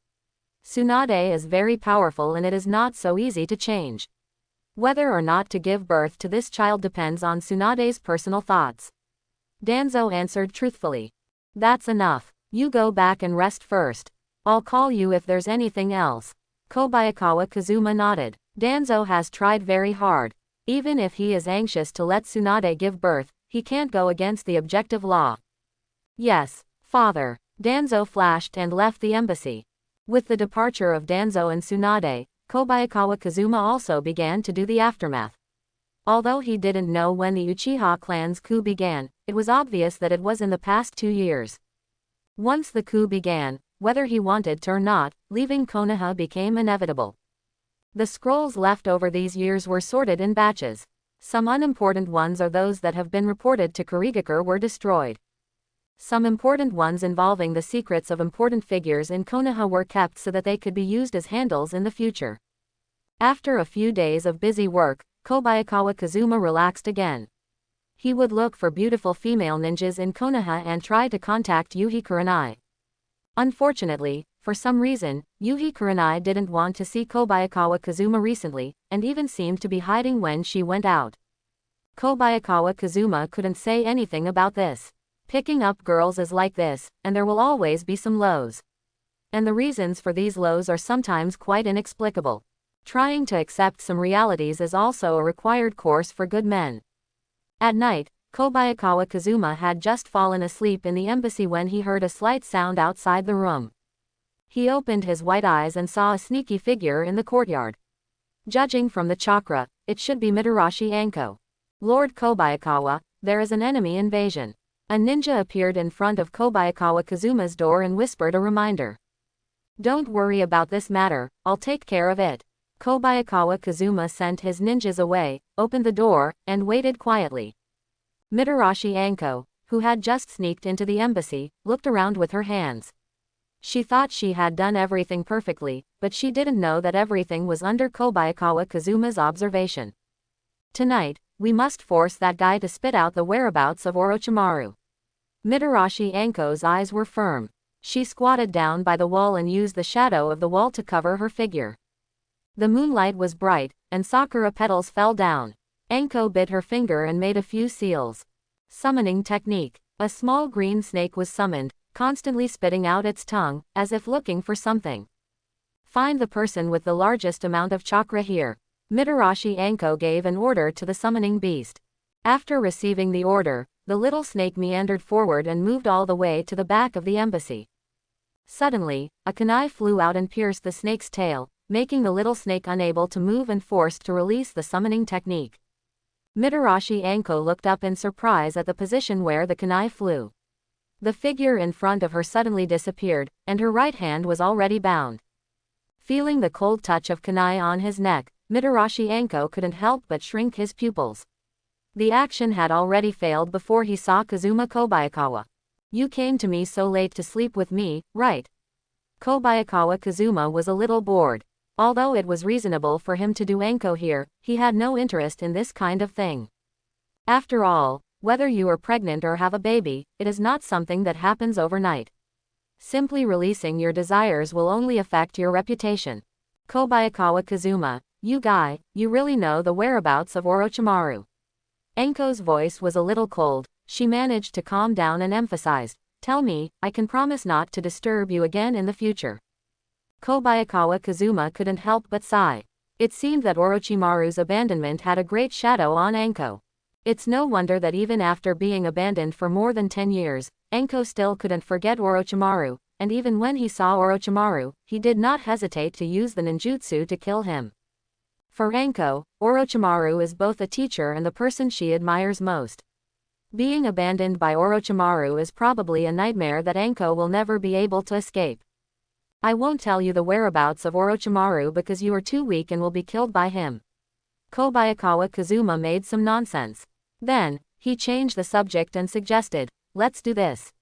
Tsunade is very powerful and it is not so easy to change. Whether or not to give birth to this child depends on Tsunade's personal thoughts." Danzo answered truthfully. "That's enough. You go back and rest first. I'll call you if there's anything else." Kobayakawa Kazuma nodded. Danzo has tried very hard. Even if he is anxious to let Tsunade give birth, he can't go against the objective law. "Yes, father." Danzo flashed and left the embassy. With the departure of Danzo and Tsunade, Kobayakawa Kazuma also began to do the aftermath. Although he didn't know when the Uchiha clan's coup began, it was obvious that it was in the past 2 years. Once the coup began, whether he wanted to or not, leaving Konoha became inevitable. The scrolls left over these years were sorted in batches. Some unimportant ones or those that have been reported to Kurigakure were destroyed. Some important ones involving the secrets of important figures in Konoha were kept so that they could be used as handles in the future. After a few days of busy work, Kobayakawa Kazuma relaxed again. He would look for beautiful female ninjas in Konoha and try to contact Yuhi Kurenai. Unfortunately, for some reason, Yuhi Kurenai didn't want to see Kobayakawa Kazuma recently, and even seemed to be hiding when she went out. Kobayakawa Kazuma couldn't say anything about this. Picking up girls is like this, and there will always be some lows. And the reasons for these lows are sometimes quite inexplicable. Trying to accept some realities is also a required course for good men. At night, Kobayakawa Kazuma had just fallen asleep in the embassy when he heard a slight sound outside the room. He opened his white eyes and saw a sneaky figure in the courtyard. Judging from the chakra, it should be Mitarashi Anko. "Lord Kobayakawa, there is an enemy invasion." A ninja appeared in front of Kobayakawa Kazuma's door and whispered a reminder. "Don't worry about this matter, I'll take care of it." Kobayakawa Kazuma sent his ninjas away, opened the door, and waited quietly. Mitarashi Anko, who had just sneaked into the embassy, looked around with her hands. She thought she had done everything perfectly, but she didn't know that everything was under Kobayakawa Kazuma's observation. "Tonight, we must force that guy to spit out the whereabouts of Orochimaru." Mitarashi Anko's eyes were firm. She squatted down by the wall and used the shadow of the wall to cover her figure. The moonlight was bright, and sakura petals fell down. Anko bit her finger and made a few seals. Summoning technique. A small green snake was summoned, constantly spitting out its tongue, as if looking for something. "Find the person with the largest amount of chakra here." Mitarashi Anko gave an order to the summoning beast. After receiving the order, the little snake meandered forward and moved all the way to the back of the embassy. Suddenly, a kunai flew out and pierced the snake's tail, making the little snake unable to move and forced to release the summoning technique. Mitarashi Anko looked up in surprise at the position where the kunai flew. The figure in front of her suddenly disappeared, and her right hand was already bound. Feeling the cold touch of kunai on his neck, Mitarashi Anko couldn't help but shrink his pupils. The action had already failed before he saw Kazuma Kobayakawa. "You came to me so late to sleep with me, right?" Kobayakawa Kazuma was a little bored. Although it was reasonable for him to do Anko here, he had no interest in this kind of thing. After all, whether you are pregnant or have a baby, it is not something that happens overnight. Simply releasing your desires will only affect your reputation. Kobayakawa Kazuma, "You guy, you really know the whereabouts of Orochimaru." Anko's voice was a little cold, she managed to calm down and emphasized, "Tell me, I can promise not to disturb you again in the future." Kobayakawa Kazuma couldn't help but sigh. It seemed that Orochimaru's abandonment had a great shadow on Anko. It's no wonder that even after being abandoned for more than 10 years, Anko still couldn't forget Orochimaru, and even when he saw Orochimaru, he did not hesitate to use the ninjutsu to kill him. For Anko, Orochimaru is both a teacher and the person she admires most. Being abandoned by Orochimaru is probably a nightmare that Anko will never be able to escape. "I won't tell you the whereabouts of Orochimaru because you are too weak and will be killed by him." Kobayakawa Kazuma made some nonsense. Then, he changed the subject and suggested, "Let's do this.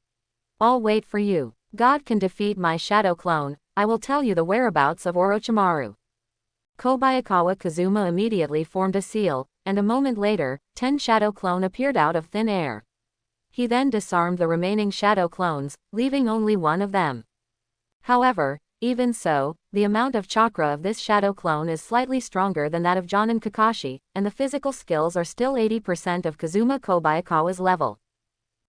I'll wait for you. God can defeat my shadow clone, I will tell you the whereabouts of Orochimaru." Kobayakawa Kazuma immediately formed a seal, and a moment later, 10 shadow clone appeared out of thin air. He then disarmed the remaining shadow clones, leaving only one of them. However, even so, the amount of chakra of this shadow clone is slightly stronger than that of Jonin Kakashi, and the physical skills are still 80% of Kazuma Kobayakawa's level.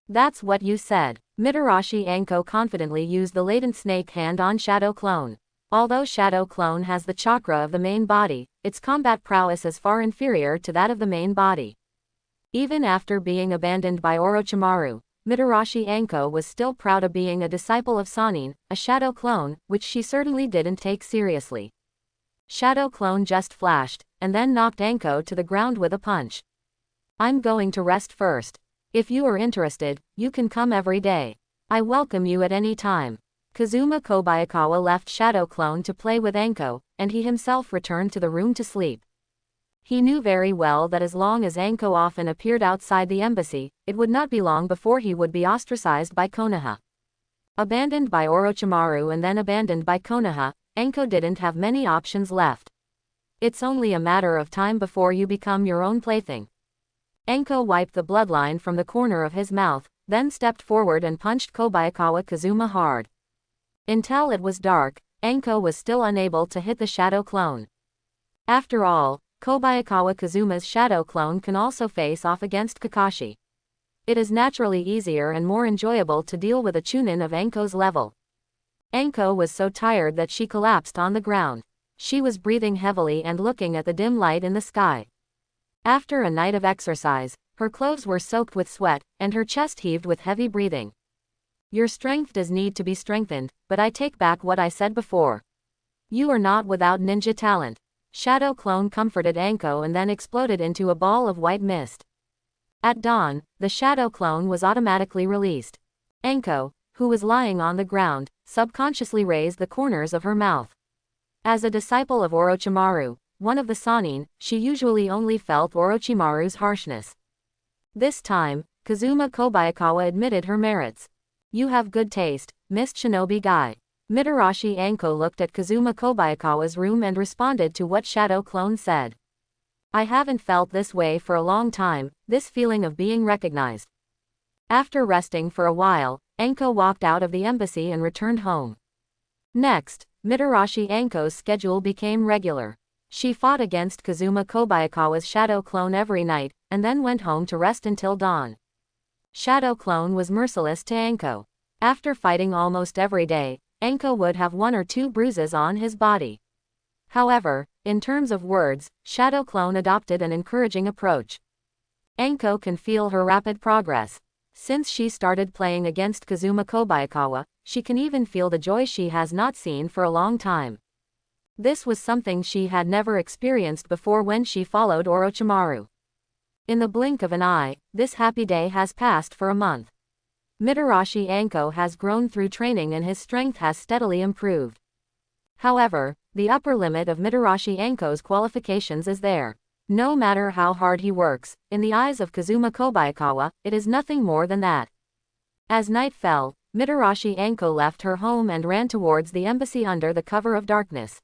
"That's what you said." Mitarashi Anko confidently used the latent snake hand on shadow clone. Although shadow clone has the chakra of the main body, its combat prowess is far inferior to that of the main body. Even after being abandoned by Orochimaru, Mitarashi Anko was still proud of being a disciple of Sannin, a shadow clone, which she certainly didn't take seriously. Shadow clone just flashed, and then knocked Anko to the ground with a punch. "I'm going to rest first. If you are interested, you can come every day. I welcome you at any time." Kazuma Kobayakawa left Shadow Clone to play with Anko, and he himself returned to the room to sleep. He knew very well that as long as Anko often appeared outside the embassy, it would not be long before he would be ostracized by Konoha. Abandoned by Orochimaru and then abandoned by Konoha, Anko didn't have many options left. It's only a matter of time before you become your own plaything. Anko wiped the bloodline from the corner of his mouth, then stepped forward and punched Kobayakawa Kazuma hard. Until it was dark, Anko was still unable to hit the shadow clone. After all, Kobayakawa Kazuma's shadow clone can also face off against Kakashi. It is naturally easier and more enjoyable to deal with a Chunin of Anko's level. Anko was so tired that she collapsed on the ground. She was breathing heavily and looking at the dim light in the sky. After a night of exercise, her clothes were soaked with sweat, and her chest heaved with heavy breathing. "Your strength does need to be strengthened, but I take back what I said before. You are not without ninja talent." Shadow Clone comforted Anko and then exploded into a ball of white mist. At dawn, the Shadow Clone was automatically released. Anko, who was lying on the ground, subconsciously raised the corners of her mouth. As a disciple of Orochimaru, one of the Sannin, she usually only felt Orochimaru's harshness. This time, Kazuma Kobayakawa admitted her merits. "You have good taste, Miss Shinobi Guy." Mitarashi Anko looked at Kazuma Kobayakawa's room and responded to what Shadow Clone said. "I haven't felt this way for a long time, this feeling of being recognized." After resting for a while, Anko walked out of the embassy and returned home. Next, Mitarashi Anko's schedule became regular. She fought against Kazuma Kobayakawa's Shadow Clone every night, and then went home to rest until dawn. Shadow Clone was merciless to Anko. After fighting almost every day, Anko would have 1 or 2 bruises on his body. However, in terms of words, Shadow Clone adopted an encouraging approach. Anko can feel her rapid progress. Since she started playing against Kazuma Kobayakawa, she can even feel the joy she has not seen for a long time. This was something she had never experienced before when she followed Orochimaru. In the blink of an eye, this happy day has passed for a month. Mitarashi Anko has grown through training and his strength has steadily improved. However, the upper limit of Mitarashi Anko's qualifications is there. No matter how hard he works, in the eyes of Kazuma Kobayakawa, it is nothing more than that. As night fell, Mitarashi Anko left her home and ran towards the embassy under the cover of darkness.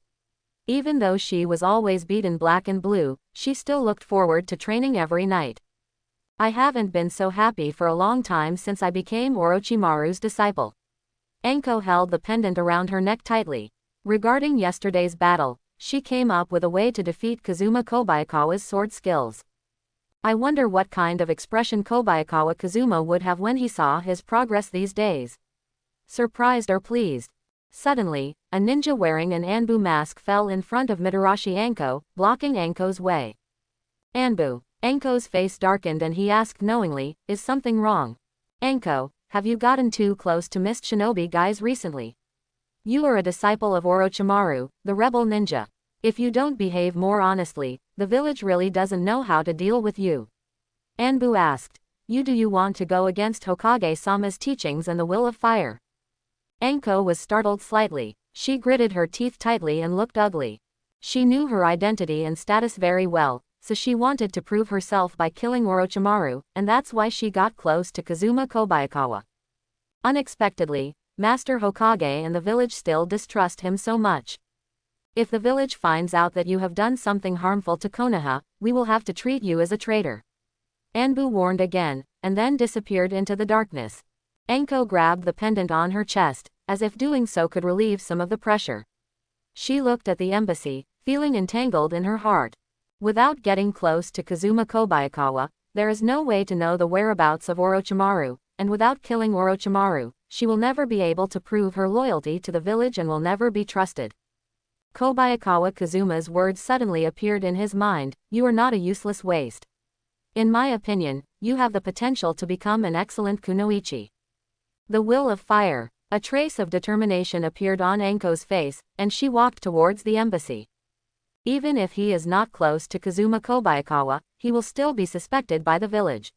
Even though she was always beaten black and blue, she still looked forward to training every night. "I haven't been so happy for a long time since I became Orochimaru's disciple." Anko held the pendant around her neck tightly. Regarding yesterday's battle, she came up with a way to defeat Kazuma Kobayakawa's sword skills. I wonder what kind of expression Kobayakawa Kazuma would have when he saw his progress these days. Surprised or pleased? Suddenly, a ninja wearing an Anbu mask fell in front of Mitarashi Anko, blocking Anko's way. Anbu. Anko's face darkened and he asked knowingly, is something wrong? Anko, have you gotten too close to Mist Shinobi guys recently? You are a disciple of Orochimaru, the rebel ninja. If you don't behave more honestly, the village really doesn't know how to deal with you. Anbu asked. Do you want to go against Hokage-sama's teachings and the will of fire? Anko was startled slightly. She gritted her teeth tightly and looked ugly. She knew her identity and status very well, so she wanted to prove herself by killing Orochimaru, and that's why she got close to Kazuma Kobayakawa. Unexpectedly, Master Hokage and the village still distrust him so much. If the village finds out that you have done something harmful to Konoha, we will have to treat you as a traitor. Anbu warned again, and then disappeared into the darkness. Anko grabbed the pendant on her chest, as if doing so could relieve some of the pressure. She looked at the embassy, feeling entangled in her heart. Without getting close to Kazuma Kobayakawa, there is no way to know the whereabouts of Orochimaru, and without killing Orochimaru, she will never be able to prove her loyalty to the village and will never be trusted. Kobayakawa Kazuma's words suddenly appeared in his mind, you are not a useless waste. In my opinion, you have the potential to become an excellent kunoichi. The will of fire. A trace of determination appeared on Anko's face, and she walked towards the embassy. Even if he is not close to Kazuma Kobayakawa, he will still be suspected by the village.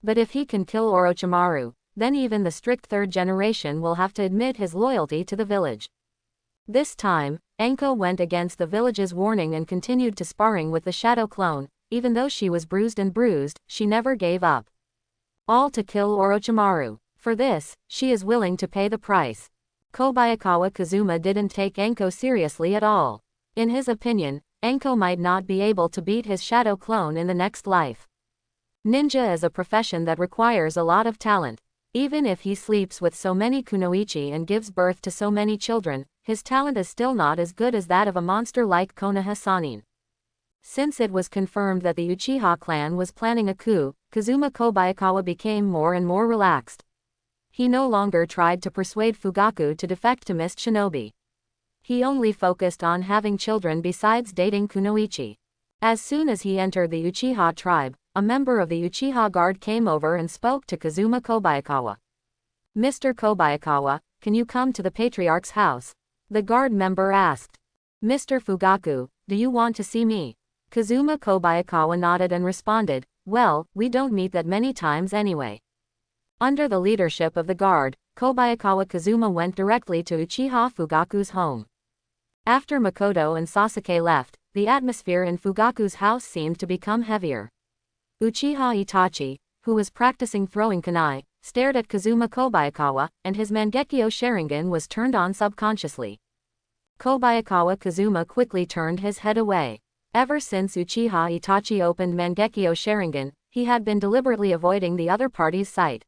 But if he can kill Orochimaru, then even the strict third generation will have to admit his loyalty to the village. This time, Anko went against the village's warning and continued to sparring with the shadow clone. Even though she was bruised, she never gave up. All to kill Orochimaru. For this, she is willing to pay the price. Kobayakawa Kazuma didn't take Anko seriously at all. In his opinion, Anko might not be able to beat his shadow clone in the next life. Ninja is a profession that requires a lot of talent. Even if he sleeps with so many kunoichi and gives birth to so many children, his talent is still not as good as that of a monster like Konoha Sannin. Since it was confirmed that the Uchiha clan was planning a coup, Kazuma Kobayakawa became more and more relaxed. He no longer tried to persuade Fugaku to defect to Mist Shinobi. He only focused on having children besides dating kunoichi. As soon as he entered the Uchiha tribe, a member of the Uchiha guard came over and spoke to Kazuma Kobayakawa. Mr. Kobayakawa, can you come to the patriarch's house? The guard member asked. Mr. Fugaku, do you want to see me? Kazuma Kobayakawa nodded and responded, well, we don't meet that many times anyway. Under the leadership of the guard, Kobayakawa Kazuma went directly to Uchiha Fugaku's home. After Makoto and Sasuke left, the atmosphere in Fugaku's house seemed to become heavier. Uchiha Itachi, who was practicing throwing kunai, stared at Kazuma Kobayakawa, and his Mangekyo Sharingan was turned on subconsciously. Kobayakawa Kazuma quickly turned his head away. Ever since Uchiha Itachi opened Mangekyo Sharingan, he had been deliberately avoiding the other party's sight.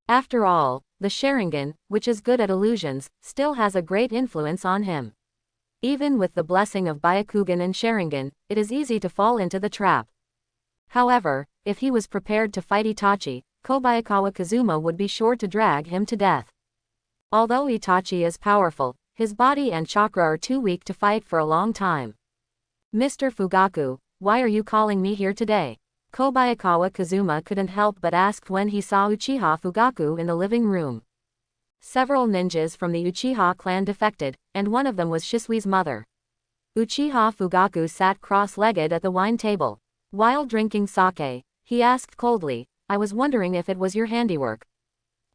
After all, the Sharingan, which is good at illusions, still has a great influence on him. Even with the blessing of Byakugan and Sharingan, it is easy to fall into the trap. However, if he was prepared to fight Itachi, Kobayakawa Kazuma would be sure to drag him to death. Although Itachi is powerful, his body and chakra are too weak to fight for a long time. Mr. Fugaku, why are you calling me here today? Kobayakawa Kazuma couldn't help but ask when he saw Uchiha Fugaku in the living room. Several ninjas from the Uchiha clan defected, and one of them was Shisui's mother. Uchiha Fugaku sat cross-legged at the wine table. While drinking sake, he asked coldly, I was wondering if it was your handiwork.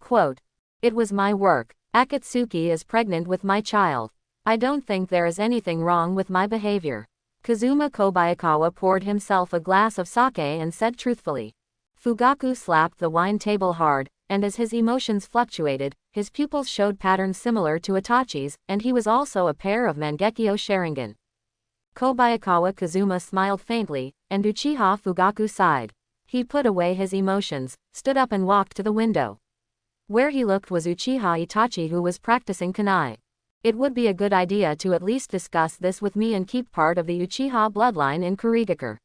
Quote, it was my work. Akatsuki is pregnant with my child. I don't think there is anything wrong with my behavior. Kazuma Kobayakawa poured himself a glass of sake and said truthfully. Fugaku slapped the wine table hard, and as his emotions fluctuated, his pupils showed patterns similar to Itachi's, and he was also a pair of Mangekyo Sharingan. Kobayakawa Kazuma smiled faintly, and Uchiha Fugaku sighed. He put away his emotions, stood up and walked to the window. Where he looked was Uchiha Itachi, who was practicing kunai. It would be a good idea to at least discuss this with me and keep part of the Uchiha bloodline in Kurigakure.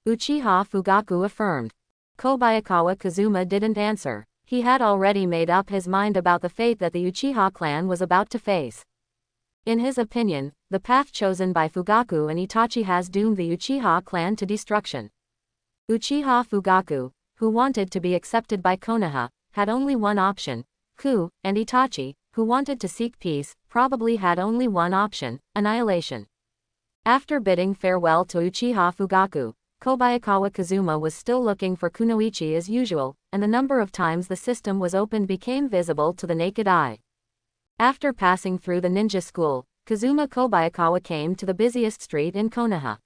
Uchiha Fugaku affirmed. Kobayakawa Kazuma didn't answer. He had already made up his mind about the fate that the Uchiha clan was about to face. In his opinion, the path chosen by Fugaku and Itachi has doomed the Uchiha clan to destruction. Uchiha Fugaku, who wanted to be accepted by Konoha, had only one option. Ku, and Itachi, who wanted to seek peace, probably had only one option: annihilation. After bidding farewell to Uchiha Fugaku, Kobayakawa Kazuma was still looking for Kunoichi as usual, and the number of times the system was opened became visible to the naked eye. After passing through the ninja school, Kazuma Kobayakawa came to the busiest street in Konoha.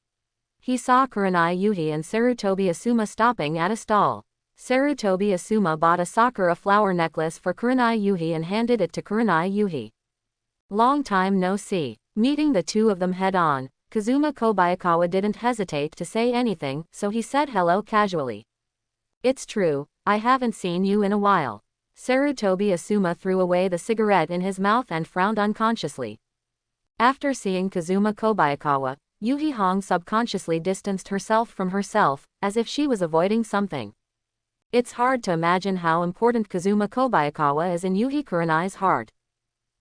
He saw Kurenai Yuhi and Sarutobi Asuma stopping at a stall. Sarutobi Asuma bought a sakura flower necklace for Kurenai Yuhi and handed it to Kurenai Yuhi. Long time no see. Meeting the two of them head-on, Kazuma Kobayakawa didn't hesitate to say anything, so he said hello casually. "It's true, I haven't seen you in a while." Sarutobi Asuma threw away the cigarette in his mouth and frowned unconsciously. After seeing Kazuma Kobayakawa, Yuhi Hong subconsciously distanced herself from herself, as if she was avoiding something. It's hard to imagine how important Kazuma Kobayakawa is in Yuhi Kurenai's heart.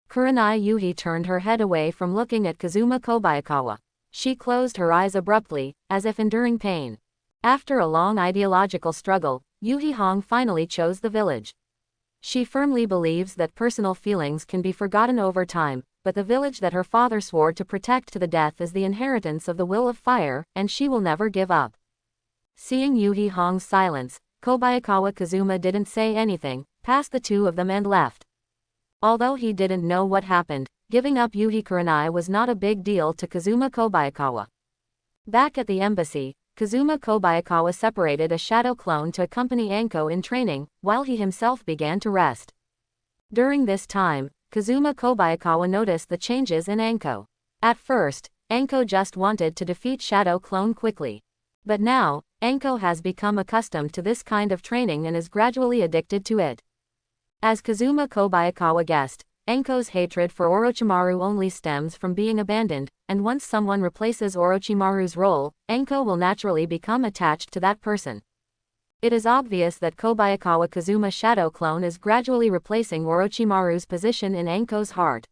Kurenai Yuhi turned her head away from looking at Kazuma Kobayakawa. She closed her eyes abruptly, as if enduring pain. After a long ideological struggle, Yuhi Hong finally chose the village. She firmly believes that personal feelings can be forgotten over time, but the village that her father swore to protect to the death is the inheritance of the will of fire, and she will never give up. Seeing Yuhi Hong's silence, Kobayakawa Kazuma didn't say anything, passed the two of them and left. Although he didn't know what happened, giving up Yuhi Kurenai was not a big deal to Kazuma Kobayakawa. Back at the embassy, Kazuma Kobayakawa separated a shadow clone to accompany Anko in training, while he himself began to rest. During this time, Kazuma Kobayakawa noticed the changes in Anko. At first, Anko just wanted to defeat Shadow Clone quickly. But now, Anko has become accustomed to this kind of training and is gradually addicted to it. As Kazuma Kobayakawa guessed, Anko's hatred for Orochimaru only stems from being abandoned, and once someone replaces Orochimaru's role, Anko will naturally become attached to that person. It is obvious that Kobayakawa Kazuma's shadow clone is gradually replacing Orochimaru's position in Anko's heart.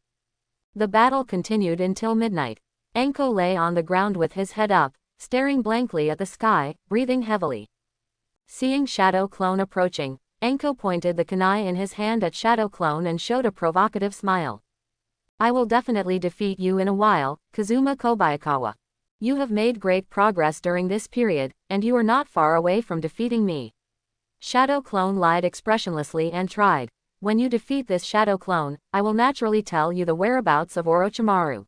The battle continued until midnight. Anko lay on the ground with his head up, staring blankly at the sky, breathing heavily. Seeing Shadow Clone approaching, Anko pointed the kunai in his hand at Shadow Clone and showed a provocative smile. "I will definitely defeat you in a while, Kazuma Kobayakawa. You have made great progress during this period, and you are not far away from defeating me." Shadow Clone lied expressionlessly and tried. "When you defeat this Shadow Clone, I will naturally tell you the whereabouts of Orochimaru."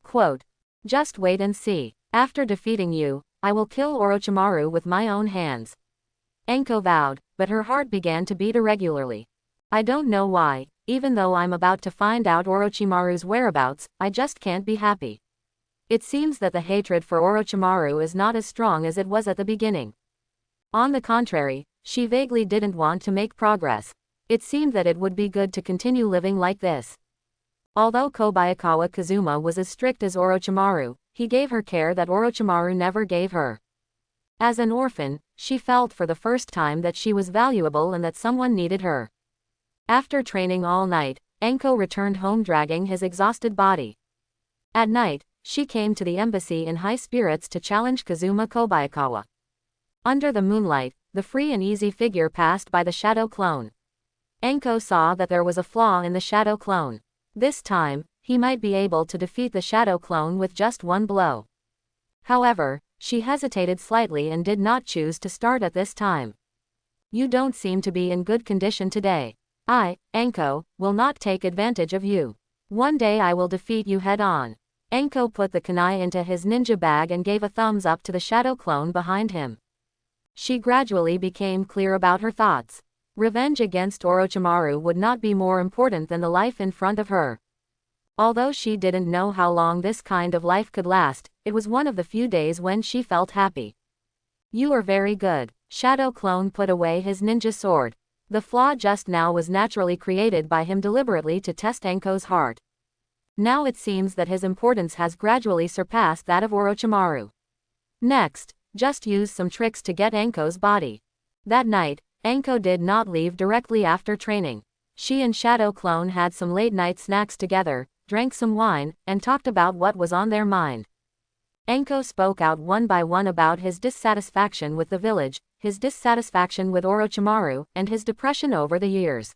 Quote, "Just wait and see. After defeating you, I will kill Orochimaru with my own hands." Anko vowed, but her heart began to beat irregularly. "I don't know why, even though I'm about to find out Orochimaru's whereabouts, I just can't be happy." It seems that the hatred for Orochimaru is not as strong as it was at the beginning. On the contrary, she vaguely didn't want to make progress. It seemed that it would be good to continue living like this. Although Kobayakawa Kazuma was as strict as Orochimaru, he gave her care that Orochimaru never gave her. As an orphan, she felt for the first time that she was valuable and that someone needed her. After training all night, Anko returned home dragging his exhausted body. At night, she came to the embassy in high spirits to challenge Kazuma Kobayakawa. Under the moonlight, the free and easy figure passed by the Shadow Clone. Anko saw that there was a flaw in the Shadow Clone. This time, he might be able to defeat the Shadow Clone with just one blow. However, she hesitated slightly and did not choose to start at this time. "You don't seem to be in good condition today. I, Anko, will not take advantage of you. One day I will defeat you head-on." Anko put the kunai into his ninja bag and gave a thumbs up to the Shadow Clone behind him. She gradually became clear about her thoughts. Revenge against Orochimaru would not be more important than the life in front of her. Although she didn't know how long this kind of life could last, it was one of the few days when she felt happy. "You are very good." Shadow Clone put away his ninja sword. The flaw just now was naturally created by him deliberately to test Anko's heart. Now it seems that his importance has gradually surpassed that of Orochimaru. Next, Just use some tricks to get Anko's body. That night, Anko did not leave directly after training. She and Shadow Clone had some late-night snacks together, drank some wine, and talked about what was on their mind. Anko spoke out one by one about his dissatisfaction with the village, his dissatisfaction with Orochimaru, and his depression over the years.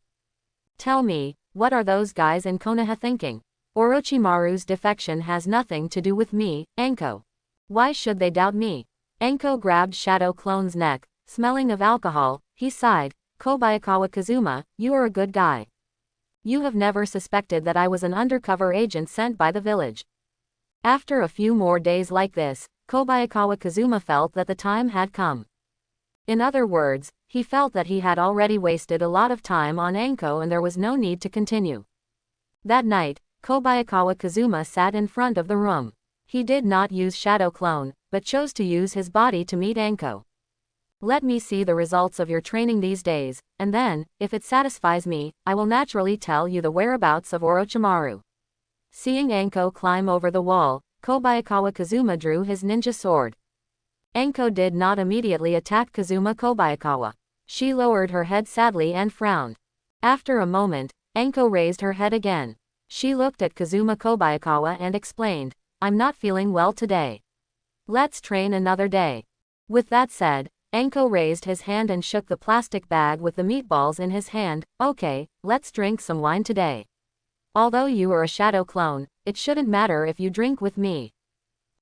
Tell me, what are those guys in Konoha thinking? Orochimaru's defection has nothing to do with me, Anko. Why should they doubt me? Anko grabbed Shadow Clone's neck, smelling of alcohol. He sighed, Kobayakawa Kazuma, you are a good guy. You have never suspected that I was an undercover agent sent by the village. After a few more days like this, Kobayakawa Kazuma felt that the time had come. In other words, he felt that he had already wasted a lot of time on Anko and there was no need to continue. That night, Kobayakawa Kazuma sat in front of the room. He did not use Shadow Clone, but chose to use his body to meet Anko. Let me see the results of your training these days, and then, if it satisfies me, I will naturally tell you the whereabouts of Orochimaru. Seeing Anko climb over the wall, Kobayakawa Kazuma drew his ninja sword. Anko did not immediately attack Kazuma Kobayakawa. She lowered her head sadly and frowned. After a moment, Anko raised her head again. She looked at Kazuma Kobayakawa and explained, I'm not feeling well today. Let's train another day. With that said, Anko raised his hand and shook the plastic bag with the meatballs in his hand. Okay, let's drink some wine today. Although you are a Shadow Clone, it shouldn't matter if you drink with me.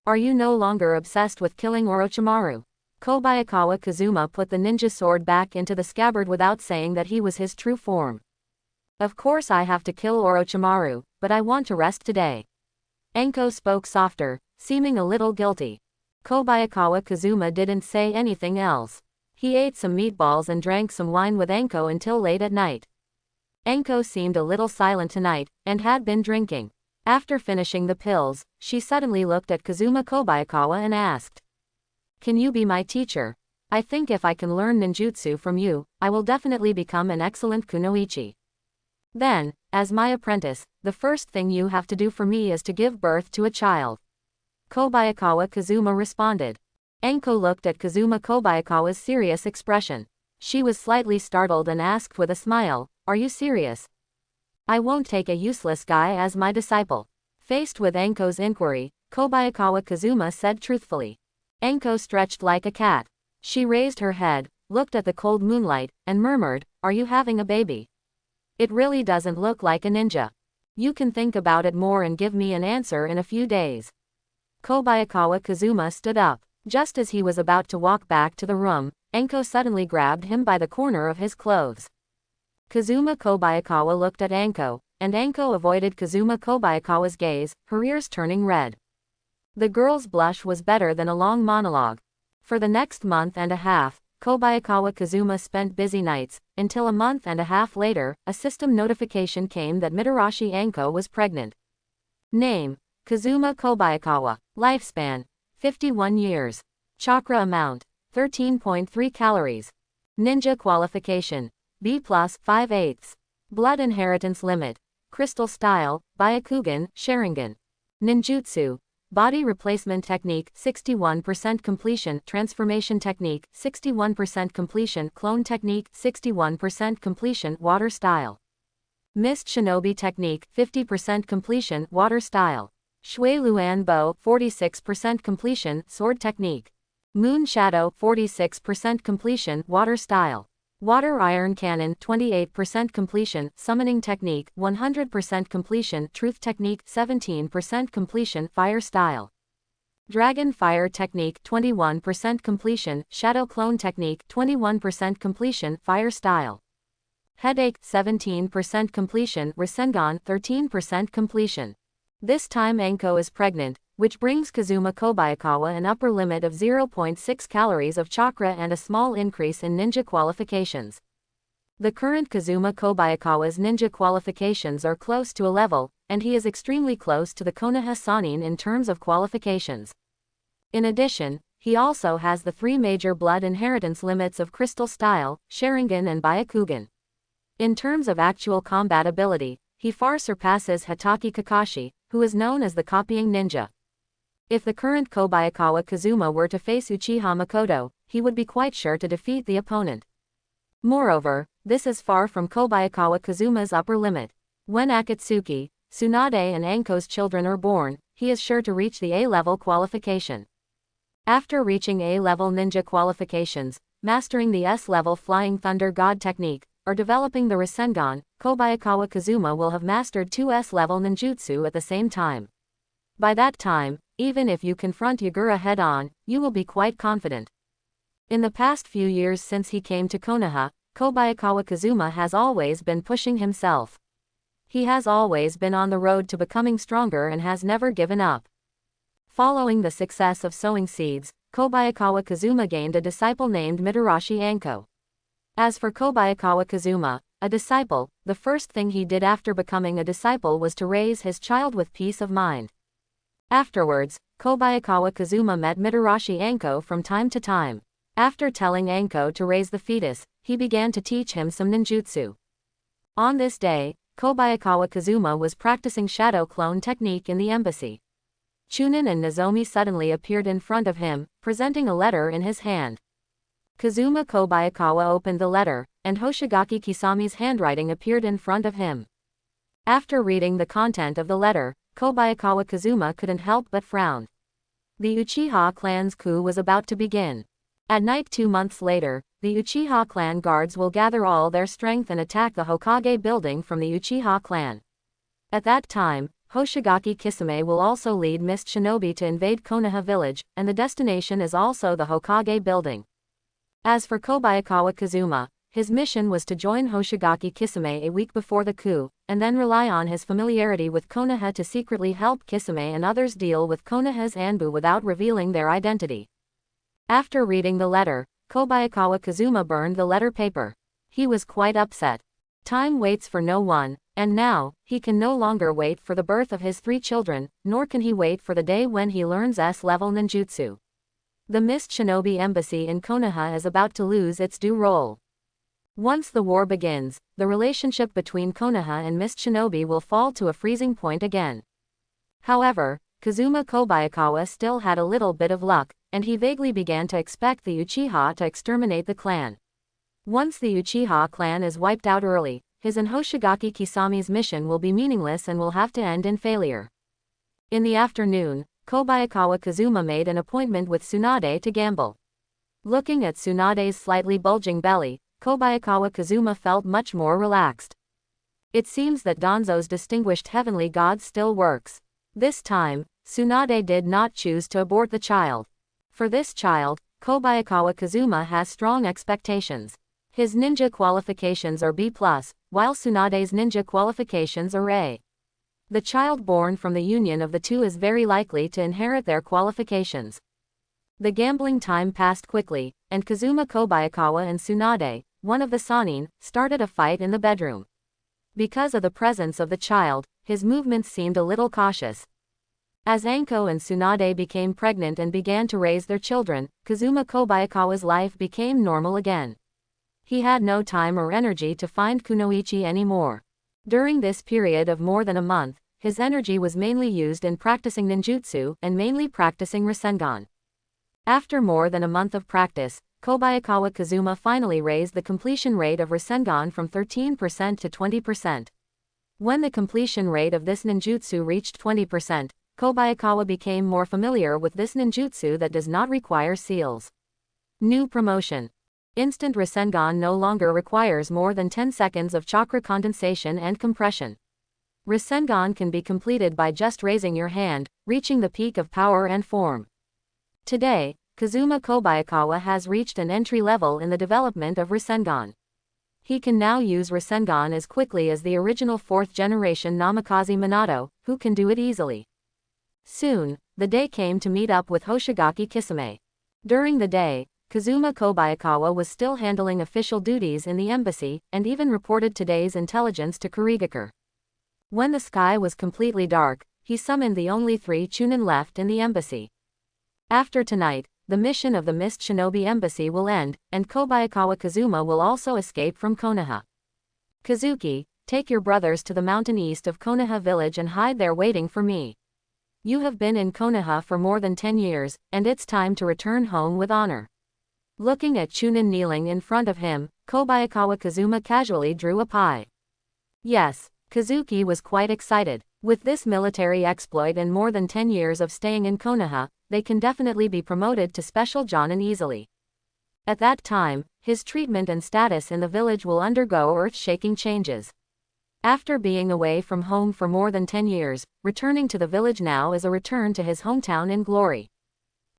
Are you no longer obsessed with killing Orochimaru? Kobayakawa Kazuma put the ninja sword back into the scabbard without saying that he was his true form. Of course I have to kill Orochimaru, but I want to rest today. Anko spoke softer, seeming a little guilty. Kobayakawa Kazuma didn't say anything else. He ate some meatballs and drank some wine with Anko until late at night. Anko seemed a little silent tonight, and had been drinking. After finishing the pills, she suddenly looked at Kazuma Kobayakawa and asked, Can you be my teacher? I think if I can learn ninjutsu from you, I will definitely become an excellent kunoichi. Then, as my apprentice, the first thing you have to do for me is to give birth to a child. Kobayakawa Kazuma responded. Anko looked at Kazuma Kobayakawa's serious expression. She was slightly startled and asked with a smile, Are you serious? I won't take a useless guy as my disciple. Faced with Anko's inquiry, Kobayakawa Kazuma said truthfully. Anko stretched like a cat. She raised her head, looked at the cold moonlight, and murmured, Are you having a baby? It really doesn't look like a ninja. You can think about it more and give me an answer in a few days. Kobayakawa Kazuma stood up. Just as he was about to walk back to the room, Anko suddenly grabbed him by the corner of his clothes. Kazuma Kobayakawa looked at Anko, and Anko avoided Kazuma Kobayakawa's gaze, her ears turning red. The girl's blush was better than a long monologue. For the next month and a half, Kobayakawa Kazuma spent busy nights, until a month and a half later, a system notification came that Mitarashi Anko was pregnant. Name: Kazuma Kobayakawa. Lifespan: 51 years. Chakra amount: 13.3 calories. Ninja qualification: B+ 5/8. Blood inheritance limit: Crystal style, Byakugan, Sharingan. Ninjutsu: Body replacement technique 61% completion, transformation technique 61% completion, clone technique 61% completion, water style. Mist shinobi technique 50% completion, water style. Shui Luan bow 46% completion, sword technique. Moon shadow 46% completion, water style. Water iron cannon 28% completion, summoning technique 100% completion, truth technique 17% completion, fire style. Dragon fire technique 21% completion, shadow clone technique 21% completion, fire style. Headache 17% completion, Rasengan 13% completion. This time Anko is pregnant, which brings Kazuma Kobayakawa an upper limit of 0.6 calories of chakra and a small increase in ninja qualifications. The current Kazuma Kobayakawa's ninja qualifications are close to a level, and he is extremely close to the Konoha Sannin in terms of qualifications. In addition, he also has the three major blood inheritance limits of Crystal Style, Sharingan and Byakugan. In terms of actual combat ability, he far surpasses Hatake Kakashi, who is known as the copying ninja. If the current Kobayakawa Kazuma were to face Uchiha Makoto, he would be quite sure to defeat the opponent. Moreover, this is far from Kobayakawa Kazuma's upper limit. When Akatsuki, Tsunade and Anko's children are born, he is sure to reach the A-level qualification. After reaching A-level ninja qualifications, mastering the S-level Flying Thunder God technique, or developing the Rasengan, Kobayakawa Kazuma will have mastered 2 S-level ninjutsu at the same time. By that time, even if you confront Yagura head-on, you will be quite confident. In the past few years since he came to Konoha, Kobayakawa Kazuma has always been pushing himself. He has always been on the road to becoming stronger and has never given up. Following the success of sowing seeds, Kobayakawa Kazuma gained a disciple named Mitarashi Anko. As for Kobayakawa Kazuma, a disciple, the first thing he did after becoming a disciple was to raise his child with peace of mind. Afterwards, Kobayakawa Kazuma met Mitarashi Anko from time to time. After telling Anko to raise the fetus, he began to teach him some ninjutsu. On this day, Kobayakawa Kazuma was practicing shadow clone technique in the embassy. Chunin and Nozomi suddenly appeared in front of him, presenting a letter in his hand. Kazuma Kobayakawa opened the letter, and Hoshigaki Kisami's handwriting appeared in front of him. After reading the content of the letter, Kobayakawa Kazuma couldn't help but frown. The Uchiha clan's coup was about to begin. At night 2 months later, the Uchiha clan guards will gather all their strength and attack the Hokage building from the Uchiha clan. At that time, Hoshigaki Kisame will also lead Mist Shinobi to invade Konoha village, and the destination is also the Hokage building. As for Kobayakawa Kazuma, his mission was to join Hoshigaki Kisame a week before the coup, and then rely on his familiarity with Konoha to secretly help Kisame and others deal with Konoha's Anbu without revealing their identity. After reading the letter, Kobayakawa Kazuma burned the letter paper. He was quite upset. Time waits for no one, and now, he can no longer wait for the birth of his 3 children, nor can he wait for the day when he learns S-level ninjutsu. The Mist Shinobi Embassy in Konoha is about to lose its due role. Once the war begins, the relationship between Konoha and Mist Shinobi will fall to a freezing point again. However, Kazuma Kobayakawa still had a little bit of luck, and he vaguely began to expect the Uchiha to exterminate the clan. Once the Uchiha clan is wiped out early, his and Hoshigaki Kisami's mission will be meaningless and will have to end in failure. In the afternoon, Kobayakawa Kazuma made an appointment with Tsunade to gamble. Looking at Tsunade's slightly bulging belly, Kobayakawa Kazuma felt much more relaxed. It seems that Danzo's distinguished heavenly god still works. This time, Tsunade did not choose to abort the child. For this child, Kobayakawa Kazuma has strong expectations. His ninja qualifications are B+, while Tsunade's ninja qualifications are A. The child born from the union of the two is very likely to inherit their qualifications. The gambling time passed quickly, and Kazuma Kobayakawa and Tsunade, one of the Sannin, started a fight in the bedroom. Because of the presence of the child, his movements seemed a little cautious. As Anko and Tsunade became pregnant and began to raise their children, Kazuma Kobayakawa's life became normal again. He had no time or energy to find Kunoichi anymore. During this period of more than a month, his energy was mainly used in practicing ninjutsu and mainly practicing Rasengan. After more than a month of practice, Kobayakawa Kazuma finally raised the completion rate of Rasengan from 13% to 20%. When the completion rate of this ninjutsu reached 20%, Kobayakawa became more familiar with this ninjutsu that does not require seals. New promotion. Instant Rasengan no longer requires more than 10 seconds of chakra condensation and compression. Rasengan can be completed by just raising your hand, reaching the peak of power and form. Today, Kazuma Kobayakawa has reached an entry level in the development of Rasengan. He can now use Rasengan as quickly as the original 4th generation Namikaze Minato, who can do it easily. Soon, the day came to meet up with Hoshigaki Kisame. During the day, Kazuma Kobayakawa was still handling official duties in the embassy, and even reported today's intelligence to Kurigakure. When the sky was completely dark, he summoned the only 3 Chunin left in the embassy. After tonight, the mission of the Mist Shinobi Embassy will end, and Kobayakawa Kazuma will also escape from Konoha. Kazuki, take your brothers to the mountain east of Konoha village and hide there waiting for me. You have been in Konoha for more than 10 years, and it's time to return home with honor. Looking at Chunin kneeling in front of him, Kobayakawa Kazuma casually drew a pie. Yes, Kazuki was quite excited. With this military exploit and more than 10 years of staying in Konoha, they can definitely be promoted to special jonin easily. At that time, his treatment and status in the village will undergo earth-shaking changes. After being away from home for more than 10 years, returning to the village now is a return to his hometown in glory.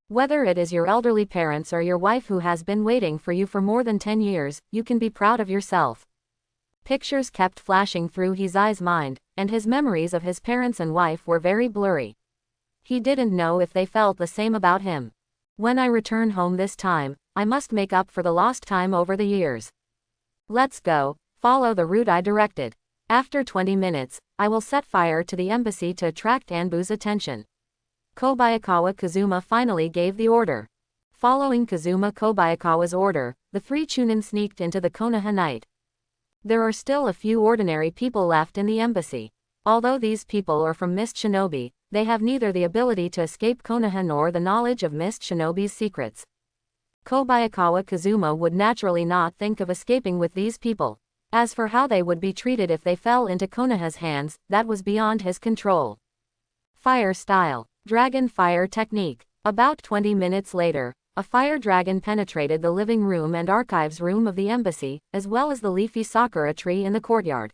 Whether it is your elderly parents or your wife who has been waiting for you for more than 10 years, you can be proud of yourself. Pictures kept flashing through Hizai's mind, and his memories of his parents and wife were very blurry. He didn't know if they felt the same about him. When I return home this time, I must make up for the lost time over the years. Let's go, follow the route I directed. After 20 minutes, I will set fire to the embassy to attract Anbu's attention. Kobayakawa Kazuma finally gave the order. Following Kazuma Kobayakawa's order, the 3 Chunin sneaked into the Konoha night. There are still a few ordinary people left in the embassy. Although these people are from Mist Shinobi, they have neither the ability to escape Konoha nor the knowledge of Mist Shinobi's secrets. Kobayakawa Kazuma would naturally not think of escaping with these people. As for how they would be treated if they fell into Konoha's hands, that was beyond his control. Fire style. Dragon fire technique. About 20 minutes later, a fire dragon penetrated the living room and archives room of the embassy, as well as the leafy sakura tree in the courtyard.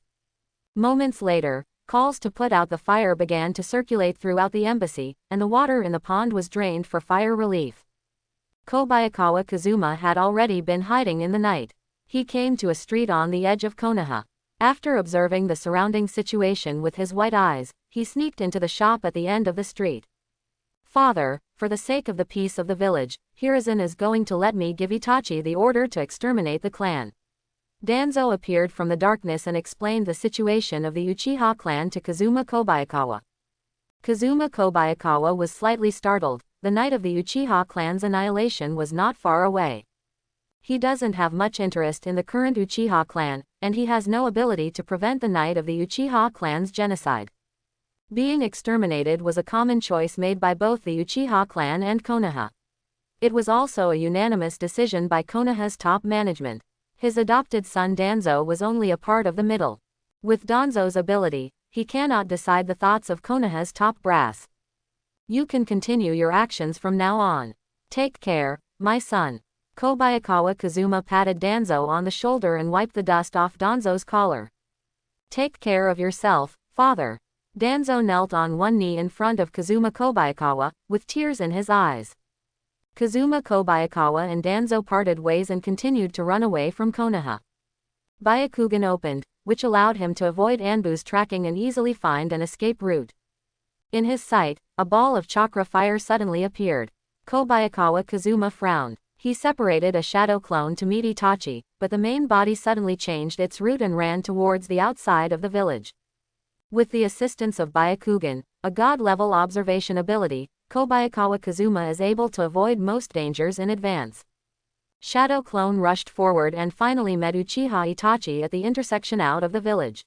Moments later, calls to put out the fire began to circulate throughout the embassy, and the water in the pond was drained for fire relief. Kobayakawa Kazuma had already been hiding in the night. He came to a street on the edge of Konoha. After observing the surrounding situation with his white eyes, he sneaked into the shop at the end of the street. Father, for the sake of the peace of the village, Hiruzen is going to let me give Itachi the order to exterminate the clan. Danzo appeared from the darkness and explained the situation of the Uchiha clan to Kazuma Kobayakawa. Kazuma Kobayakawa was slightly startled. The night of the Uchiha clan's annihilation was not far away. He doesn't have much interest in the current Uchiha clan, and he has no ability to prevent the night of the Uchiha clan's genocide. Being exterminated was a common choice made by both the Uchiha clan and Konoha. It was also a unanimous decision by Konoha's top management. His adopted son Danzo was only a part of the middle. With Danzo's ability, he cannot decide the thoughts of Konoha's top brass. You can continue your actions from now on. Take care, my son. Kobayakawa Kazuma patted Danzo on the shoulder and wiped the dust off Danzo's collar. Take care of yourself, father. Danzo knelt on one knee in front of Kazuma Kobayakawa, with tears in his eyes. Kazuma Kobayakawa and Danzo parted ways and continued to run away from Konoha. Byakugan opened, which allowed him to avoid Anbu's tracking and easily find an escape route. In his sight, a ball of chakra fire suddenly appeared. Kobayakawa Kazuma frowned. He separated a shadow clone to meet Itachi, but the main body suddenly changed its route and ran towards the outside of the village. With the assistance of Byakugan, a god-level observation ability, Kobayakawa Kazuma is able to avoid most dangers in advance. Shadow Clone rushed forward and finally met Uchiha Itachi at the intersection out of the village.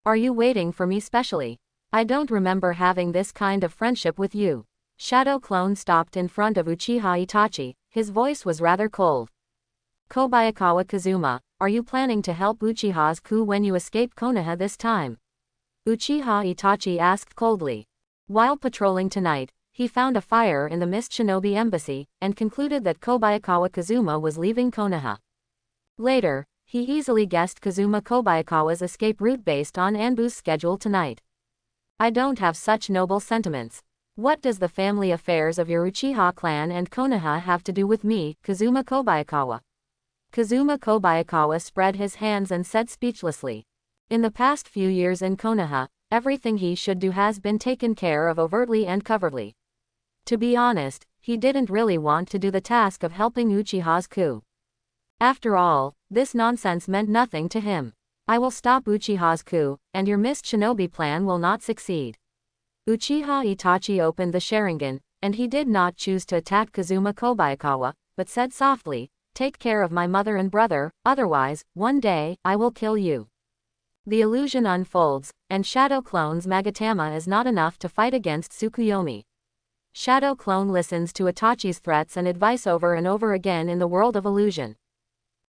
Are you waiting for me specially? I don't remember having this kind of friendship with you. Shadow Clone stopped in front of Uchiha Itachi, his voice was rather cold. Kobayakawa Kazuma, are you planning to help Uchiha's coup when you escape Konoha this time? Uchiha Itachi asked coldly. While patrolling tonight, he found a fire in the Mist Shinobi embassy, and concluded that Kobayakawa Kazuma was leaving Konoha. Later, he easily guessed Kazuma Kobayakawa's escape route based on Anbu's schedule tonight. I don't have such noble sentiments. What does the family affairs of your Uchiha clan and Konoha have to do with me, Kazuma Kobayakawa? Kazuma Kobayakawa spread his hands and said speechlessly. In the past few years in Konoha, everything he should do has been taken care of overtly and covertly. To be honest, he didn't really want to do the task of helping Uchiha's coup. After all, this nonsense meant nothing to him. I will stop Uchiha's coup, and your Mist Shinobi plan will not succeed. Uchiha Itachi opened the Sharingan, and he did not choose to attack Kazuma Kobayakawa, but said softly, take care of my mother and brother, otherwise, one day, I will kill you. The illusion unfolds, and Shadow Clone's Magatama is not enough to fight against Tsukuyomi. Shadow Clone listens to Itachi's threats and advice over and over again in the world of illusion.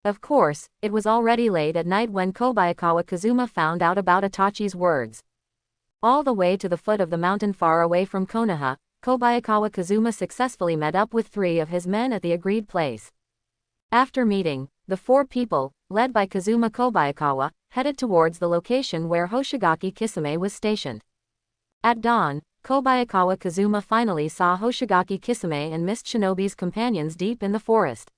Of course, it was already late at night when Kobayakawa Kazuma found out about Itachi's words. All the way to the foot of the mountain far away from Konoha, Kobayakawa Kazuma successfully met up with 3 of his men at the agreed place. After meeting, the 4 people, led by Kazuma Kobayakawa, headed towards the location where Hoshigaki Kisame was stationed. At dawn, Kobayakawa Kazuma finally saw Hoshigaki Kisame and Mist Shinobi's companions deep in the forest.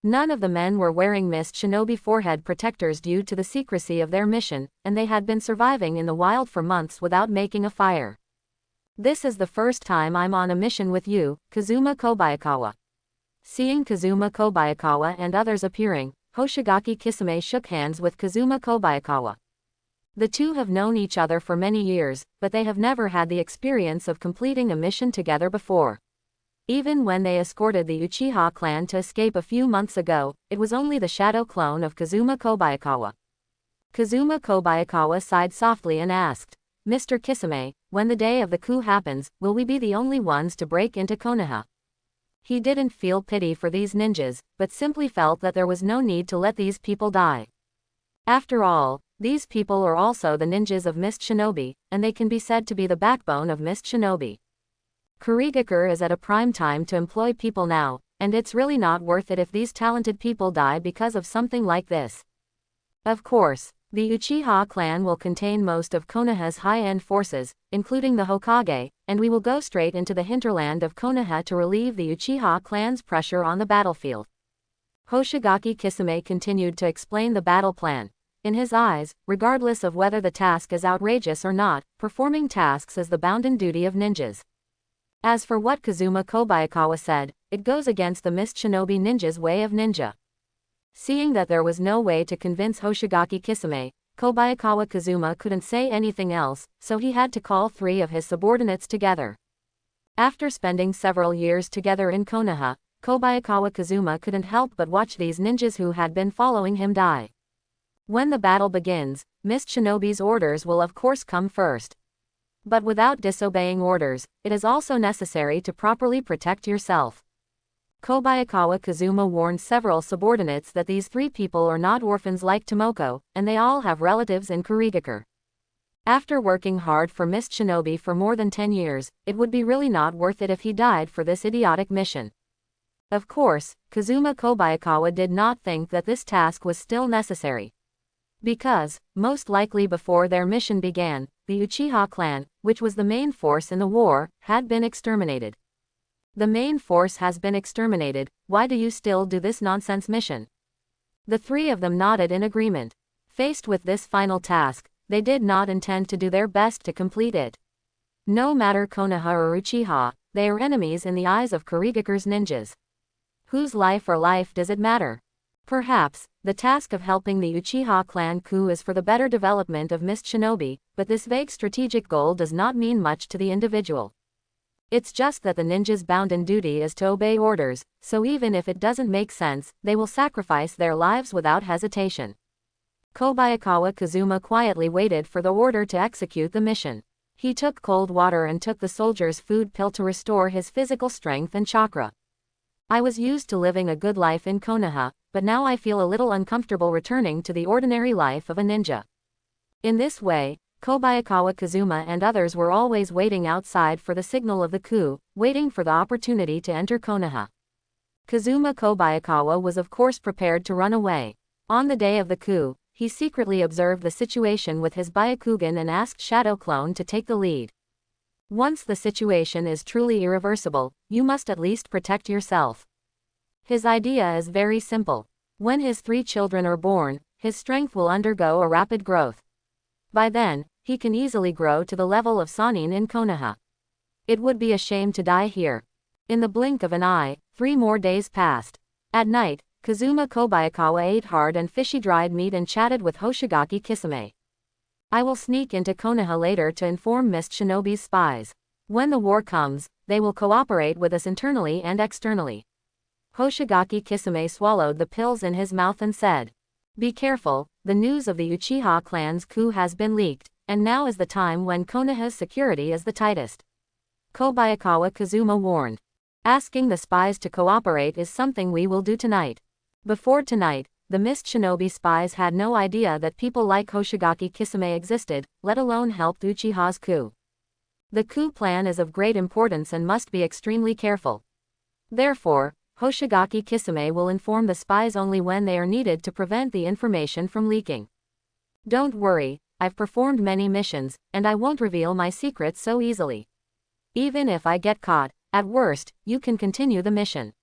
None of the men were wearing Mist Shinobi forehead protectors due to the secrecy of their mission, and they had been surviving in the wild for months without making a fire. "This is the first time I'm on a mission with you, Kazuma Kobayakawa." Seeing Kazuma Kobayakawa and others appearing, Hoshigaki Kisame shook hands with Kazuma Kobayakawa. The two have known each other for many years, but they have never had the experience of completing a mission together before. Even when they escorted the Uchiha clan to escape a few months ago, it was only the shadow clone of Kazuma Kobayakawa. Kazuma Kobayakawa sighed softly and asked, "Mr. Kisame, when the day of the coup happens, will we be the only ones to break into Konoha?" He didn't feel pity for these ninjas, but simply felt that there was no need to let these people die. After all, these people are also the ninjas of Mist Shinobi, and they can be said to be the backbone of Mist Shinobi. Kurigakure is at a prime time to employ people now, and it's really not worth it if these talented people die because of something like this. Of course, the Uchiha clan will contain most of Konoha's high-end forces, including the Hokage, and we will go straight into the hinterland of Konoha to relieve the Uchiha clan's pressure on the battlefield. Hoshigaki Kisame continued to explain the battle plan. In his eyes, regardless of whether the task is outrageous or not, performing tasks is the bounden duty of ninjas. As for what Kazuma Kobayakawa said, it goes against the Mist Shinobi ninja's way of ninja. Seeing that there was no way to convince Hoshigaki Kisame, Kobayakawa Kazuma couldn't say anything else, so he had to call 3 of his subordinates together. After spending several years together in Konoha, Kobayakawa Kazuma couldn't help but watch these ninjas who had been following him die. When the battle begins, Mist Shinobi's orders will of course come first. But without disobeying orders, it is also necessary to properly protect yourself. Kobayakawa Kazuma warned several subordinates that these 3 people are not orphans like Tomoko, and they all have relatives in Kurigakure. After working hard for Mist Shinobi for more than 10 years, it would be really not worth it if he died for this idiotic mission. Of course, Kazuma Kobayakawa did not think that this task was still necessary. Because, most likely before their mission began, the Uchiha clan, which was the main force in the war, had been exterminated. The main force has been exterminated, why do you still do this nonsense mission? The 3 of them nodded in agreement. Faced with this final task, they did not intend to do their best to complete it. No matter Konoha or Uchiha, they are enemies in the eyes of Kurigakure's ninjas. Whose life or life does it matter? Perhaps, the task of helping the Uchiha clan coup is for the better development of Mist Shinobi, but this vague strategic goal does not mean much to the individual. It's just that the ninja's bounden duty is to obey orders, so even if it doesn't make sense, they will sacrifice their lives without hesitation. Kobayakawa Kazuma quietly waited for the order to execute the mission. He took cold water and took the soldier's food pill to restore his physical strength and chakra. I was used to living a good life in Konoha, but now I feel a little uncomfortable returning to the ordinary life of a ninja. In this way, Kobayakawa Kazuma and others were always waiting outside for the signal of the coup, waiting for the opportunity to enter Konoha. Kazuma Kobayakawa was of course prepared to run away. On the day of the coup, he secretly observed the situation with his Byakugan and asked Shadow Clone to take the lead. Once the situation is truly irreversible, you must at least protect yourself. His idea is very simple. When his 3 children are born, his strength will undergo a rapid growth. By then, he can easily grow to the level of Sannin in Konoha. It would be a shame to die here. In the blink of an eye, 3 more days passed. At night, Kazuma Kobayakawa ate hard and fishy dried meat and chatted with Hoshigaki Kisame. I will sneak into Konoha later to inform Mist Shinobi's spies. When the war comes, they will cooperate with us internally and externally. Hoshigaki Kisame swallowed the pills in his mouth and said, Be careful, the news of the Uchiha clan's coup has been leaked, and now is the time when Konoha's security is the tightest. Kobayakawa Kazuma warned. Asking the spies to cooperate is something we will do tonight. Before tonight, the Mist Shinobi spies had no idea that people like Hoshigaki Kisame existed, let alone helped Uchiha's coup. The coup plan is of great importance and must be extremely careful. Therefore, Hoshigaki Kisame will inform the spies only when they are needed to prevent the information from leaking. Don't worry, I've performed many missions, and I won't reveal my secrets so easily. Even if I get caught, at worst, you can continue the mission.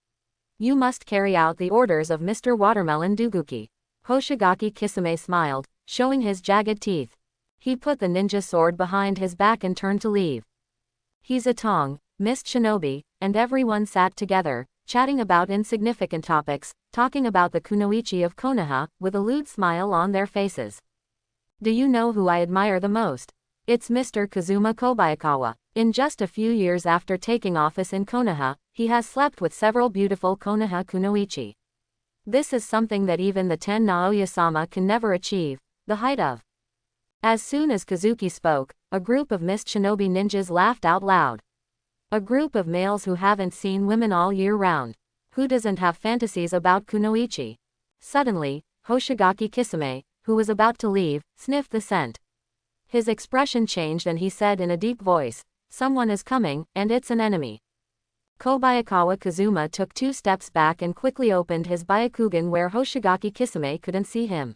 You must carry out the orders of Mr. Watermelon Duguki. Hoshigaki Kisame smiled, showing his jagged teeth. He put the ninja sword behind his back and turned to leave. He's a Tong, Mist Shinobi, and everyone sat together, chatting about insignificant topics, talking about the Kunoichi of Konoha, with a lewd smile on their faces. Do you know who I admire the most? It's Mr. Kazuma Kobayakawa. In just a few years after taking office in Konoha, he has slept with several beautiful Konoha Kunoichi. This is something that even the Ten Naoya-sama can never achieve, the height of. As soon as Kazuki spoke, a group of Mist Shinobi ninjas laughed out loud. A group of males who haven't seen women all year round. Who doesn't have fantasies about Kunoichi? Suddenly, Hoshigaki Kisame, who was about to leave, sniffed the scent. His expression changed and he said in a deep voice, "Someone is coming, and it's an enemy." Kobayakawa Kazuma took 2 steps back and quickly opened his Byakugan where Hoshigaki Kisame couldn't see him.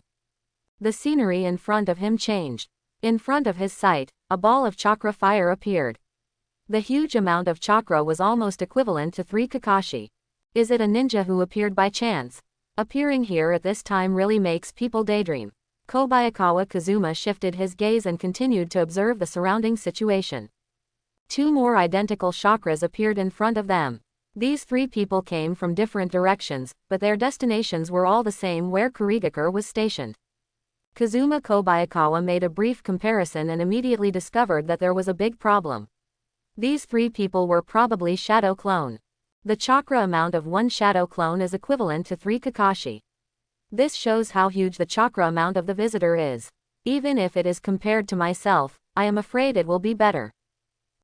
The scenery in front of him changed. In front of his sight, a ball of chakra fire appeared. The huge amount of chakra was almost equivalent to 3 Kakashi. Is it a ninja who appeared by chance? Appearing here at this time really makes people daydream. Kobayakawa Kazuma shifted his gaze and continued to observe the surrounding situation. 2 more identical chakras appeared in front of them. These 3 people came from different directions, but their destinations were all the same where Kurigakure was stationed. Kazuma Kobayakawa made a brief comparison and immediately discovered that there was a big problem. These 3 people were probably shadow clone. The chakra amount of 1 shadow clone is equivalent to 3 Kakashi. This shows how huge the chakra amount of the visitor is. Even if it is compared to myself, I am afraid it will be better.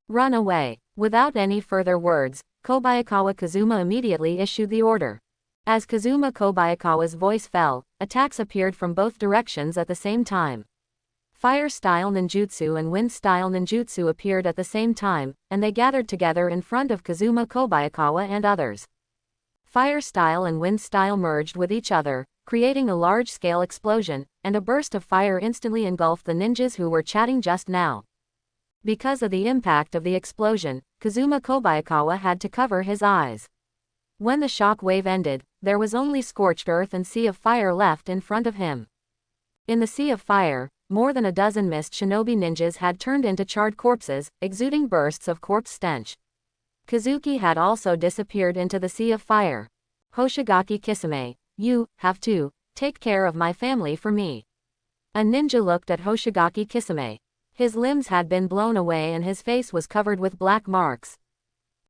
Run away. Without any further words, Kobayakawa Kazuma immediately issued the order. As Kazuma Kobayakawa's voice fell, attacks appeared from both directions at the same time. Fire-style ninjutsu and wind-style ninjutsu appeared at the same time, and they gathered together in front of Kazuma Kobayakawa and others. Fire-style and wind-style merged with each other, creating a large-scale explosion, and a burst of fire instantly engulfed the ninjas who were chatting just now. Because of the impact of the explosion, Kazuma Kobayakawa had to cover his eyes. When the shock wave ended, there was only scorched earth and sea of fire left in front of him. In the sea of fire, more than a dozen Mist Shinobi ninjas had turned into charred corpses, exuding bursts of corpse stench. Kazuki had also disappeared into the sea of fire. Hoshigaki Kisame, you have to take care of my family for me. A ninja looked at Hoshigaki Kisame. His limbs had been blown away and his face was covered with black marks.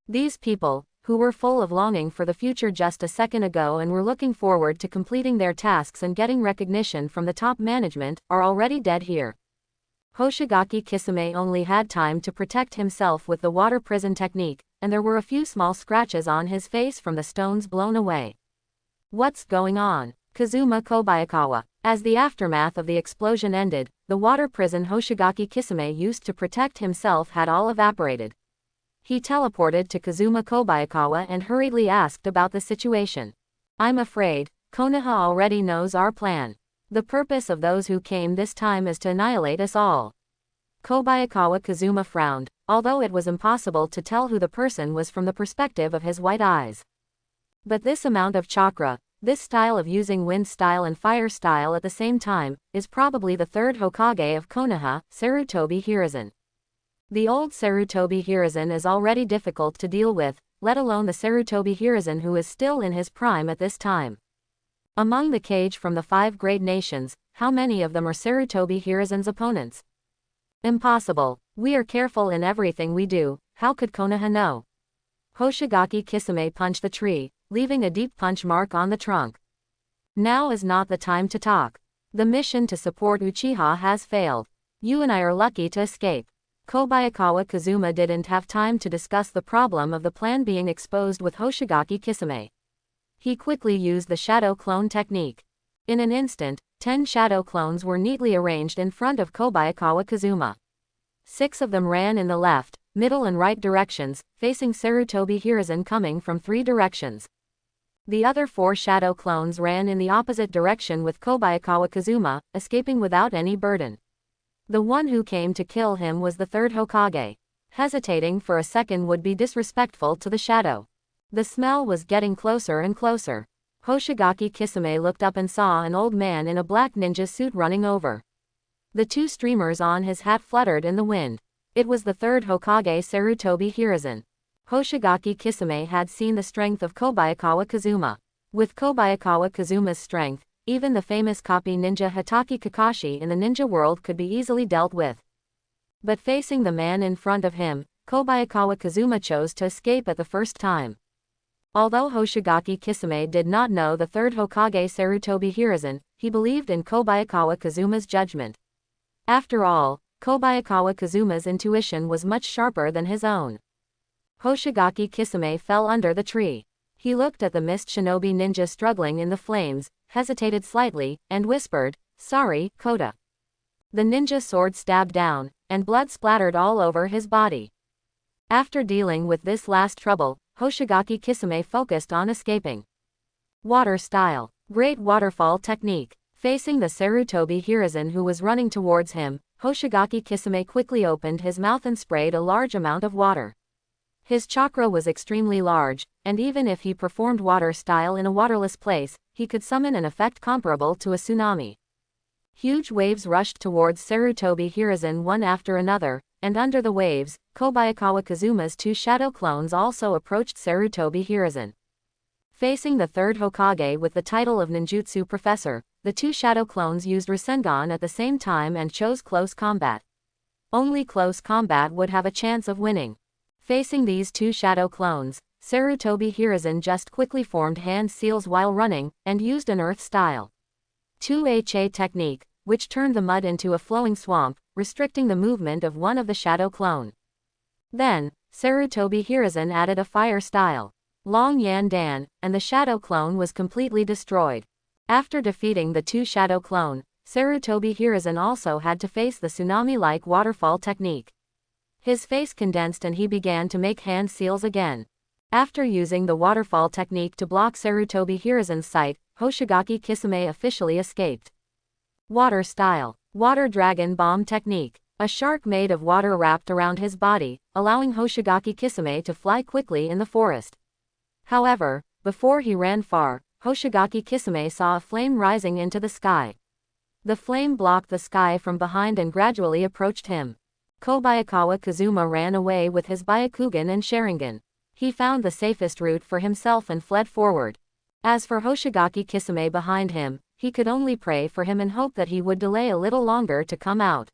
These people, who were full of longing for the future just a second ago and were looking forward to completing their tasks and getting recognition from the top management, are already dead here. Hoshigaki Kisame only had time to protect himself with the water prison technique, and there were a few small scratches on his face from the stones blown away. What's going on? Kazuma Kobayakawa. As the aftermath of the explosion ended, the water prison Hoshigaki Kisame used to protect himself had all evaporated. He teleported to Kazuma Kobayakawa and hurriedly asked about the situation. I'm afraid, Konoha already knows our plan. The purpose of those who came this time is to annihilate us all. Kobayakawa Kazuma frowned, although it was impossible to tell who the person was from the perspective of his white eyes. But this amount of chakra, this style of using wind style and fire style at the same time, is probably the 3rd Hokage of Konoha, Sarutobi Hiruzen. The old Sarutobi Hiruzen is already difficult to deal with, let alone the Sarutobi Hiruzen who is still in his prime at this time. Among the Kage from the 5 great nations, how many of them are Sarutobi Hiruzen's opponents? Impossible. We are careful in everything we do, how could Konoha know? Hoshigaki Kisame punched the tree, leaving a deep punch mark on the trunk. Now is not the time to talk. The mission to support Uchiha has failed. You and I are lucky to escape. Kobayakawa Kazuma didn't have time to discuss the problem of the plan being exposed with Hoshigaki Kisame. He quickly used the shadow clone technique. In an instant, 10 shadow clones were neatly arranged in front of Kobayakawa Kazuma. 6 of them ran in the left, middle and right directions, facing Sarutobi Hiruzen coming from 3 directions. The other 4 shadow clones ran in the opposite direction with Kobayakawa Kazuma, escaping without any burden. The one who came to kill him was the 3rd Hokage. Hesitating for a second would be disrespectful to the shadow. The smell was getting closer and closer. Hoshigaki Kisame looked up and saw an old man in a black ninja suit running over. The 2 streamers on his hat fluttered in the wind. It was the 3rd Hokage Sarutobi Hiruzen. Hoshigaki Kisame had seen the strength of Kobayakawa Kazuma. With Kobayakawa Kazuma's strength, even the famous copy ninja Hatake Kakashi in the ninja world could be easily dealt with. But facing the man in front of him, Kobayakawa Kazuma chose to escape at the first time. Although Hoshigaki Kisame did not know the 3rd Hokage Sarutobi Hiruzen, he believed in Kobayakawa Kazuma's judgment. After all, Kobayakawa Kazuma's intuition was much sharper than his own. Hoshigaki Kisame fell under the tree. He looked at the mist shinobi ninja struggling in the flames, hesitated slightly, and whispered, "Sorry, Kota." The ninja sword stabbed down, and blood splattered all over his body. After dealing with this last trouble, Hoshigaki Kisame focused on escaping. Water style. Great waterfall technique. Facing the Sarutobi Hiruzen who was running towards him, Hoshigaki Kisame quickly opened his mouth and sprayed a large amount of water. His chakra was extremely large, and even if he performed water style in a waterless place, he could summon an effect comparable to a tsunami. Huge waves rushed towards Sarutobi Hiruzen one after another, and under the waves, Kobayakawa Kazuma's 2 shadow clones also approached Sarutobi Hiruzen. Facing the 3rd Hokage with the title of Ninjutsu Professor, the 2 shadow clones used Rasengan at the same time and chose close combat. Only close combat would have a chance of winning. Facing these 2 shadow clones, Sarutobi Hiruzen just quickly formed hand seals while running, and used an earth style 2HA technique, which turned the mud into a flowing swamp, restricting the movement of one of the shadow clone. Then, Sarutobi Hiruzen added a fire style Long Yan Dan, and the shadow clone was completely destroyed. After defeating the 2 shadow clone, Sarutobi Hiruzen also had to face the tsunami-like waterfall technique. His face condensed and he began to make hand seals again. After using the waterfall technique to block Sarutobi Hiruzen's sight, Hoshigaki Kisame officially escaped. Water style. Water dragon bomb technique. A shark made of water wrapped around his body, allowing Hoshigaki Kisame to fly quickly in the forest. However, before he ran far, Hoshigaki Kisame saw a flame rising into the sky. The flame blocked the sky from behind and gradually approached him. Kobayakawa Kazuma ran away with his Byakugan and Sharingan. He found the safest route for himself and fled forward. As for Hoshigaki Kisame behind him, he could only pray for him and hope that he would delay a little longer to come out.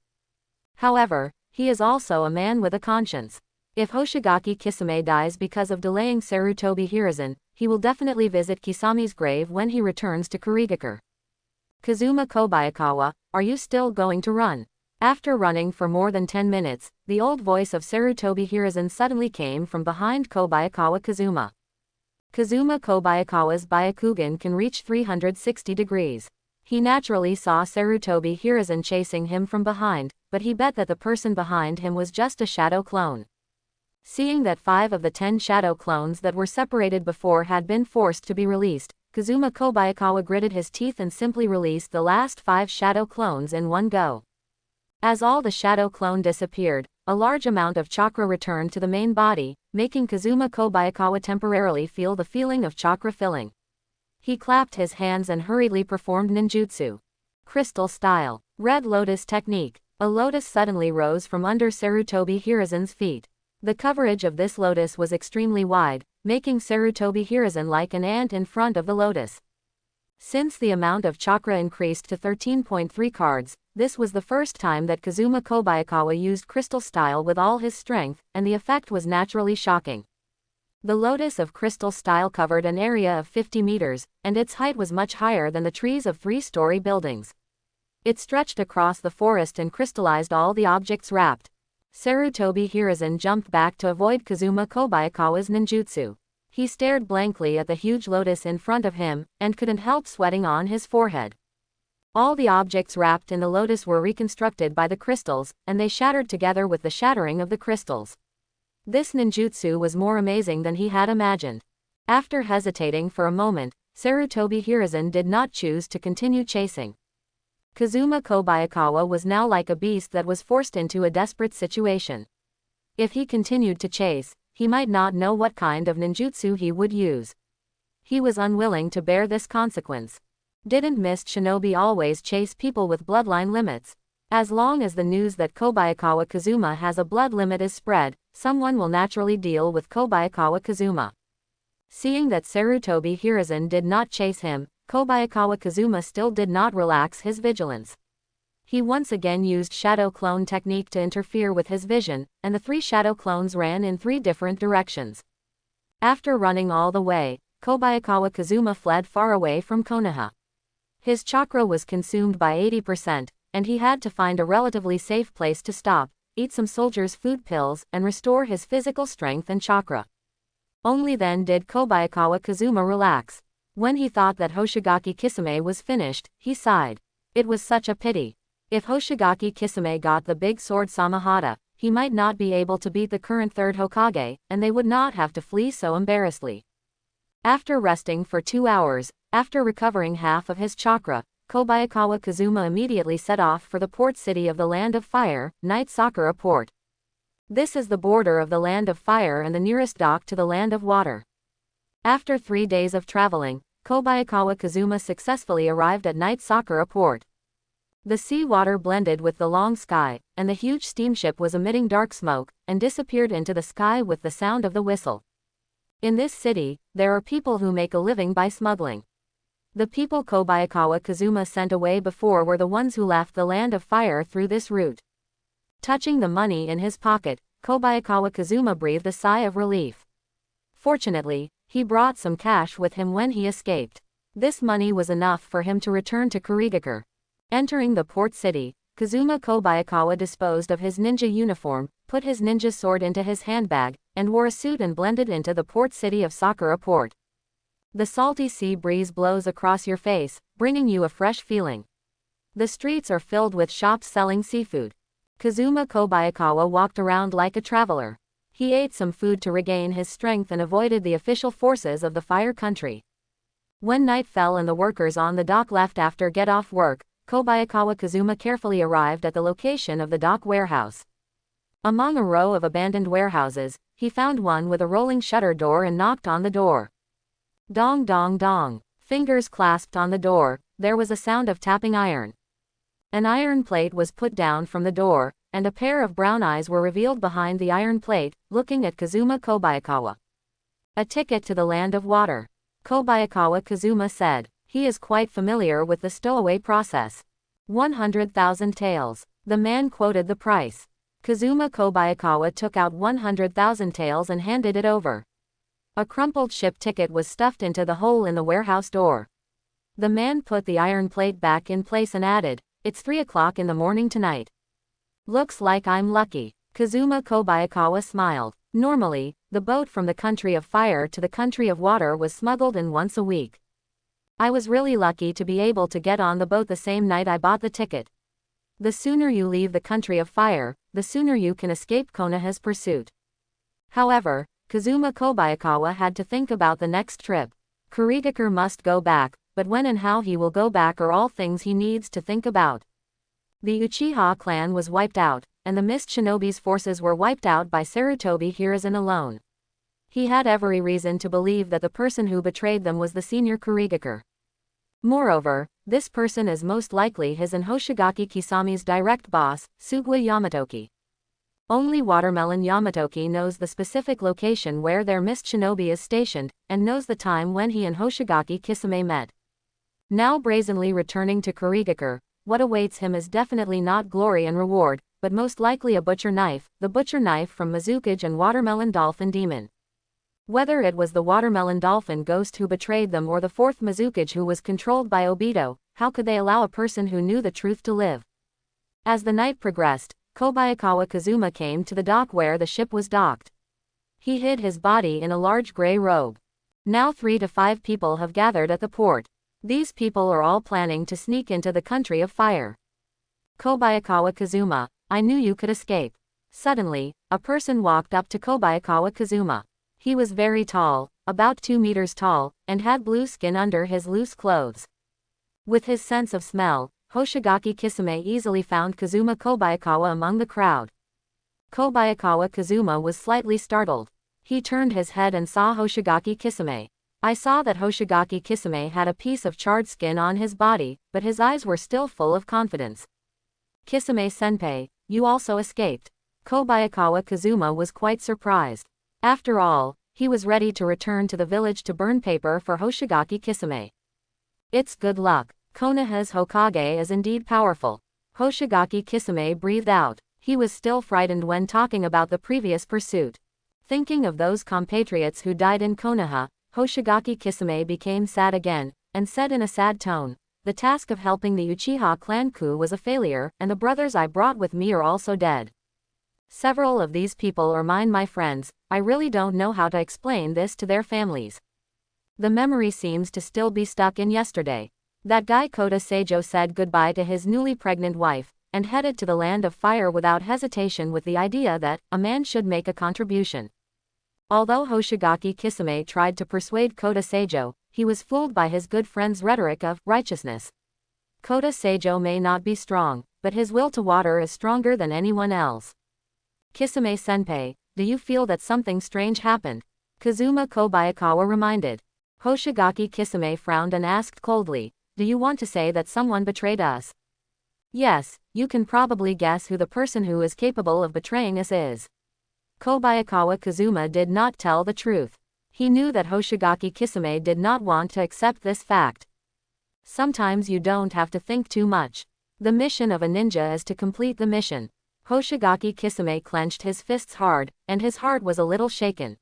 However, he is also a man with a conscience. If Hoshigaki Kisame dies because of delaying Sarutobi Hiruzen, he will definitely visit Kisami's grave when he returns to Kurigakure. Kazuma Kobayakawa, are you still going to run? After running for more than 10 minutes, the old voice of Sarutobi Hiruzen suddenly came from behind Kobayakawa Kazuma. Kazuma Kobayakawa's Byakugan can reach 360 degrees. He naturally saw Sarutobi Hiruzen chasing him from behind, but he bet that the person behind him was just a shadow clone. Seeing that 5 of the 10 shadow clones that were separated before had been forced to be released, Kazuma Kobayakawa gritted his teeth and simply released the last 5 shadow clones in one go. As all the shadow clone disappeared, a large amount of chakra returned to the main body, making Kazuma Kobayakawa temporarily feel the feeling of chakra filling. He clapped his hands and hurriedly performed ninjutsu. Crystal style. Red lotus technique. A lotus suddenly rose from under Sarutobi Hiruzen's feet. The coverage of this lotus was extremely wide, making Sarutobi Hiruzen like an ant in front of the lotus. Since the amount of chakra increased to 13.3 cards, this was the first time that Kazuma Kobayakawa used crystal style with all his strength, and the effect was naturally shocking. The lotus of crystal style covered an area of 50 meters, and its height was much higher than the trees of 3-story buildings. It stretched across the forest and crystallized all the objects wrapped. Sarutobi Hiruzen jumped back to avoid Kazuma Kobayakawa's ninjutsu. He stared blankly at the huge lotus in front of him, and couldn't help sweating on his forehead. All the objects wrapped in the lotus were reconstructed by the crystals, and they shattered together with the shattering of the crystals. This ninjutsu was more amazing than he had imagined. After hesitating for a moment, Sarutobi Hiruzen did not choose to continue chasing. Kazuma Kobayakawa was now like a beast that was forced into a desperate situation. If he continued to chase, he might not know what kind of ninjutsu he would use. He was unwilling to bear this consequence. Didn't Mist Shinobi always chase people with bloodline limits? As long as the news that Kobayakawa Kazuma has a blood limit is spread, someone will naturally deal with Kobayakawa Kazuma. Seeing that Sarutobi Hiruzen did not chase him, Kobayakawa Kazuma still did not relax his vigilance. He once again used shadow clone technique to interfere with his vision, and the 3 shadow clones ran in 3 different directions. After running all the way, Kobayakawa Kazuma fled far away from Konoha. His chakra was consumed by 80%, and he had to find a relatively safe place to stop, eat some soldiers' food pills, and restore his physical strength and chakra. Only then did Kobayakawa Kazuma relax. When he thought that Hoshigaki Kisame was finished, he sighed. It was such a pity. If Hoshigaki Kisame got the big sword Samahata, he might not be able to beat the current 3rd Hokage, and they would not have to flee so embarrassedly. After resting for 2 hours, after recovering half of his chakra, Kobayakawa Kazuma immediately set off for the port city of the Land of Fire, Night Sakura Port. This is the border of the Land of Fire and the nearest dock to the Land of Water. After 3 days of traveling, Kobayakawa Kazuma successfully arrived at Night Sakura Port. The sea water blended with the long sky, and the huge steamship was emitting dark smoke, and disappeared into the sky with the sound of the whistle. In this city, there are people who make a living by smuggling. The people Kobayakawa Kazuma sent away before were the ones who left the Land of Fire through this route. Touching the money in his pocket, Kobayakawa Kazuma breathed a sigh of relief. Fortunately, he brought some cash with him when he escaped. This money was enough for him to return to Kurigakure. Entering the port city, Kazuma Kobayakawa disposed of his ninja uniform, put his ninja sword into his handbag, and wore a suit and blended into the port city of Sakura Port. The salty sea breeze blows across your face, bringing you a fresh feeling. The streets are filled with shops selling seafood. Kazuma Kobayakawa walked around like a traveler. He ate some food to regain his strength and avoided the official forces of the Fire Country. When night fell and the workers on the dock left after get-off work, Kobayakawa Kazuma carefully arrived at the location of the dock warehouse. Among a row of abandoned warehouses, he found one with a rolling shutter door and knocked on the door. Dong dong dong. Fingers clasped on the door, there was a sound of tapping iron. An iron plate was put down from the door, and a pair of brown eyes were revealed behind the iron plate, looking at Kazuma Kobayakawa. A ticket to the Land of Water. Kobayakawa Kazuma said. He is quite familiar with the stowaway process. 100,000 taels. The man quoted the price. Kazuma Kobayakawa took out 100,000 taels and handed it over. A crumpled ship ticket was stuffed into the hole in the warehouse door. The man put the iron plate back in place and added, "It's 3 o'clock in the morning tonight. Looks like I'm lucky." Kazuma Kobayakawa smiled. Normally, the boat from the country of fire to the country of water was smuggled in once a week. I was really lucky to be able to get on the boat the same night I bought the ticket. The sooner you leave the country of fire, the sooner you can escape Konoha's pursuit. However, Kazuma Kobayakawa had to think about the next trip. Kurigakure must go back, but when and how he will go back are all things he needs to think about. The Uchiha clan was wiped out, and the Mist Shinobi's forces were wiped out by Sarutobi Hiruzen alone. He had every reason to believe that the person who betrayed them was the senior Kurigakure. Moreover, this person is most likely his and Hoshigaki Kisame's direct boss, Sugwa Yamatoki. Only Watermelon Yamatoki knows the specific location where their Mist Shinobi is stationed, and knows the time when he and Hoshigaki Kisame met. Now brazenly returning to Kurigakure, what awaits him is definitely not glory and reward, but most likely a butcher knife, the butcher knife from Mizukage and Watermelon Dolphin Demon. Whether it was the watermelon dolphin ghost who betrayed them or the fourth Mizukage who was controlled by Obito, how could they allow a person who knew the truth to live? As the night progressed, Kobayakawa Kazuma came to the dock where the ship was docked. He hid his body in a large gray robe. Now 3 to 5 people have gathered at the port. These people are all planning to sneak into the country of fire. Kobayakawa Kazuma, I knew you could escape. Suddenly, a person walked up to Kobayakawa Kazuma. He was very tall, about 2 meters tall, and had blue skin under his loose clothes. With his sense of smell, Hoshigaki Kisame easily found Kazuma Kobayakawa among the crowd. Kobayakawa Kazuma was slightly startled. He turned his head and saw Hoshigaki Kisame. I saw that Hoshigaki Kisame had a piece of charred skin on his body, but his eyes were still full of confidence. Kisame-senpai, you also escaped. Kobayakawa Kazuma was quite surprised. After all, he was ready to return to the village to burn paper for Hoshigaki Kisame. It's good luck. Konoha's Hokage is indeed powerful. Hoshigaki Kisame breathed out. He was still frightened when talking about the previous pursuit. Thinking of those compatriots who died in Konoha, Hoshigaki Kisame became sad again, and said in a sad tone, the task of helping the Uchiha clan coup was a failure, and the brothers I brought with me are also dead. Several of these people are my friends. I really don't know how to explain this to their families. The memory seems to still be stuck in yesterday. That guy Kota Seijo said goodbye to his newly pregnant wife, and headed to the land of fire without hesitation with the idea that a man should make a contribution. Although Hoshigaki Kisame tried to persuade Kota Seijo, he was fooled by his good friend's rhetoric of righteousness. Kota Seijo may not be strong, but his will to water is stronger than anyone else. Kisame-senpai, do you feel that something strange happened? Kazuma Kobayakawa reminded. Hoshigaki Kisame frowned and asked coldly, do you want to say that someone betrayed us? Yes, you can probably guess who the person who is capable of betraying us is. Kobayakawa Kazuma did not tell the truth. He knew that Hoshigaki Kisame did not want to accept this fact. Sometimes you don't have to think too much. The mission of a ninja is to complete the mission. Hoshigaki Kisame clenched his fists hard, and his heart was a little shaken.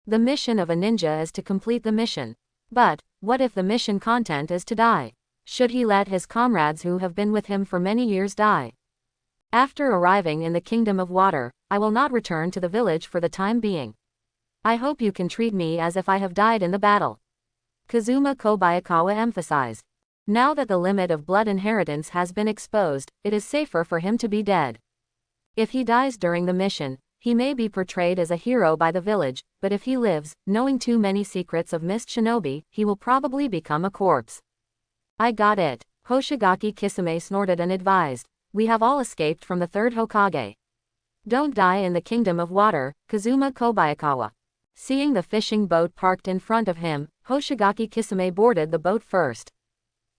The mission of a ninja is to complete the mission. But, what if the mission content is to die? Should he let his comrades who have been with him for many years die? After arriving in the Kingdom of Water, I will not return to the village for the time being. I hope you can treat me as if I have died in the battle. Kazuma Kobayakawa emphasized. Now that the limit of blood inheritance has been exposed, it is safer for him to be dead. If he dies during the mission, he may be portrayed as a hero by the village, but if he lives, knowing too many secrets of Mist Shinobi, he will probably become a corpse. I got it. Hoshigaki Kisame snorted and advised. We have all escaped from the third Hokage. Don't die in the Kingdom of Water, Kazuma Kobayakawa. Seeing the fishing boat parked in front of him, Hoshigaki Kisame boarded the boat first.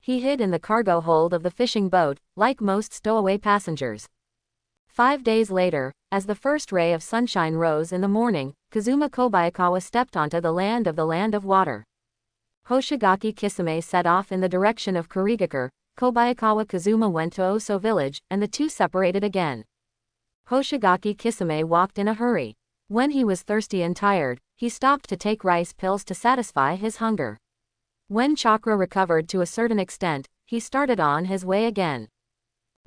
He hid in the cargo hold of the fishing boat, like most stowaway passengers. 5 days later, as the first ray of sunshine rose in the morning, Kazuma Kobayakawa stepped onto the land of water. Hoshigaki Kisame set off in the direction of Kurigakure. Kobayakawa Kazuma went to Oso village, and the two separated again. Hoshigaki Kisame walked in a hurry. When he was thirsty and tired, he stopped to take rice pills to satisfy his hunger. When chakra recovered to a certain extent, he started on his way again.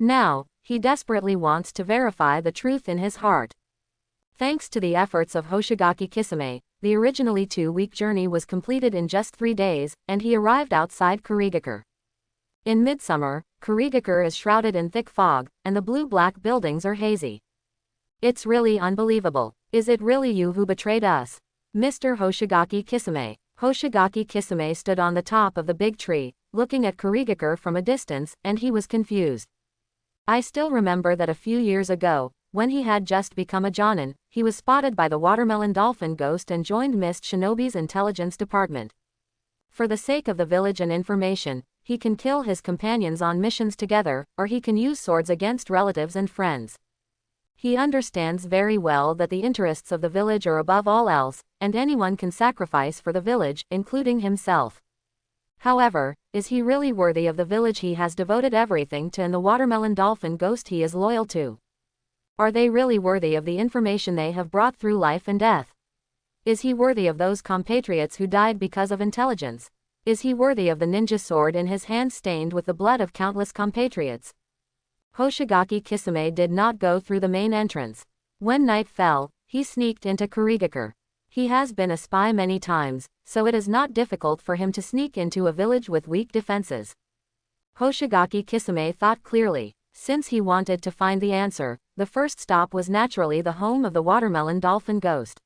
Now, he desperately wants to verify the truth in his heart. Thanks to the efforts of Hoshigaki Kisame, the originally 2-week journey was completed in just 3 days, and he arrived outside Kurigakure. In midsummer, Kurigakure is shrouded in thick fog, and the blue-black buildings are hazy. It's really unbelievable. Is it really you who betrayed us? Mr. Hoshigaki Kisame. Hoshigaki Kisame stood on the top of the big tree, looking at Kurigakure from a distance, and he was confused. I still remember that a few years ago, when he had just become a Jonin, he was spotted by the watermelon dolphin ghost and joined Mist Shinobi's intelligence department. For the sake of the village and information, he can kill his companions on missions together, or he can use swords against relatives and friends. He understands very well that the interests of the village are above all else, and anyone can sacrifice for the village, including himself. However, is he really worthy of the village he has devoted everything to and the watermelon dolphin ghost he is loyal to? Are they really worthy of the information they have brought through life and death? Is he worthy of those compatriots who died because of intelligence? Is he worthy of the ninja sword in his hand stained with the blood of countless compatriots? Hoshigaki Kisame did not go through the main entrance. When night fell, he sneaked into Kurigakure. He has been a spy many times, so it is not difficult for him to sneak into a village with weak defenses. Hoshigaki Kisame thought clearly. Since he wanted to find the answer, the first stop was naturally the home of the watermelon dolphin ghost.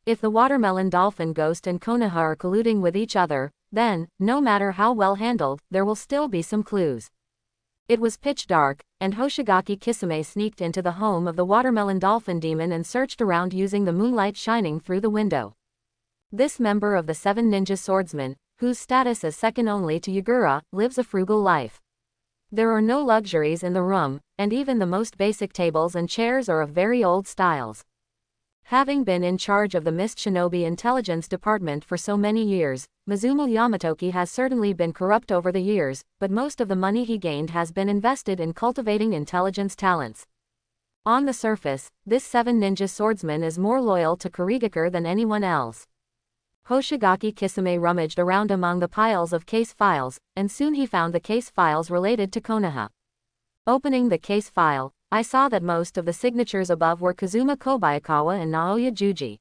If the watermelon dolphin ghost and Konoha are colluding with each other, then, no matter how well handled, there will still be some clues. It was pitch dark, and Hoshigaki Kisame sneaked into the home of the watermelon dolphin demon and searched around using the moonlight shining through the window. This member of the 7 ninja swordsmen, whose status is second only to Yagura, lives a frugal life. There are no luxuries in the room, and even the most basic tables and chairs are of very old styles. Having been in charge of the Mist Shinobi Intelligence Department for so many years, Mizumo Yamatoki has certainly been corrupt over the years, but most of the money he gained has been invested in cultivating intelligence talents. On the surface, this 7 ninja swordsman is more loyal to Kurigakure than anyone else. Hoshigaki Kisame rummaged around among the piles of case files, and soon he found the case files related to Konoha. Opening the case file, I saw that most of the signatures above were Kazuma Kobayakawa and Naoya Juji.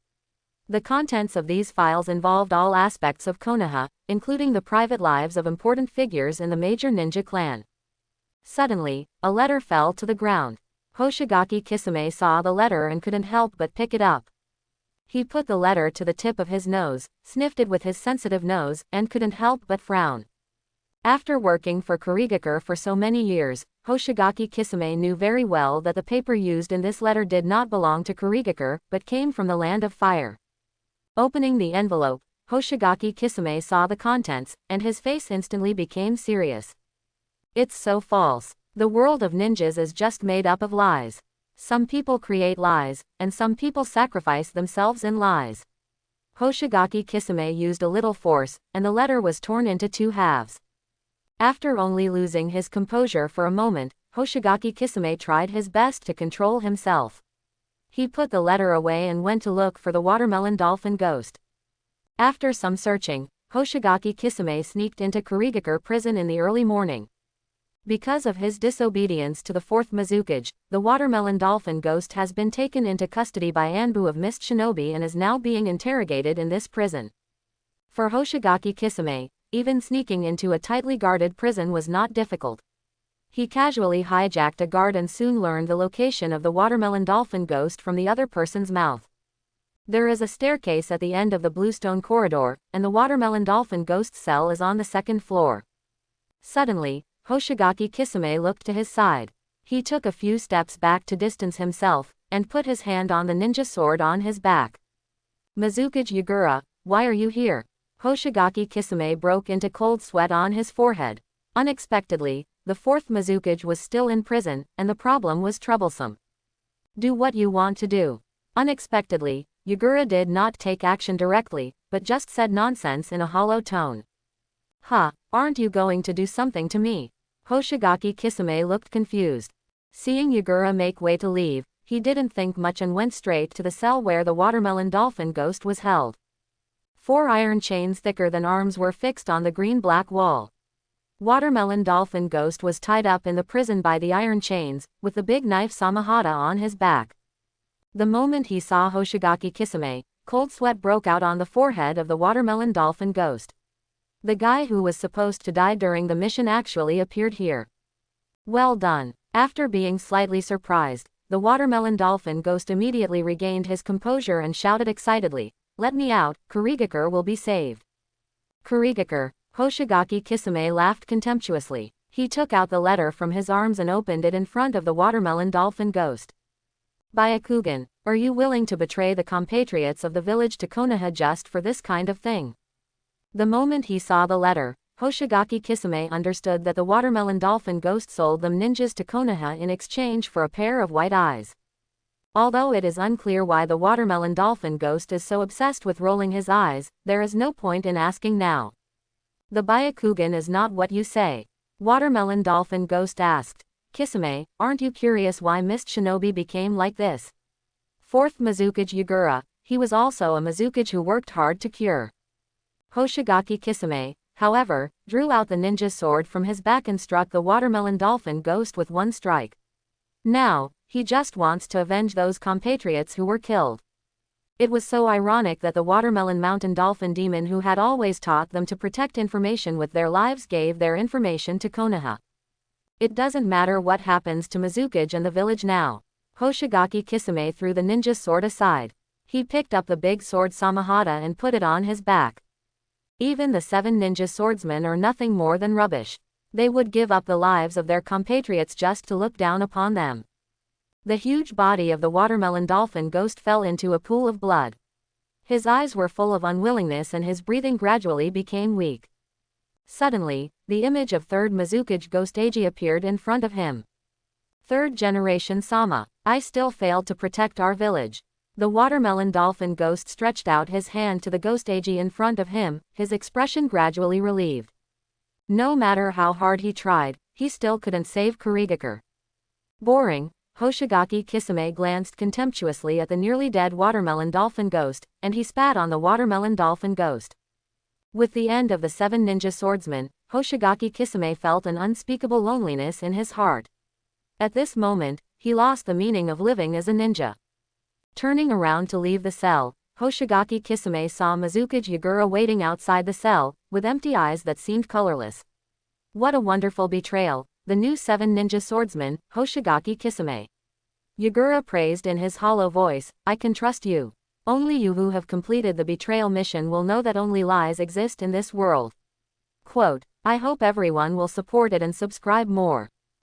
The contents of these files involved all aspects of Konoha, including the private lives of important figures in the major ninja clan. Suddenly, a letter fell to the ground. Hoshigaki Kisame saw the letter and couldn't help but pick it up. He put the letter to the tip of his nose, sniffed it with his sensitive nose, and couldn't help but frown. After working for Kurigakure for so many years, Hoshigaki Kisame knew very well that the paper used in this letter did not belong to Kurigakure, but came from the Land of Fire. Opening the envelope, Hoshigaki Kisame saw the contents, and his face instantly became serious. It's so false. The world of ninjas is just made up of lies. Some people create lies, and some people sacrifice themselves in lies. Hoshigaki Kisame used a little force, and the letter was torn into 2 halves. After only losing his composure for a moment, Hoshigaki Kisame tried his best to control himself. He put the letter away and went to look for the watermelon dolphin ghost. After some searching, Hoshigaki Kisame sneaked into Kurigakure prison in the early morning. Because of his disobedience to the 4th Mizukage, the watermelon dolphin ghost has been taken into custody by Anbu of Mist Shinobi and is now being interrogated in this prison. For Hoshigaki Kisame, even sneaking into a tightly guarded prison was not difficult. He casually hijacked a guard and soon learned the location of the watermelon dolphin ghost from the other person's mouth. There is a staircase at the end of the bluestone corridor, and the watermelon dolphin ghost cell is on the 2nd floor. Suddenly, Hoshigaki Kisame looked to his side. He took a few steps back to distance himself, and put his hand on the ninja sword on his back. Mizukage Yagura, why are you here? Hoshigaki Kisame broke into cold sweat on his forehead. Unexpectedly, the 4th Mizukage was still in prison, and the problem was troublesome. Do what you want to do. Unexpectedly, Yagura did not take action directly, but just said nonsense in a hollow tone. Huh, aren't you going to do something to me? Hoshigaki Kisame looked confused. Seeing Yagura make way to leave, he didn't think much and went straight to the cell where the watermelon dolphin ghost was held. 4 iron chains thicker than arms were fixed on the green-black wall. Watermelon dolphin ghost was tied up in the prison by the iron chains, with the big knife Samahata on his back. The moment he saw Hoshigaki Kisame, cold sweat broke out on the forehead of the watermelon dolphin ghost. The guy who was supposed to die during the mission actually appeared here. Well done. After being slightly surprised, the watermelon dolphin ghost immediately regained his composure and shouted excitedly, "Let me out, Kurigakure will be saved." Kurigakure. Hoshigaki Kisame laughed contemptuously. He took out the letter from his arms and opened it in front of the watermelon dolphin ghost. Byakugan, are you willing to betray the compatriots of the village to Konoha just for this kind of thing? The moment he saw the letter, Hoshigaki Kisame understood that the watermelon dolphin ghost sold them ninjas to Konoha in exchange for a pair of white eyes. Although it is unclear why the watermelon dolphin ghost is so obsessed with rolling his eyes, there is no point in asking now. The Byakugan is not what you say. Watermelon dolphin ghost asked. Kisame, aren't you curious why Mist Shinobi became like this? 4th Mizukage Yagura, he was also a Mizukage who worked hard to cure. Hoshigaki Kisame, however, drew out the ninja sword from his back and struck the watermelon dolphin ghost with one strike. Now, he just wants to avenge those compatriots who were killed. It was so ironic that the watermelon mountain dolphin demon who had always taught them to protect information with their lives gave their information to Konoha. It doesn't matter what happens to Mizukage and the village now. Hoshigaki Kisame threw the ninja sword aside. He picked up the big sword Samahata and put it on his back. Even the 7 ninja swordsmen are nothing more than rubbish. They would give up the lives of their compatriots just to look down upon them. The huge body of the watermelon dolphin ghost fell into a pool of blood. His eyes were full of unwillingness and his breathing gradually became weak. Suddenly, the image of 3rd Mizukage Ghost Agi appeared in front of him. 3rd generation Sama, I still failed to protect our village. The watermelon dolphin ghost stretched out his hand to the Ghost Agi in front of him, his expression gradually relieved. No matter how hard he tried, he still couldn't save Kurigakure. Boring. Hoshigaki Kisame glanced contemptuously at the nearly dead watermelon dolphin ghost, and he spat on the watermelon dolphin ghost. With the end of the 7 ninja swordsmen, Hoshigaki Kisame felt an unspeakable loneliness in his heart. At this moment, he lost the meaning of living as a ninja. Turning around to leave the cell, Hoshigaki Kisame saw Mizukage Yagura waiting outside the cell, with empty eyes that seemed colorless. What a wonderful betrayal, the new 7 ninja swordsman, Hoshigaki Kisame. Yagura praised in his hollow voice, I can trust you. Only you who have completed the betrayal mission will know that only lies exist in this world. Quote, I hope everyone will support it and subscribe more.